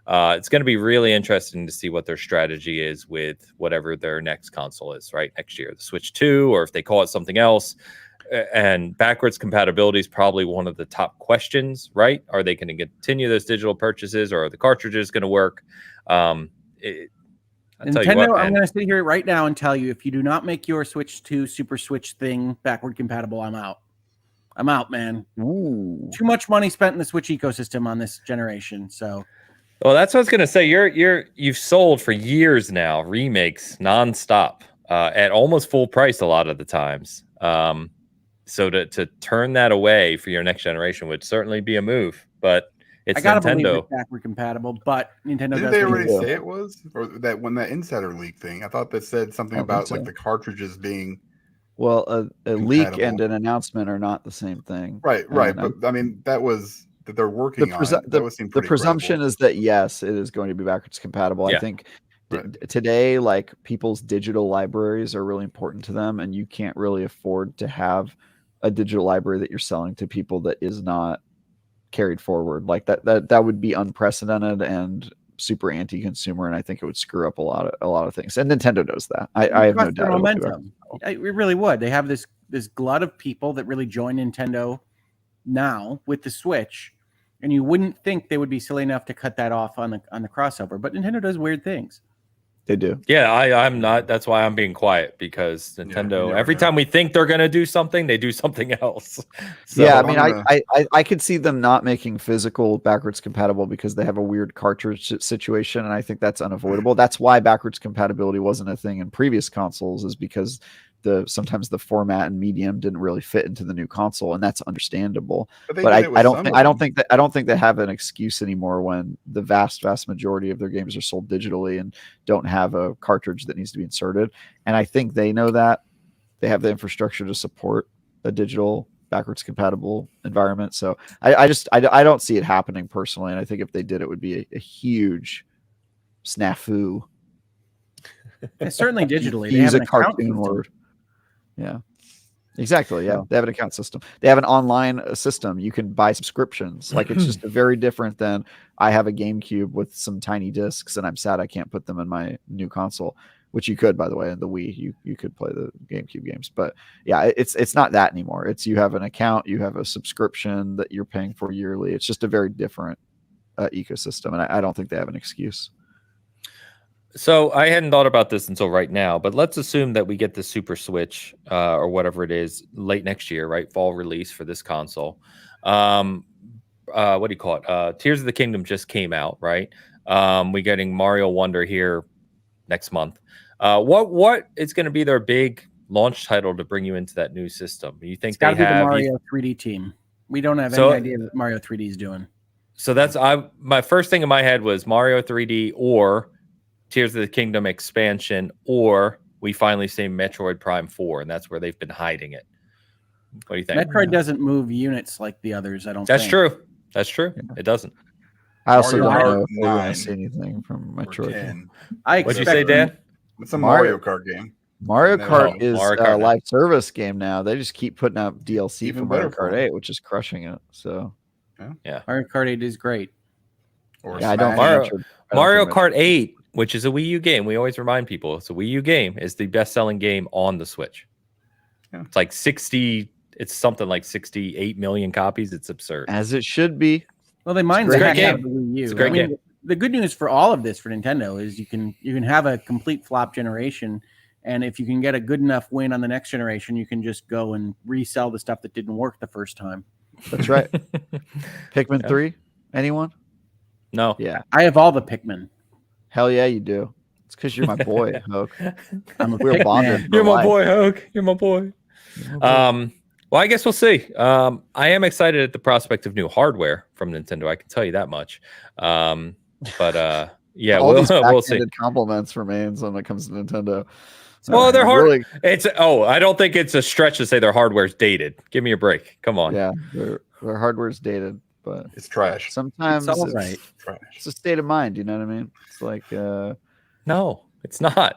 It's going to be really interesting to see what their strategy is with whatever their next console is, right? Next year, the Switch 2, or if they call it something else. And backwards compatibility is probably one of the top questions, right? Are they going to continue those digital purchases, or are the cartridges going to work? Nintendo, I'm going to sit here right now and tell you, if you do not make your Switch 2 Super Switch thing backward compatible, I'm out. I'm out, man. Ooh. Too much money spent in the Switch ecosystem on this generation. So, well, that's what I was going to say. You've sold for years now remakes nonstop at almost full price a lot of the times. So to turn that away for your next generation would certainly be a move, but it's I gotta Nintendo. believe it's backward compatible, but Nintendo Didn't they already say it was? Or that when that insider leak thing, I thought that said something about like the cartridges being well, a leak and an announcement are not the same thing. Right. But I mean, that was that they're working on. The presumption is that yes, it is going to be backwards compatible. Yeah. I think today, like, people's digital libraries are really important to them, and you can't really afford to have a digital library that you're selling to people that is not carried forward. Like that would be unprecedented and super anti-consumer, and I think it would screw up a lot of things. And Nintendo knows that. I have no doubt. Momentum. It really would. They have this glut of people that really join Nintendo now with the Switch, and you wouldn't think they would be silly enough to cut that off on the crossover. But Nintendo does weird things. They do. Yeah, I'm not. That's why I'm being quiet, because Nintendo, every time we think they're going to do something, they do something else. So, yeah, I mean, I could see them not making physical backwards compatible because they have a weird cartridge situation, and I think that's unavoidable. That's why backwards compatibility wasn't a thing in previous consoles, is because sometimes the format and medium didn't really fit into the new console, and that's understandable. But I don't think they have an excuse anymore when the vast majority of their games are sold digitally and don't have a cartridge that needs to be inserted. And I think they know that they have the infrastructure to support a digital backwards compatible environment. So I don't see it happening personally, and I think if they did, it would be a huge snafu. Certainly digitally, they have a cartoon word. Yeah, exactly. Yeah, they have an account system. They have an online system. You can buy subscriptions. Like, it's just very different than I have a GameCube with some tiny discs, and I'm sad I can't put them in my new console, which you could, by the way, in the Wii. You could play the GameCube games, but yeah, it's not that anymore. It's you have an account, you have a subscription that you're paying for yearly. It's just a very different ecosystem, and I don't think they have an excuse. So I hadn't thought about this until right now, but let's assume that we get the Super Switch or whatever it is late next year, right? Fall release for this console. What do you call it? Tears of the Kingdom just came out, right? We're getting Mario Wonder here next month. What is going to be their big launch title to bring you into that new system? You think they have the Mario 3D team? We don't have any idea what Mario 3D is doing. So that's my first thing in my head was Mario 3D or Tears of the Kingdom expansion, or we finally see Metroid Prime 4, and that's where they've been hiding it. What do you think? Metroid doesn't move units like the others, I don't think. That's true. That's true. Yeah. It doesn't. I also don't know if we're going to see anything from Metroid. What'd you say, Dan? It's a Mario Kart game. Mario Kart is a live service game now. They just keep putting out DLC for Mario Kart 8, which is crushing it. So, yeah. Mario Kart 8 is great. Mario Kart 8, which is a Wii U game. We always remind people it's a Wii U game, is the best-selling game on the Switch. Yeah. It's like 68 million copies. It's absurd. As it should be. Well, they mind the game. Wii U. It's a great game. The good news for all of this for Nintendo is you can have a complete flop generation, and if you can get a good enough win on the next generation, you can just go and resell the stuff that didn't work the first time. That's right. Pikmin 3? Anyone? No. Yeah. I have all the Pikmin. Hell yeah, you do. It's because you're my boy, Hoke. We're bonded. You're my boy, Hoke. You're my boy. Well, I guess we'll see. I am excited at the prospect of new hardware from Nintendo. I can tell you that much. But Yeah, all these we'll see. backhanded compliments for mains when it comes to Nintendo. Well, they're hard. Really, I don't think it's a stretch to say their hardware's dated. Give me a break. Come on. yeah, their hardware's dated, but It's trash. sometimes It's all right. Trash. it's a state of mind. You know what I mean? It's like No, it's not.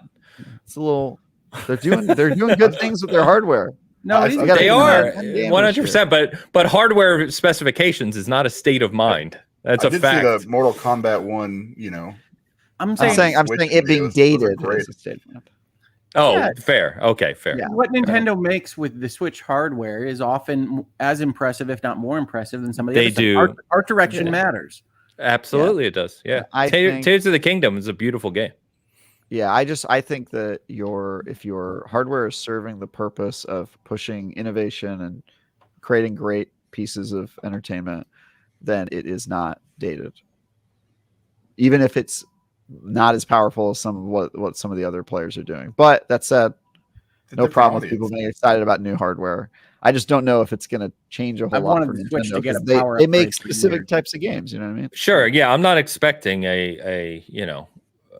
it's a little. They're doing good things with their hardware. No, I- it is I- good. They are End game 100%. But hardware specifications is not a state of mind. That's I a did fact. see the Mortal Kombat 1, I'm I'm saying, saying Switch it being videos. Those are dated great. is a state of mind. Oh, Yeah. fair. Okay, fair. Yeah. what Nintendo makes with the Switch hardware is often as impressive, if not more impressive, than some of the They other stuff. do. Art direction Yeah. matters. Absolutely, it does. Yeah. I think- Tears of the Kingdom is a beautiful game. Yeah, I think that if your hardware is serving the purpose of pushing innovation and creating great pieces of entertainment, then it is not dated. Even if it's not as powerful as some of what some of the other players are doing. But that said, It's a no different problem with audience. people being excited about new hardware. I just don't know if it's going to change a whole I've lot wanted for the Switch Nintendo to get a 'cause they power make upgrade for specific years. types of games. You know what I mean? Sure. Yeah, I'm not expecting a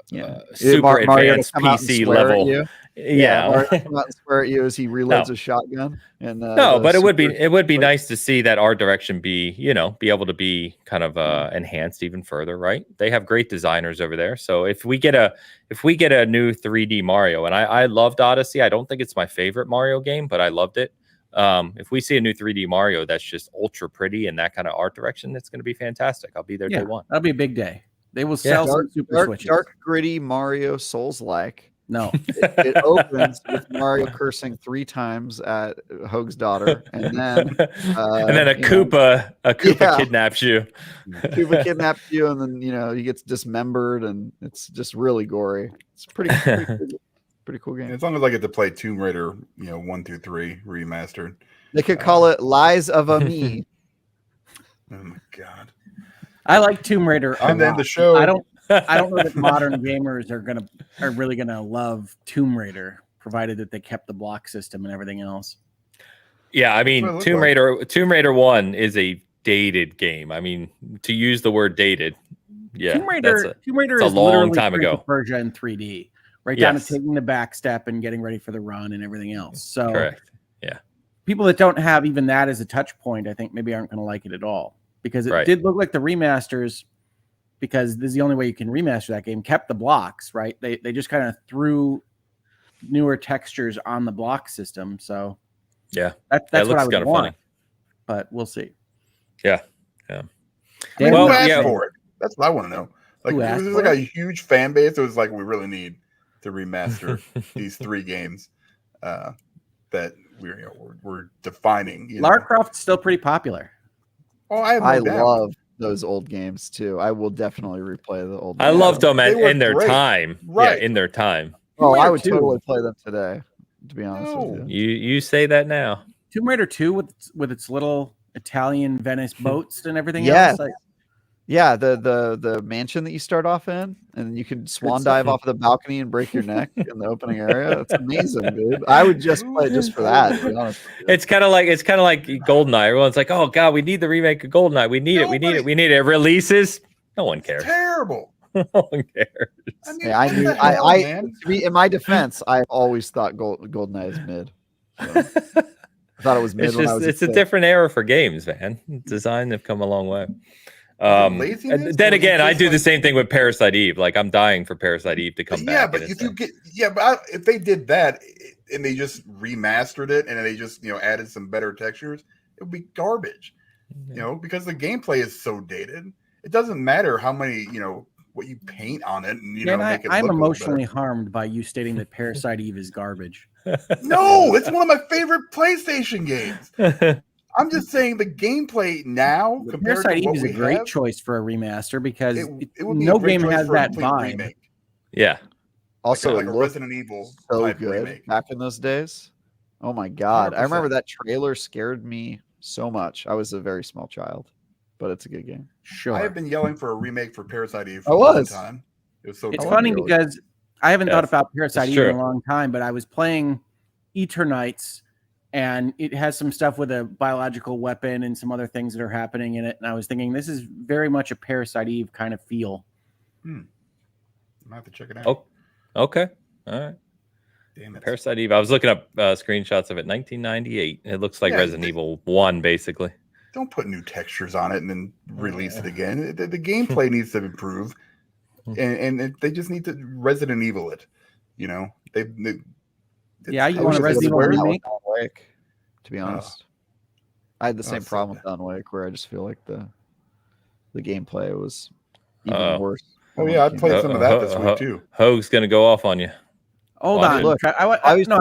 Yeah. super Mario to advanced come out and PC swear at level. you. Yeah. Mario to come out and swear at you as he reloads No. a shotgun. And No, but it would be like- nice to see that art direction be able to be kind of enhanced even further, right? They have great designers over there. So if we get a new 3D Mario, and I loved Odyssey, I don't think it's my favorite Mario game, but I loved it. If we see a new 3D Mario that's just ultra pretty and that kind of art direction, it's going to be fantastic. I'll be there day one. That'll be a big day. They will sell some Super Switches. dark, gritty Mario Souls-like. No, It opens with Mario cursing 3 times at Hoag's daughter, and then and then a you know, Koopa kidnaps you. Koopa kidnaps you, and then he gets dismembered, and it's just really gory. It's pretty cool game. As long as I get to play Tomb Raider, 1 through 3 remastered. They could call it Lies of a Me. Oh my god! I like Tomb Raider. And then the show. I don't know that modern gamers are really gonna love Tomb Raider, provided that they kept the block system and everything else. Yeah, I That's mean, what it looked Tomb Raider 1 is a dated game. I mean, to use the word dated, yeah, Tomb Raider it's a is long literally time Prince ago. of Persia in 3D, right down to Yes. taking the back step and getting ready for the run and everything else. So Correct. Yeah. people that don't have even that as a touch point, I think maybe aren't going to like it at all, because it Right. did look like the remasters, because this is the only way you can remaster that game, kept the blocks, right? They just kind of threw newer textures on the block system. So Yeah. that's That what I looks would kinda want. funny. But we'll see. Yeah. I mean, Dan, Well, who asked yeah. for it? That's what I want to know. Like, Who it asked was for like it? a huge fan base. It was like, we really need to remaster these 3 games that we're defining. Lara Croft's still pretty popular. Oh, I have no I doubt. love those old games too. I will definitely replay the old. I games. loved them They were in their great. time. Right. Yeah, in their time. Oh, Tomb I Raider would 2. totally play them today. To be honest No. with you. You say that now. Tomb Raider 2 with its little Italian Venice boats and everything Yes. else. Like, Yeah, the mansion that you start off in, and you can swan dive off of the balcony and break your neck in the opening area. It's amazing, dude. I would just play just for that. To be honest with you. It's kind of like GoldenEye. Everyone's like, "Oh God, we need the remake of GoldenEye. We need it. We need it. We need it." It releases. No one cares. Terrible. No one cares. I mean, Yeah, I what knew. the hell, man? To be in my defense, I always thought GoldenEye is mid. So, I thought it was mid. It's when I just was it's a kid. different era for games, man. Design have come a long way. laziness, And then or again, is it I just do the like- same thing with Parasite Eve. Like I'm dying for Parasite Eve to come back. Yeah, but and if it's if they did that and they just remastered it and they just added some better textures, it would be garbage. Because the gameplay is so dated. It doesn't matter how many what you paint on it, and and make it I'm look a little emotionally harmed by you stating that Parasite Eve is garbage. better. No, it's one of my favorite PlayStation games. I'm just saying the gameplay now compared Parasite to Eve what is we a great have, choice for a remaster, because it would be no a great game choice has for a that complete vibe. remake. yeah. Also, like a it looked Resident Evil so type good remake. back in those days. Oh my god, I 100%. remember that trailer scared me so much. I was a very small child, but it's a good game. Sure. I have been yelling for a remake for Parasite Eve for I a long was. time. It was so It's I good. funny really- because I haven't thought Yes, about Parasite it's Eve in true. a long time, but I was playing Eternights, and it has some stuff with a biological weapon and some other things that are happening in it. And I was thinking, this is very much a Parasite Eve kind of feel. I'm gonna have to check it out. Oh, okay. All right. Damn it. Parasite Eve. I was looking up screenshots of it. 1998. It looks like Resident Evil 1, basically. Don't put new textures on it and then release it again. The gameplay needs to improve, and they just need to Resident Evil it. You know, you want a Resident Evil remake? Wake, to be honest, I had the same problem with Alan Wake, where I just feel like the gameplay was even worse. Oh yeah, I played some of that this week too. Hoeg's gonna go off on you. Hold on. Look,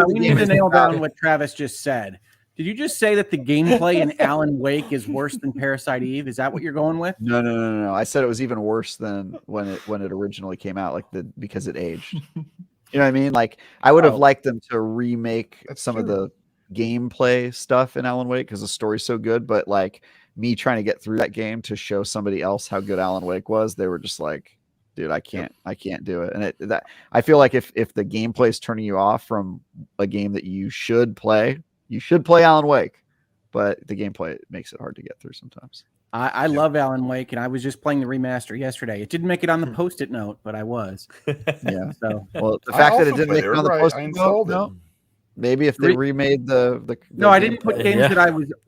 we need to nail down what Travis just said. Did you just say that the gameplay in Alan Wake is worse than Parasite Eve? Is that what you're going with? No. I said it was even worse than when it originally came out, because it aged. You know what I mean? Like, I would have liked them to remake some of the gameplay stuff in Alan Wake because the story's so good. But like me trying to get through that game to show somebody else how good Alan Wake was, they were just like, dude, I can't do it. And I feel like if the gameplay is turning you off from a game that you should play Alan Wake, but the gameplay makes it hard to get through sometimes. I love Alan Wake, and I was just playing the remaster yesterday. It didn't make it on the Post-it note, but I was. Yeah. So, well, the fact that it didn't make it on the Post-it note, no. Maybe if they remade the no, I didn't put games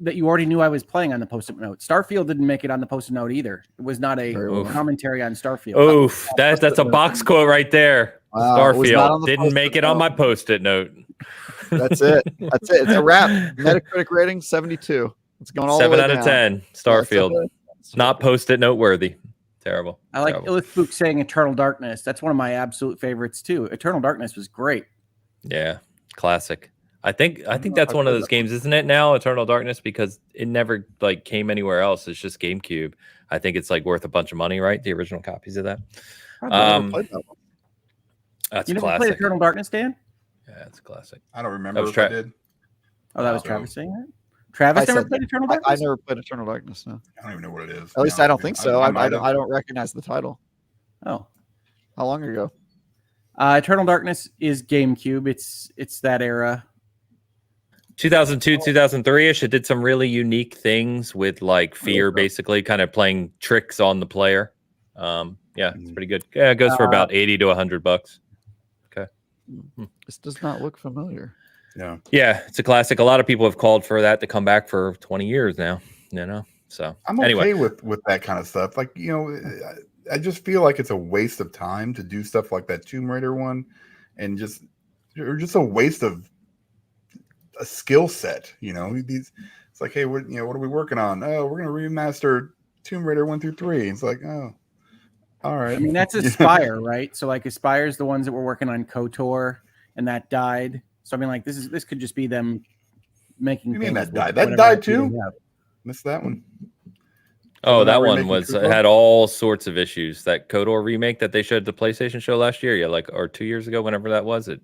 that you already knew I was playing on the Post-it note. Starfield didn't make it on the Post-it note either. It was not a commentary on Starfield. Oof, that's a box quote right there. Wow, Starfield didn't make it on my Post-it note. That's it. It's a wrap. Metacritic rating 72. It's going all 7 the way out of 10. Starfield, not Post-it note worthy. Terrible. I like Illithbook saying Eternal Darkness. That's one of my absolute favorites too. Eternal Darkness was great. Yeah, classic. I think that's one of those games, isn't it now, Eternal Darkness, because it never came anywhere else. It's just GameCube. I think it's worth a bunch of money, right? The original copies of that. That's you never classic. played Eternal Darkness, Dan? Yeah, it's a classic. I don't remember if I did. Oh, that was Travis saying that? Travis never played Eternal Darkness? I never played Eternal Darkness, no. I don't even know what it is. At least I don't think so. I don't recognize the title. Oh. How long ago? Eternal Darkness is GameCube. It's that era. 2002, 2003-ish. It did some really unique things with fear, basically, kind of playing tricks on the player. Yeah, it's pretty good. Yeah, it goes for about $80 to $100. Okay. This does not look familiar. Yeah, it's a classic. A lot of people have called for that to come back for 20 years now. So I'm okay with that kind of stuff. I just feel like it's a waste of time to do stuff like that Tomb Raider one, and just a waste of a skill set. It's like, hey, what are we working on? Oh, we're gonna remaster Tomb Raider 1 through 3. It's like, oh, all right. I mean, that's Aspire, right? So Aspire's the ones that were working on KOTOR, and that died. So I mean, this could just be them making. You mean that died? That died too. Missed that one. Oh, that one had all sorts of issues. That KOTOR remake that they showed at the PlayStation show last year, or 2 years ago, whenever that was, it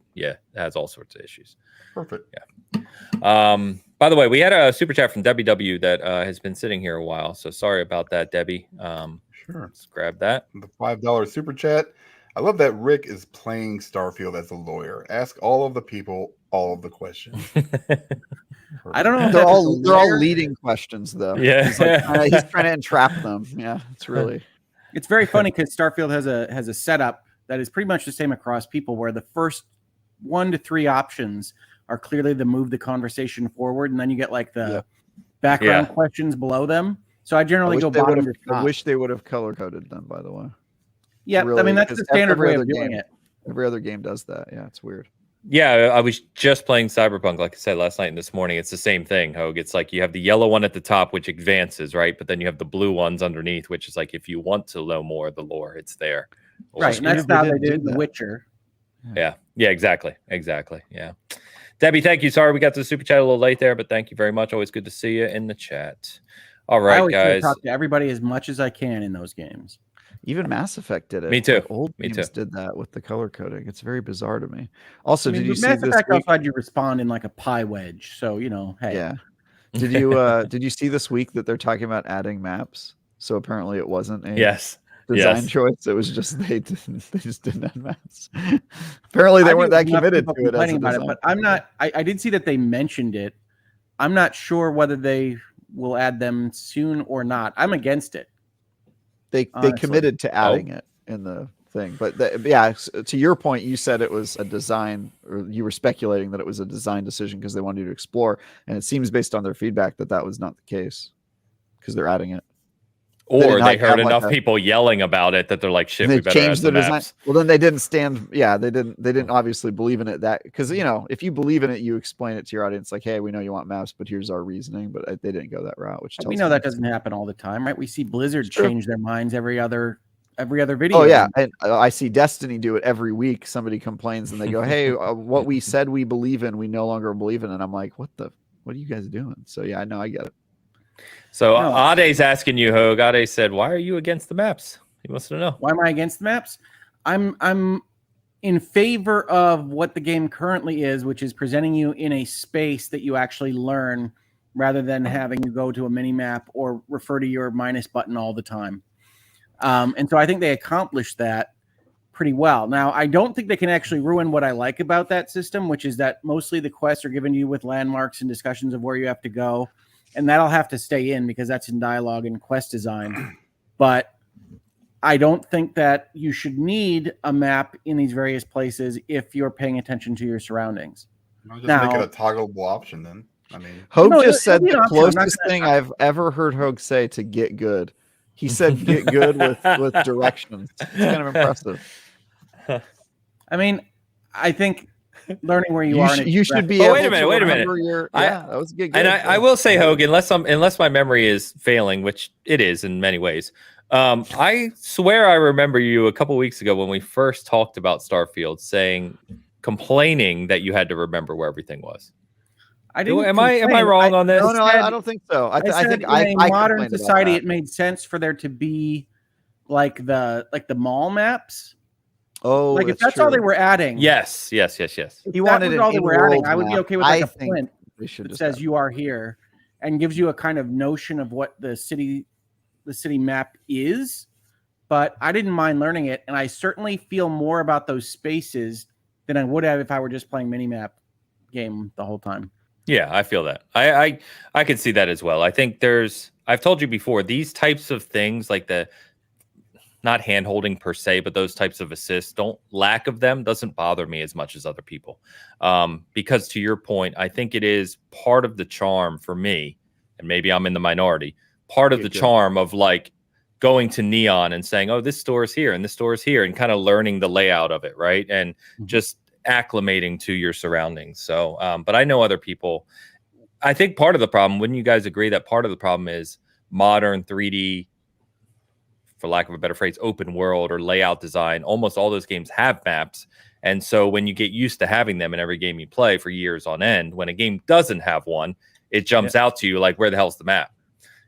has all sorts of issues. Perfect. Yeah. By the way, we had a super chat from Debbie W that has been sitting here a while, so sorry about that, Debbie. Sure. Let's grab that. The $5 super chat. I love that Rick is playing Starfield as a lawyer. Ask all of the people all of the questions. I don't know. They're all leading questions, though. Yeah, he's trying to entrap them. Yeah, it's very funny because Starfield has a setup that is pretty much the same across people, where the first 1 to 3 options are clearly to move the conversation forward, and then you get the background questions below them. So I generally go bottom to top. I wish they would have color coded them, by the way. Yeah, really, I mean, that's the standard way of doing it. Every other game does that. Yeah, it's weird. Yeah, I was just playing Cyberpunk, like I said, last night and this morning. It's the same thing, Hoeg. It's you have the yellow one at the top, which advances, right? But then you have the blue ones underneath, which is if you want to know more of the lore, it's there. Right, and that's how they did The Witcher. Yeah, exactly. Yeah. Debbie, thank you. Sorry we got to the super chat a little late there, but thank you very much. Always good to see you in the chat. All right, I always guys. talk to everybody as much as I can in those games. Even Mass Effect did it. Me too. Old games did that with the color coding. It's very bizarre to me. Also, did you see Mass this Effect week? also had you respond in a pie wedge. So hey. Yeah. Did you see this week that they're talking about adding maps? So apparently it wasn't a design choice. It was just they just didn't add maps. Apparently they weren't that committed to it. About it, but I'm not. I did see that they mentioned it. I'm not sure whether they will add them soon or not. I'm against it. They committed to adding it in the thing. But yeah, to your point, you said it was a design, or you were speculating that it was a design decision because they wanted you to explore, and it seems based on their feedback that was not the case because they're adding it. Or they heard enough people yelling about it that they're like, shit, we better add some design. maps. Well, then they didn't stand. Yeah, they didn't obviously believe in it, that because if you believe in it, you explain it to your audience like, hey, we know you want maps, but here's our reasoning. But they didn't go that route, which we know that doesn't happen all the time, right? We see Blizzard change their minds every other video. Oh yeah, and I see Destiny do it every week. Somebody complains and they go, hey, what we said we believe in, we no longer believe in. And I'm like, what are you guys doing? So yeah, I know, I get it. So Ade's asking you, Hoeg. Ade said, why are you against the maps? He wants to know. Why am I against the maps? I'm in favor of what the game currently is, which is presenting you in a space that you actually learn rather than having you go to a mini map or refer to your minus button all the time. And so I think they accomplished that pretty well. Now, I don't think they can actually ruin what I like about that system, which is that mostly the quests are given to you with landmarks and discussions of where you have to go. And that'll have to stay in because that's in dialogue and quest design. But I don't think that you should need a map in these various places if you're paying attention to your surroundings. I'll just make it a toggleable option then. I mean, Hoeg just said the closest thing I've ever heard Hoeg say to get good. He said get good with directions. It's kind of impressive. I mean, I think learning where you are. You should be able wait a minute. That was good. And I will say, Hoeg, unless my memory is failing, which it is in many ways. I swear I remember you a couple weeks ago when we first talked about Starfield complaining that you had to remember where everything was. Am I wrong on this? No, I don't think so. I think in a modern society it made sense for there to be like the mall maps. Oh, like if that's all they were adding. Yes. He wanted it all they were adding. I would be okay with like a flint that says you are here and gives you a kind of notion of what the city map is. But I didn't mind learning it, and I certainly feel more about those spaces than I would have if I were just playing minimap game the whole time. Yeah, I feel that. I could see that as well. I think I've told you before, these types of things like not hand holding per se, but those types of assists, lack of them doesn't bother me as much as other people. Because to your point, I think it is part of the charm for me, and maybe I'm in the minority, part of the charm of like going to Neon and saying, oh, this store is here and this store is here, and kind of learning the layout of it, right? And just acclimating to your surroundings. So, but I know other people, I think part of the problem, wouldn't you guys agree that part of the problem is modern 3D, for lack of a better phrase, open world or layout design? Almost all those games have maps. And so when you get used to having them in every game you play for years on end, when a game doesn't have one, it jumps out to you like, where the hell's the map?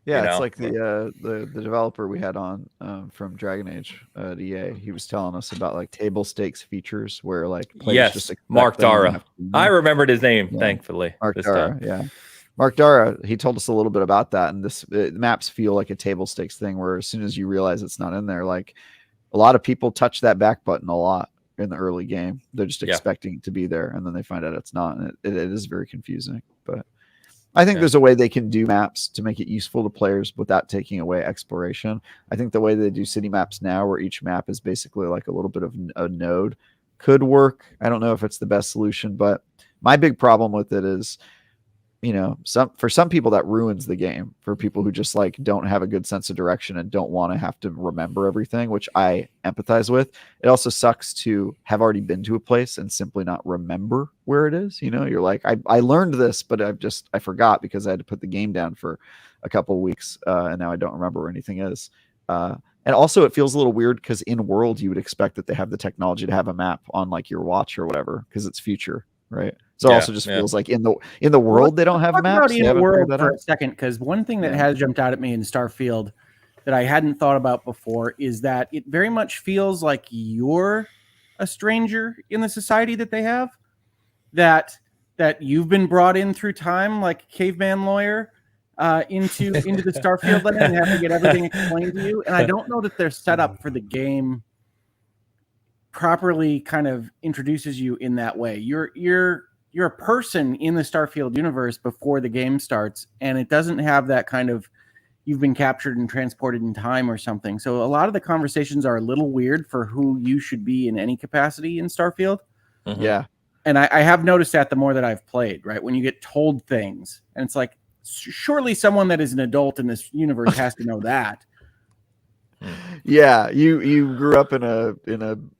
Yeah, it's like the developer we had on from Dragon Age at EA. He was telling us about like table stakes features where like players just Mark Dara. I remembered his name, thankfully. Mark Dara, yeah. Mark Dara, he told us a little bit about that, and maps feel like a table stakes thing where as soon as you realize it's not in there, like a lot of people touch that back button a lot in the early game. They're just expecting it to be there, and then they find out it's not, and it is very confusing. But I think there's a way they can do maps to make it useful to players without taking away exploration. I think the way they do city maps now, where each map is basically like a little bit of a node, could work. I don't know if it's the best solution, but my big problem with it is, for some people that ruins the game. For people who just like don't have a good sense of direction and don't want to have to remember everything, which I empathize with. It also sucks to have already been to a place and simply not remember where it is. You're like, I learned this, but I forgot because I had to put the game down for a couple of weeks, and now I don't remember where anything is. And also it feels a little weird because in world you would expect that they have the technology to have a map on like your watch or whatever because it's future, right? So it also just feels like in the world they don't have maps. In the world for a second, because one thing that has jumped out at me in Starfield that I hadn't thought about before is that it very much feels like you're a stranger in the society that they have. That you've been brought in through time, like a caveman lawyer, into the Starfield land and have to get everything explained to you. And I don't know that they're set up for the game properly. Kind of introduces you in that way. You're a person in the Starfield universe before the game starts, and it doesn't have that kind of you've been captured and transported in time or something. So a lot of the conversations are a little weird for who you should be in any capacity in Starfield. Mm-hmm. Yeah. And I have noticed that the more that I've played, right? When you get told things, and it's like, surely someone that is an adult in this universe has to know that. Yeah, you grew up in a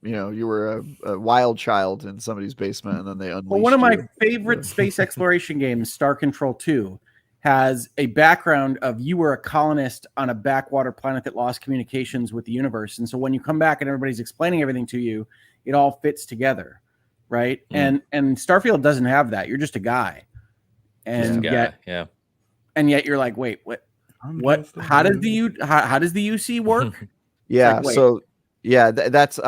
you were a wild child in somebody's basement, and then they unleashed. Well, one of my you. favorite space exploration games, Star Control 2, has a background of you were a colonist on a backwater planet that lost communications with the universe, and so when you come back and everybody's explaining everything to you, it all fits together, right? And Starfield doesn't have that. You're just a guy, and yet you're like, wait, what? How does the UC work? Yeah, like, so that's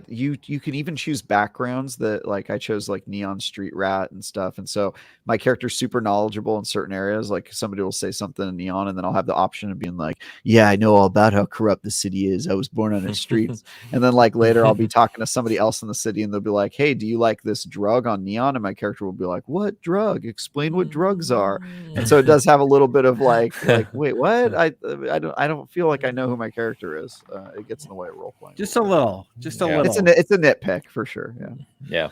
you can even choose backgrounds that, like, I chose like Neon Street Rat and stuff, and so my character's super knowledgeable in certain areas. Like somebody will say something in Neon, and then I'll have the option of being like, yeah, I know all about how corrupt the city is. I was born on its streets. And then like later I'll be talking to somebody else in the city, and they'll be like, hey, do you like this drug on Neon? And my character will be like, what drug? Explain what drugs are. And so it does have a little bit of like wait, what? I don't feel like I know who my character is. It gets in the way of role playing. Just a little. It's a nitpick for sure. Yeah.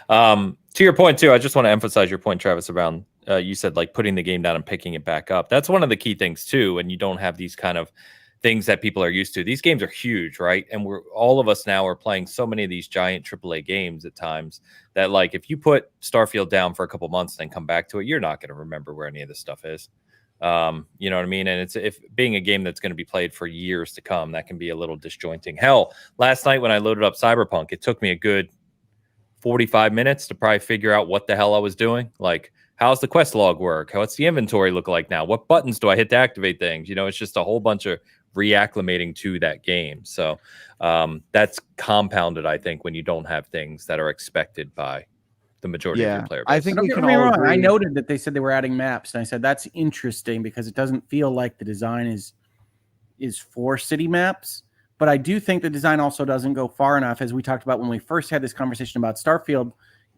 To your point too, I just want to emphasize your point, Travis, around you said like putting the game down and picking it back up. That's one of the key things too. And you don't have these kind of things that people are used to. These games are huge, right? And all of us now are playing so many of these giant AAA games at times that, like, if you put Starfield down for a couple months and then come back to it, you're not going to remember where any of this stuff is. You know what I mean? And if being a game that's going to be played for years to come, that can be a little disjointing. Hell, last night when I loaded up Cyberpunk, it took me a good 45 minutes to probably figure out what the hell I was doing. Like, how's the quest log work? What's the inventory look like now? What buttons do I hit to activate things? You know, it's just a whole bunch of reacclimating to that game. So that's compounded, I think, when you don't have things that are expected by the majority of your player base. I think we can all agree. I noted that they said they were adding maps, and I said that's interesting because it doesn't feel like the design is for city maps. But I do think the design also doesn't go far enough, as we talked about when we first had this conversation about Starfield,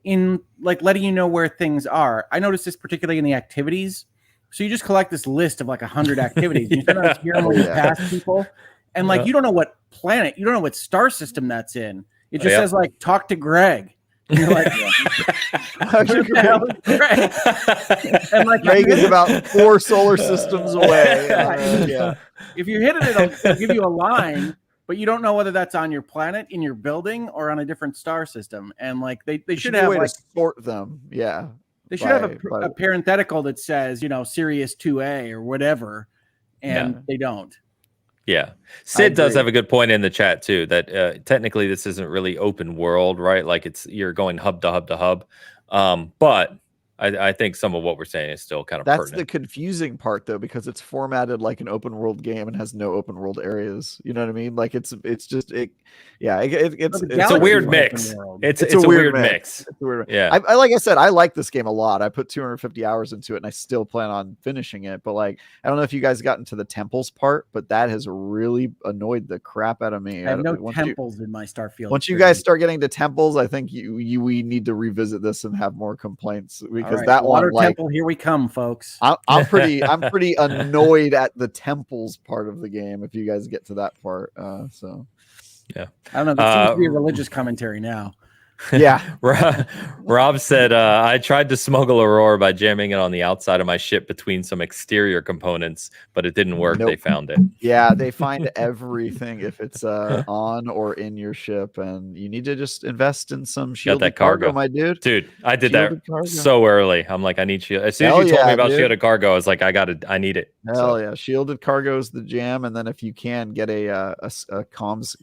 in like letting you know where things are. I noticed this particularly in the activities. So you just collect this list of like 100 activities. And you start out hearing where you pass people, and like you don't know what planet, you don't know what star system that's in. It just says like talk to Greg. And you're like, Greg? And like Greg is about 4 solar systems away. If you hit it, it'll give you a line, but you don't know whether that's on your planet, in your building, or on a different star system. And like they should have to like sort them. Yeah. They should have a parenthetical that says, you know, Sirius 2A or whatever, and they don't. Yeah. Sid does have a good point in the chat too, that technically this isn't really open world, right? Like you're going hub to hub to hub. But I think some of what we're saying is still kind of that's pertinent. the confusing part though, because it's formatted like an open world game and has no open world areas. You know what I mean? Like it's a weird mix. It's a weird mix. It's a weird. Yeah. I like I said, I like this game a lot. I put 250 hours into it, and I still plan on finishing it. But like, I don't know if you guys got into the temples part, but that has really annoyed the crap out of me. I have no temples in my Starfield. Once you guys start getting to temples, I think we need to revisit this and have more complaints, because that water one, temple, here we come, folks. I'm pretty annoyed at the temples part of the game. If you guys get to that part, so yeah, I don't know. This seems to be a religious commentary now. Yeah. Rob said, I tried to smuggle Aurora by jamming it on the outside of my ship between some exterior components, but it didn't work. Nope. They found it. Yeah, they find everything if it's on or in your ship, and you need to just invest in some shielded cargo, my dude. Dude, I did shielded that so early. I'm like, I need shield. As soon as you told me about shielded cargo, I was like, I need it. Hell yeah, shielded cargo is the jam, and then if you can get a comms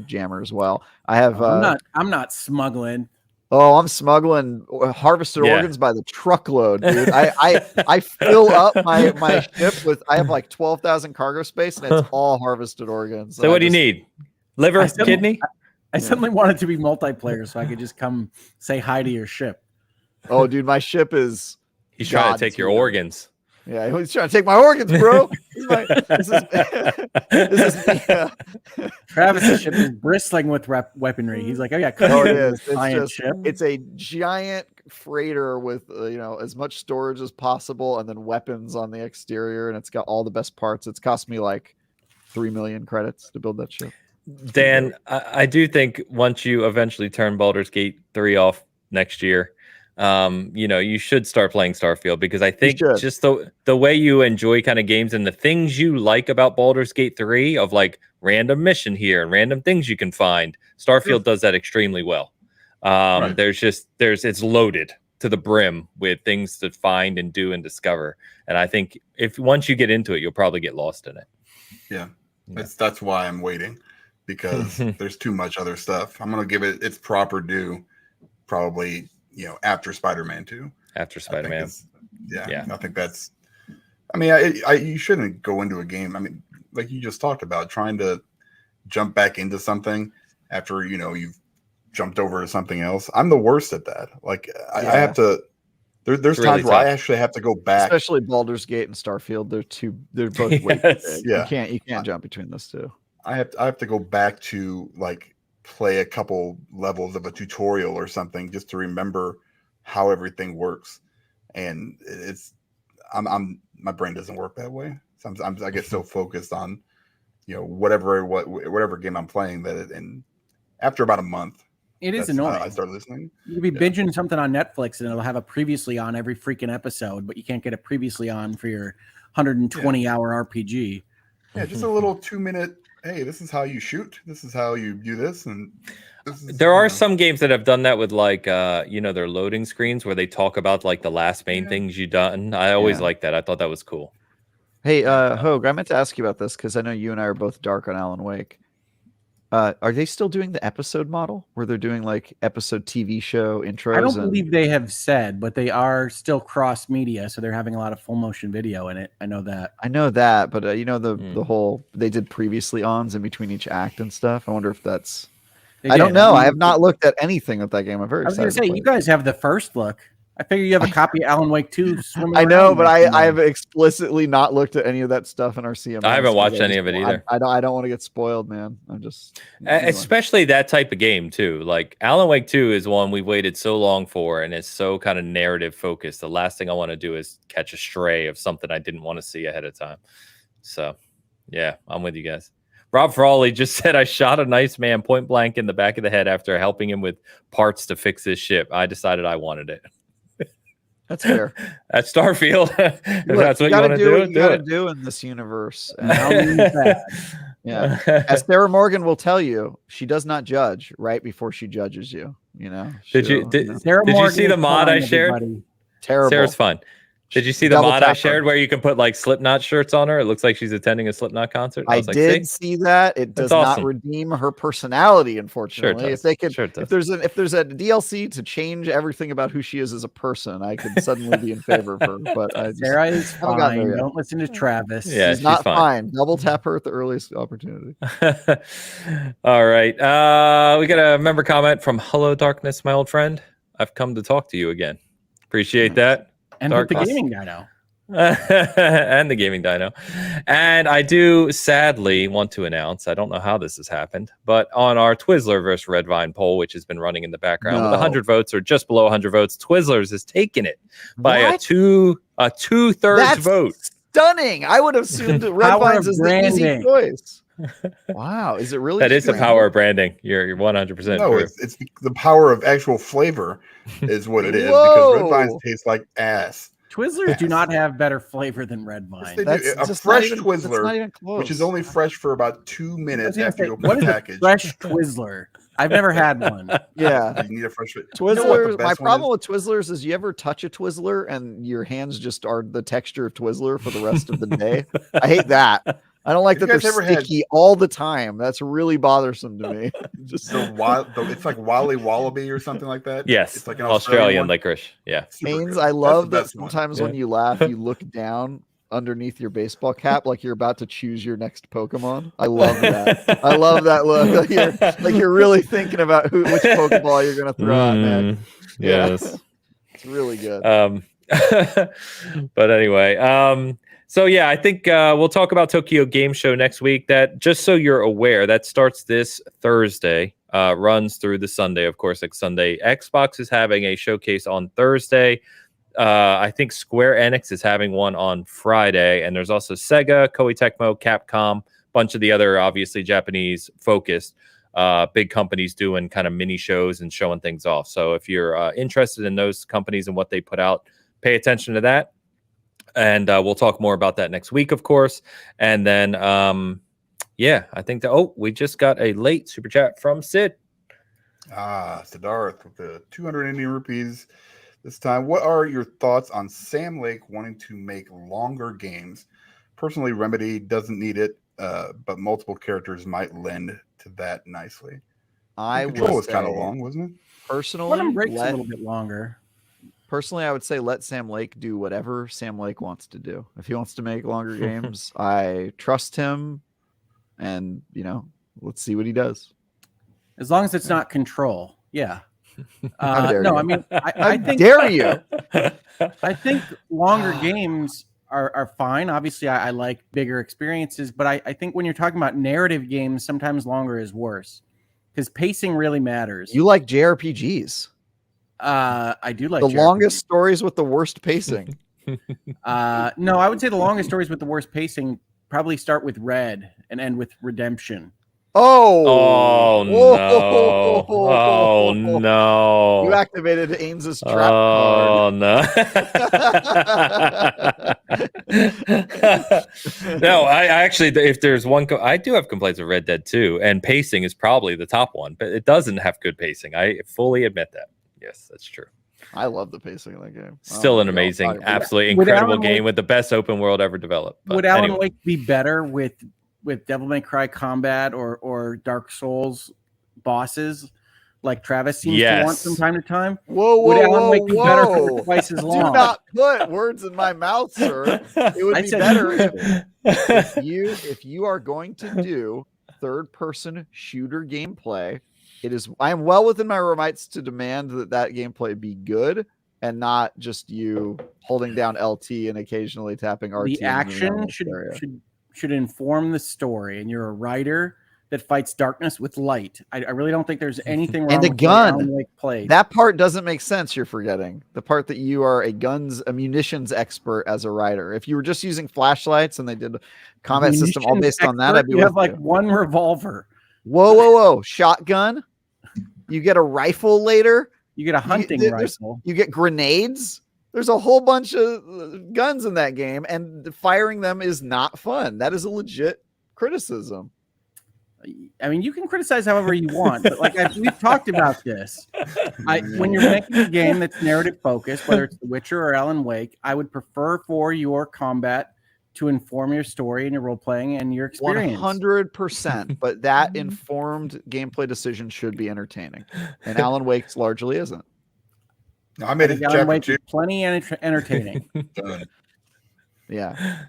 jammer as well. I have. I'm not smuggling. Oh, I'm smuggling harvested organs by the truckload, dude. I fill up my ship with. I have like 12,000 cargo space, and it's all harvested organs. So what do you need? Liver, kidney? I suddenly wanted to be multiplayer, so I could just come say hi to your ship. Oh, dude, my ship is. He's trying to take your organs. Yeah, he's trying to take my organs, bro. This is Travis's ship is bristling with weaponry. He's like, oh yeah, oh, it is. ship. It's a giant freighter with as much storage as possible, and then weapons on the exterior, and it's got all the best parts. It's cost me like 3 million credits to build that ship. Dan, I do think once you eventually turn Baldur's Gate 3 off next year, you should start playing Starfield, because I think just the way you enjoy kind of games and the things you like about Baldur's Gate 3 of like random mission here and random things you can find, Starfield does that extremely well. Right. It's loaded to the brim with things to find and do and discover. And I think once you get into it, you'll probably get lost in it. Yeah. That's why I'm waiting, because there's too much other stuff. I'm going to give it its proper due, probably, after Spider-Man 2. After Spider-Man. I think that's, you shouldn't go into a game. I mean, like you just talked about, trying to jump back into something after, you've jumped over to something else. I'm the worst at that. Like I have to, there's really times where I actually have to go back. Especially Baldur's Gate and Starfield. They're both way too big. Yeah. You can't jump between those two. I have to go back to like play a couple levels of a tutorial or something just to remember how everything works. And my brain doesn't work that way. Sometimes I get so focused on, whatever game I'm playing and after about a month, it is annoying. I start listening. You could be binging something on Netflix and it'll have a previously on every freaking episode, but you can't get a previously on for your 120-hour RPG. Yeah, just a little 2-minute. Hey, this is how you shoot. This is how you do this, and there are some games that have done that with like their loading screens where they talk about like the last main things you've done. I always like that. I thought that was cool. Hey, Hogue, I meant to ask you about this because I know you and I are both dark on Alan Wake. Are they still doing the episode model where they're doing like episode TV show intros? I don't believe they have said, but they are still cross media, so they're having a lot of full motion video in it. I know that, but the whole they did previously ons in between each act and stuff. I wonder if that's. I don't know. I have not looked at anything with that game. I'm very excited. I was going to say, you guys have the first look. I figure you have a copy of Alan Wake 2. I know, but I have explicitly not looked at any of that stuff in our CMS. I haven't watched any of it either. I don't want to get spoiled, man. I'm just especially that type of game too. Like Alan Wake 2 is one we waited so long for, and it's so kind of narrative focused. The last thing I want to do is catch a stray of something I didn't want to see ahead of time. So, yeah, I'm with you guys. Rob Frawley just said, I shot a nice man point blank in the back of the head after helping him with parts to fix his ship. I decided I wanted it. That's fair. At Starfield. If that's what you want to do. What you got to do in this universe. And I'll leave that. Yeah. As Sarah Morgan will tell you, she does not judge right before she judges you. Did you see the mod I shared? Terrible. Sarah's fun. Did you see the mod I shared where you can put like Slipknot shirts on her? It looks like she's attending a Slipknot concert. I did see that. It does not redeem her personality, unfortunately. If they could, if there's a DLC to change everything about who she is as a person, I could suddenly be in favor of her. But Sarah is fine. Don't listen to Travis. Yeah, she's not fine. Double tap her at the earliest opportunity. All right. We got a member comment from Hello Darkness, my old friend. I've come to talk to you again. Appreciate that. And with the gaming dino. And the gaming dino. And I do sadly want to announce, I don't know how this has happened, but on our Twizzler versus Redvine poll, which has been running in the background with 100 votes or just below 100 votes, Twizzlers has taken it by a two-thirds vote. Stunning. I would have assumed that Redvine's is the easy choice. Wow, is it really? That is the power of branding. You're 100%. No, it's the power of actual flavor is what it is. Because Red Vines taste like ass. Twizzlers do not have better flavor than Red Vine. A fresh Twizzler, which is only fresh for about 2 minutes after you open the package. Fresh Twizzler. I've never had one. Yeah, you need a fresh Twizzlers. My problem with Twizzlers is you ever touch a Twizzler and your hands just are the texture of Twizzler for the rest of the day. I hate that. I don't like that they're sticky all the time. That's really bothersome to me. Just it's like Wally Wallaby or something like that. Yes, it's like an Australian licorice. Yeah, Haynes, I love that sometimes when you laugh, you look down underneath your baseball cap like you're about to choose your next Pokemon. I love that. I love that look. Like you're really thinking about which Pokeball you're gonna throw out, man. Yes, it's really good. But anyway, so yeah, I think we'll talk about Tokyo Game Show next week. That, just so you're aware, that starts this Thursday, runs through the Sunday, of course. Like Sunday, Xbox is having a showcase on Thursday. I think Square Enix is having one on Friday, and there's also Sega, Koei Tecmo, Capcom, bunch of the other obviously Japanese focused big companies doing kind of mini shows and showing things off. So if you're interested in those companies and what they put out, pay attention to that. And we'll talk more about that next week, of course. And then, yeah, I think that, we just got a late super chat from Sid. Siddharth with the 200 Indian rupees this time. What are your thoughts on Sam Lake wanting to make longer games? Personally, Remedy doesn't need it, but multiple characters might lend to that nicely. Control was kind of long, wasn't it? Personally, let him break a little bit longer. Personally, I would say let Sam Lake do whatever Sam Lake wants to do. If he wants to make longer games, I trust him, and let's see what he does. As long as it's not Control, yeah. No, I mean, I think. Dare you? I think longer games are fine. Obviously, I like bigger experiences, but I think when you're talking about narrative games, sometimes longer is worse because pacing really matters. You like JRPGs? I do like the JRPGs. Longest stories with the worst pacing. No, I would say the longest stories with the worst pacing probably start with Red and end with Redemption. Oh no! Oh no! You activated Ames's trap card. No! No, I actually, if there's one, I do have complaints with Red Dead 2, and pacing is probably the top one, but it doesn't have good pacing. I fully admit that. Yes, that's true. I love the pacing of that game. Still an amazing, absolutely incredible game with the best open world ever developed. But would Alan Wake be better with Devil May Cry combat or Dark Souls bosses like Travis seems to want from time to time? Would Alan Wake be better if it was twice as long? Do not put words in my mouth, sir. It would be better if you are going to do third-person shooter gameplay. I am well within my rights to demand that gameplay be good and not just you holding down LT and occasionally tapping RT. The action should inform the story, and you're a writer that fights darkness with light. I really don't think there's anything wrong with the gun. That part doesn't make sense. You're forgetting the part that you are a munitions expert as a writer. If you were just using flashlights and they did a combat system all based on that, I'd be have like one revolver. Whoa. Shotgun. You get a rifle later. You get a hunting rifle. You get grenades. There's a whole bunch of guns in that game, and firing them is not fun. That is a legit criticism. I mean, you can criticize however you want, but we've talked about this. When you're making a game that's narrative focused, whether it's The Witcher or Alan Wake, I would prefer for your combat to inform your story and your role playing and your experience. 100%. But that informed gameplay decision should be entertaining, and Alan Wake's largely isn't. No, I made it Alan Wake plenty entertaining. Yeah.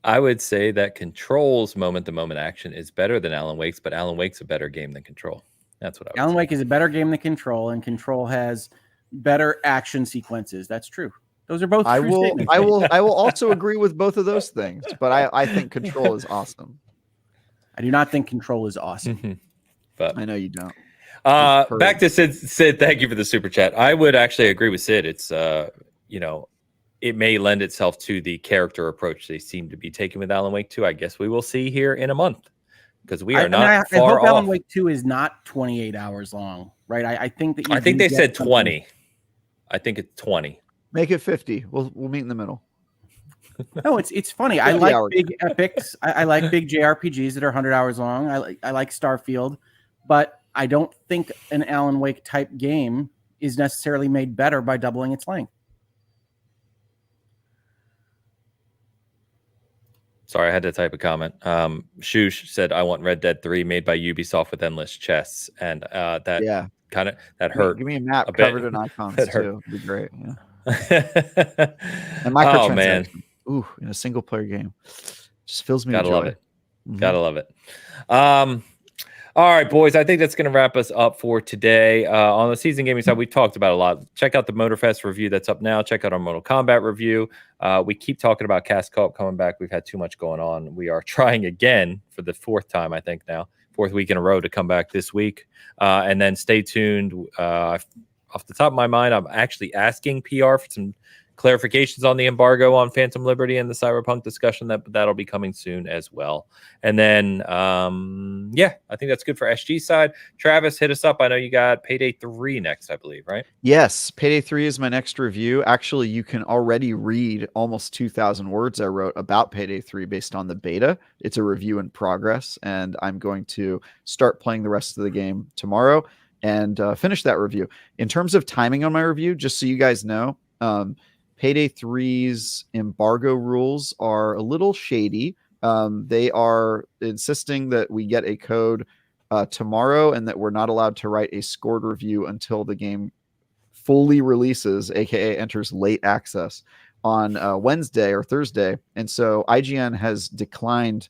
I would say that Control's moment-to-moment action is better than Alan Wake's, but Alan Wake's a better game than Control. That's what I would Alan say. Wake is a better game than Control, and Control has better action sequences. That's true. Those are both true statements. I will also agree with both of those things, but I think Control is awesome. I do not think Control is awesome. But I know you don't. Back to Sid. Sid, thank you for the super chat. I would actually agree with Sid. It's it may lend itself to the character approach they seem to be taking with Alan Wake 2. I guess we will see here in a month, because we are not far I hope off. Alan Wake 2 is not 28 hours long, right? I think that I think they said 20. I think it's 20. Make it 50. We'll meet in the middle. No, it's funny. I like big epics. I like big JRPGs that are 100 hours long. I like Starfield, but I don't think an Alan Wake type game is necessarily made better by doubling its length. Sorry, I had to type a comment. Shush said, "I want Red Dead 3 made by Ubisoft with endless chests," and that hurt. Give me a map covered in icons too. It'd be great. Yeah. And oh man, ooh, in a single player game, just fills me. Gotta with joy. love it. Gotta love it. All right, boys. I think that's going to wrap us up for today. On the season gaming side, we've talked about a lot. Check out the Motorfest review that's up now. Check out our Mortal Kombat review. We keep talking about Cast Co-op coming back. We've had too much going on. We are trying again for the fourth time, I think now. Fourth week in a row to come back this week. And then stay tuned. Off the top of my mind, I'm actually asking PR for some clarifications on the embargo on Phantom Liberty and the Cyberpunk discussion. That'll be coming soon as well. And then, I think that's good for SG side. Travis, hit us up. I know you got Payday 3 next, I believe, right? Yes, Payday 3 is my next review. Actually, you can already read almost 2,000 words I wrote about Payday 3 based on the beta. It's a review in progress, and I'm going to start playing the rest of the game tomorrow and finish that review. In terms of timing on my review, just so you guys know, Payday 3's embargo rules are a little shady. They are insisting that we get a code tomorrow and that we're not allowed to write a scored review until the game fully releases, aka enters late access on Wednesday or Thursday. And so IGN has declined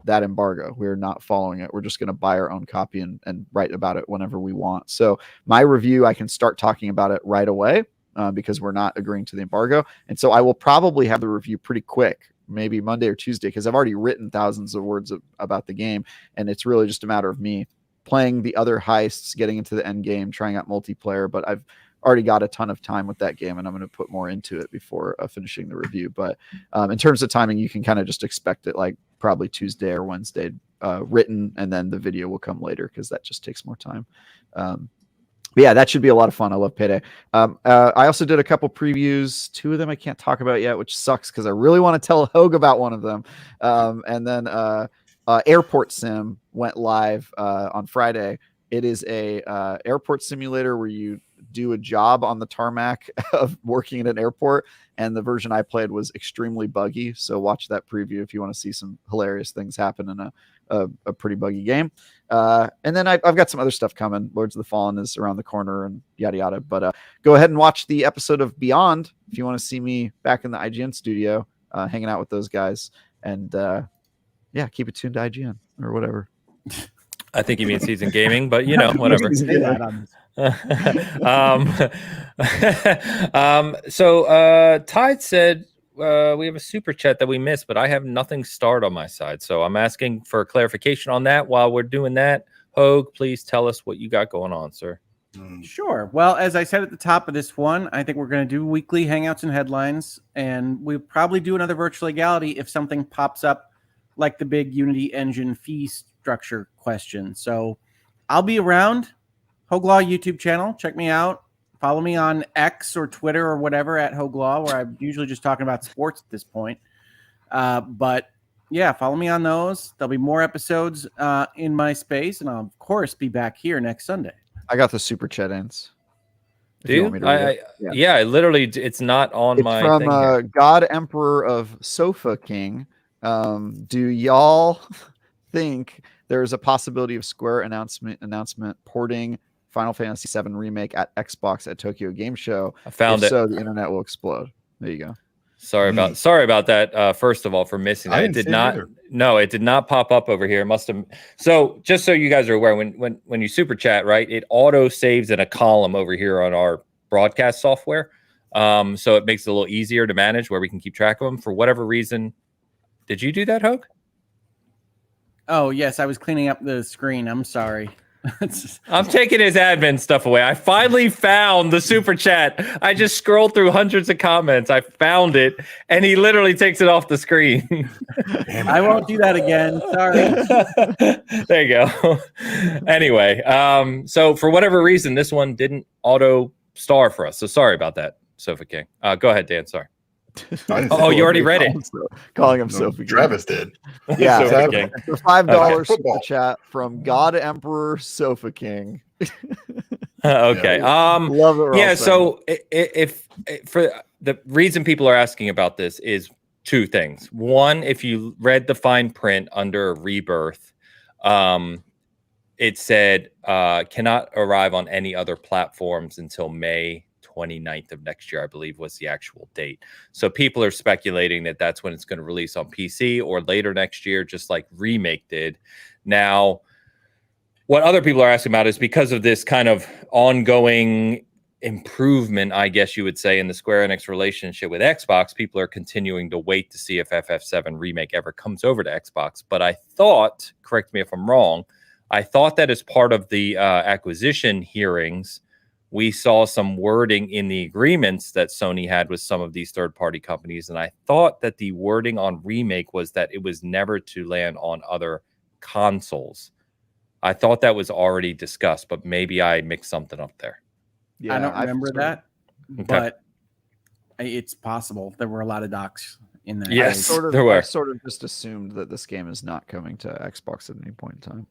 that embargo. We're not following it. We're just going to buy our own copy and write about it whenever we want. So my review, I can start talking about it right away. Because we're not agreeing to the embargo. And so I will probably have the review pretty quick, maybe Monday or Tuesday, because I've already written thousands of words about the game. And it's really just a matter of me playing the other heists, getting into the end game, trying out multiplayer. But I've already got a ton of time with that game, and I'm going to put more into it before finishing the review. But in terms of timing, you can kind of just expect it like probably Tuesday or Wednesday written, and then the video will come later because that just takes more time. But yeah, that should be a lot of fun. I love Payday. I also did a couple previews. 2 of them I can't talk about yet, which sucks because I really want to tell Hogue about one of them. And then Airport Sim went live on Friday. It is a airport simulator where you do a job on the tarmac of working at an airport. And the version I played was extremely buggy. So watch that preview if you want to see some hilarious things happen in a pretty buggy game. And then I've got some other stuff coming. Lords of the Fallen is around the corner and yada yada. But go ahead and watch the episode of Beyond if you want to see me back in the IGN studio hanging out with those guys. And keep it tuned to IGN or whatever. I think you mean Season Gaming, but whatever. So Tide said we have a super chat that we missed, but I have nothing starred on my side. So I'm asking for clarification on that. While we're doing that, Hogue, please tell us what you got going on, sir. Sure. Well, as I said at the top of this one, I think we're going to do weekly Hangouts and Headlines, and we'll probably do another Virtual Legality if something pops up like the big Unity engine fee structure question. So I'll be around. Hoeglaw YouTube channel. Check me out. Follow me on X or Twitter or whatever at hoeglaw, where I'm usually just talking about sports at this point. But yeah, follow me on those. There'll be more episodes in my space, and I'll of course be back here next Sunday. I got the super chat ins. Do you? Yeah, literally, it's not on my from thing here. God Emperor of Sofa King. Do y'all think there's a possibility of Square announcement porting Final Fantasy VII Remake at Xbox at Tokyo Game Show? I found it. So the internet will explode. There you go. Sorry about that. First of all, for missing that. It did not. No, it did not pop up over here. It must have. So just so you guys are aware, when you super chat, right, it auto saves in a column over here on our broadcast software. So it makes it a little easier to manage where we can keep track of them. For whatever reason, did you do that, Hogue? Oh yes, I was cleaning up the screen. I'm sorry. I'm taking his admin stuff away. I finally found the super chat. I just scrolled through hundreds of comments. I found it, and he literally takes it off the screen. I won't do that again. Sorry. There you go. Anyway, so for whatever reason, this one didn't auto star for us. So sorry about that, Sofa King. Go ahead, Dan. Sorry. Oh, you already read it. Calling him Sofa King. Travis did. Yeah, the $5 super chat from God Emperor Sofa King. Okay. Love it. Yeah. So if for the reason people are asking about this is 2 things. One, if you read the fine print under Rebirth, it said cannot arrive on any other platforms until May 29th of next year, I believe was the actual date. So people are speculating that that's when it's going to release on PC or later next year, just like Remake did. Now, what other people are asking about is because of this kind of ongoing improvement, I guess you would say, in the Square Enix relationship with Xbox, people are continuing to wait to see if FF7 Remake ever comes over to Xbox. But I thought, correct me if I'm wrong, I thought that as part of the acquisition hearings, we saw some wording in the agreements that Sony had with some of these third-party companies. And I thought that the wording on Remake was that it was never to land on other consoles. I thought that was already discussed, but maybe I mixed something up there. Yeah, I don't remember that, but it's possible. There were a lot of docs in that. Yes, I sort of just assumed that this game is not coming to Xbox at any point in time.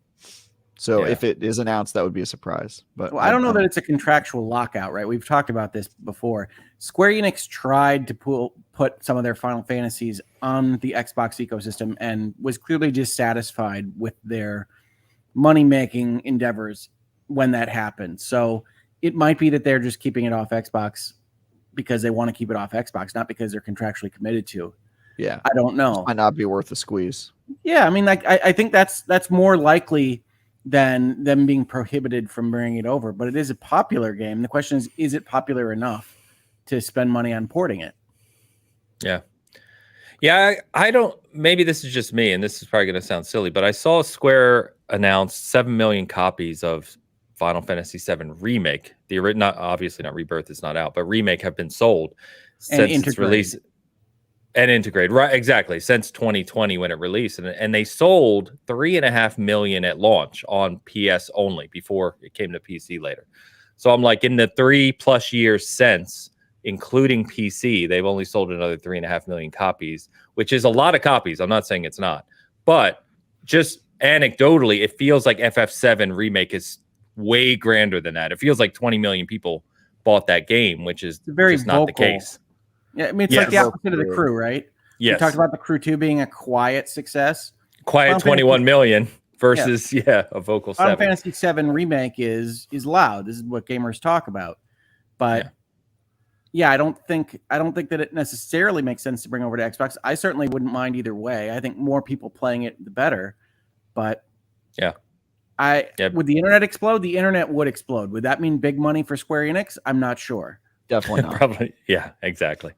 So if it is announced, that would be a surprise. But I don't know that it's a contractual lockout, right? We've talked about this before. Square Enix tried to put some of their Final Fantasies on the Xbox ecosystem and was clearly dissatisfied with their money-making endeavors when that happened. So it might be that they're just keeping it off Xbox because they want to keep it off Xbox, not because they're contractually committed to. Yeah, I don't know. It might not be worth the squeeze. Yeah, I mean, like I think that's more likely than them being prohibited from bringing it over. But it is a popular game. The question is it popular enough to spend money on porting it? Yeah. Yeah, I don't, maybe this is just me, and this is probably going to sound silly, but I saw Square announce 7 million copies of Final Fantasy VII Remake. The original, obviously not Rebirth, it's not out, but Remake have been sold since its release. And integrated, right? Exactly. Since 2020 when it released, and they sold 3.5 million at launch on PS only before it came to PC later. So I'm like, in the 3+ years since, including PC, they've only sold another 3.5 million copies, which is a lot of copies. I'm not saying it's not, but just anecdotally, it feels like FF7 Remake is way grander than that. It feels like 20 million people bought that game, which is just not the case. Yeah, I mean, it's like the opposite of the Crew, right? Yes. We talked about the Crew 2 being a quiet success. Quiet 21 million versus a vocal 7. Final Fantasy 7 Remake is loud. This is what gamers talk about. But I don't think that it necessarily makes sense to bring over to Xbox. I certainly wouldn't mind either way. I think more people playing it, the better. But would the internet explode? The internet would explode. Would that mean big money for Square Enix? I'm not sure. Definitely not. Probably. Yeah, exactly.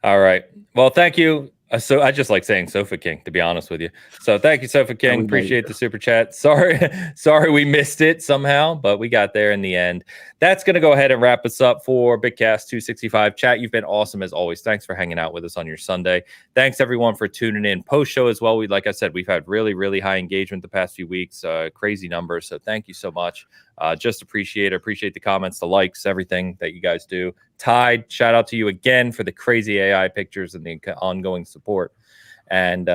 All right. Well, thank you. So I just like saying Sofa King, to be honest with you. So thank you, Sofa King. Appreciate the super chat. Sorry we missed it somehow, but we got there in the end. That's going to go ahead and wrap us up for Bitcast 265. Chat, you've been awesome as always. Thanks for hanging out with us on your Sunday. Thanks everyone for tuning in. Post show as well. Like I said, we've had really, really high engagement the past few weeks. Crazy numbers. So thank you so much. Just appreciate the comments, the likes, everything that you guys do. Tide, shout out to you again for the crazy AI pictures and the ongoing support. And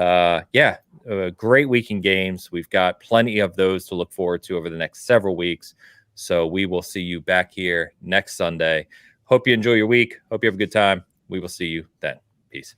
great week in games. We've got plenty of those to look forward to over the next several weeks. So we will see you back here next Sunday. Hope you enjoy your week. Hope you have a good time. We will see you then. Peace.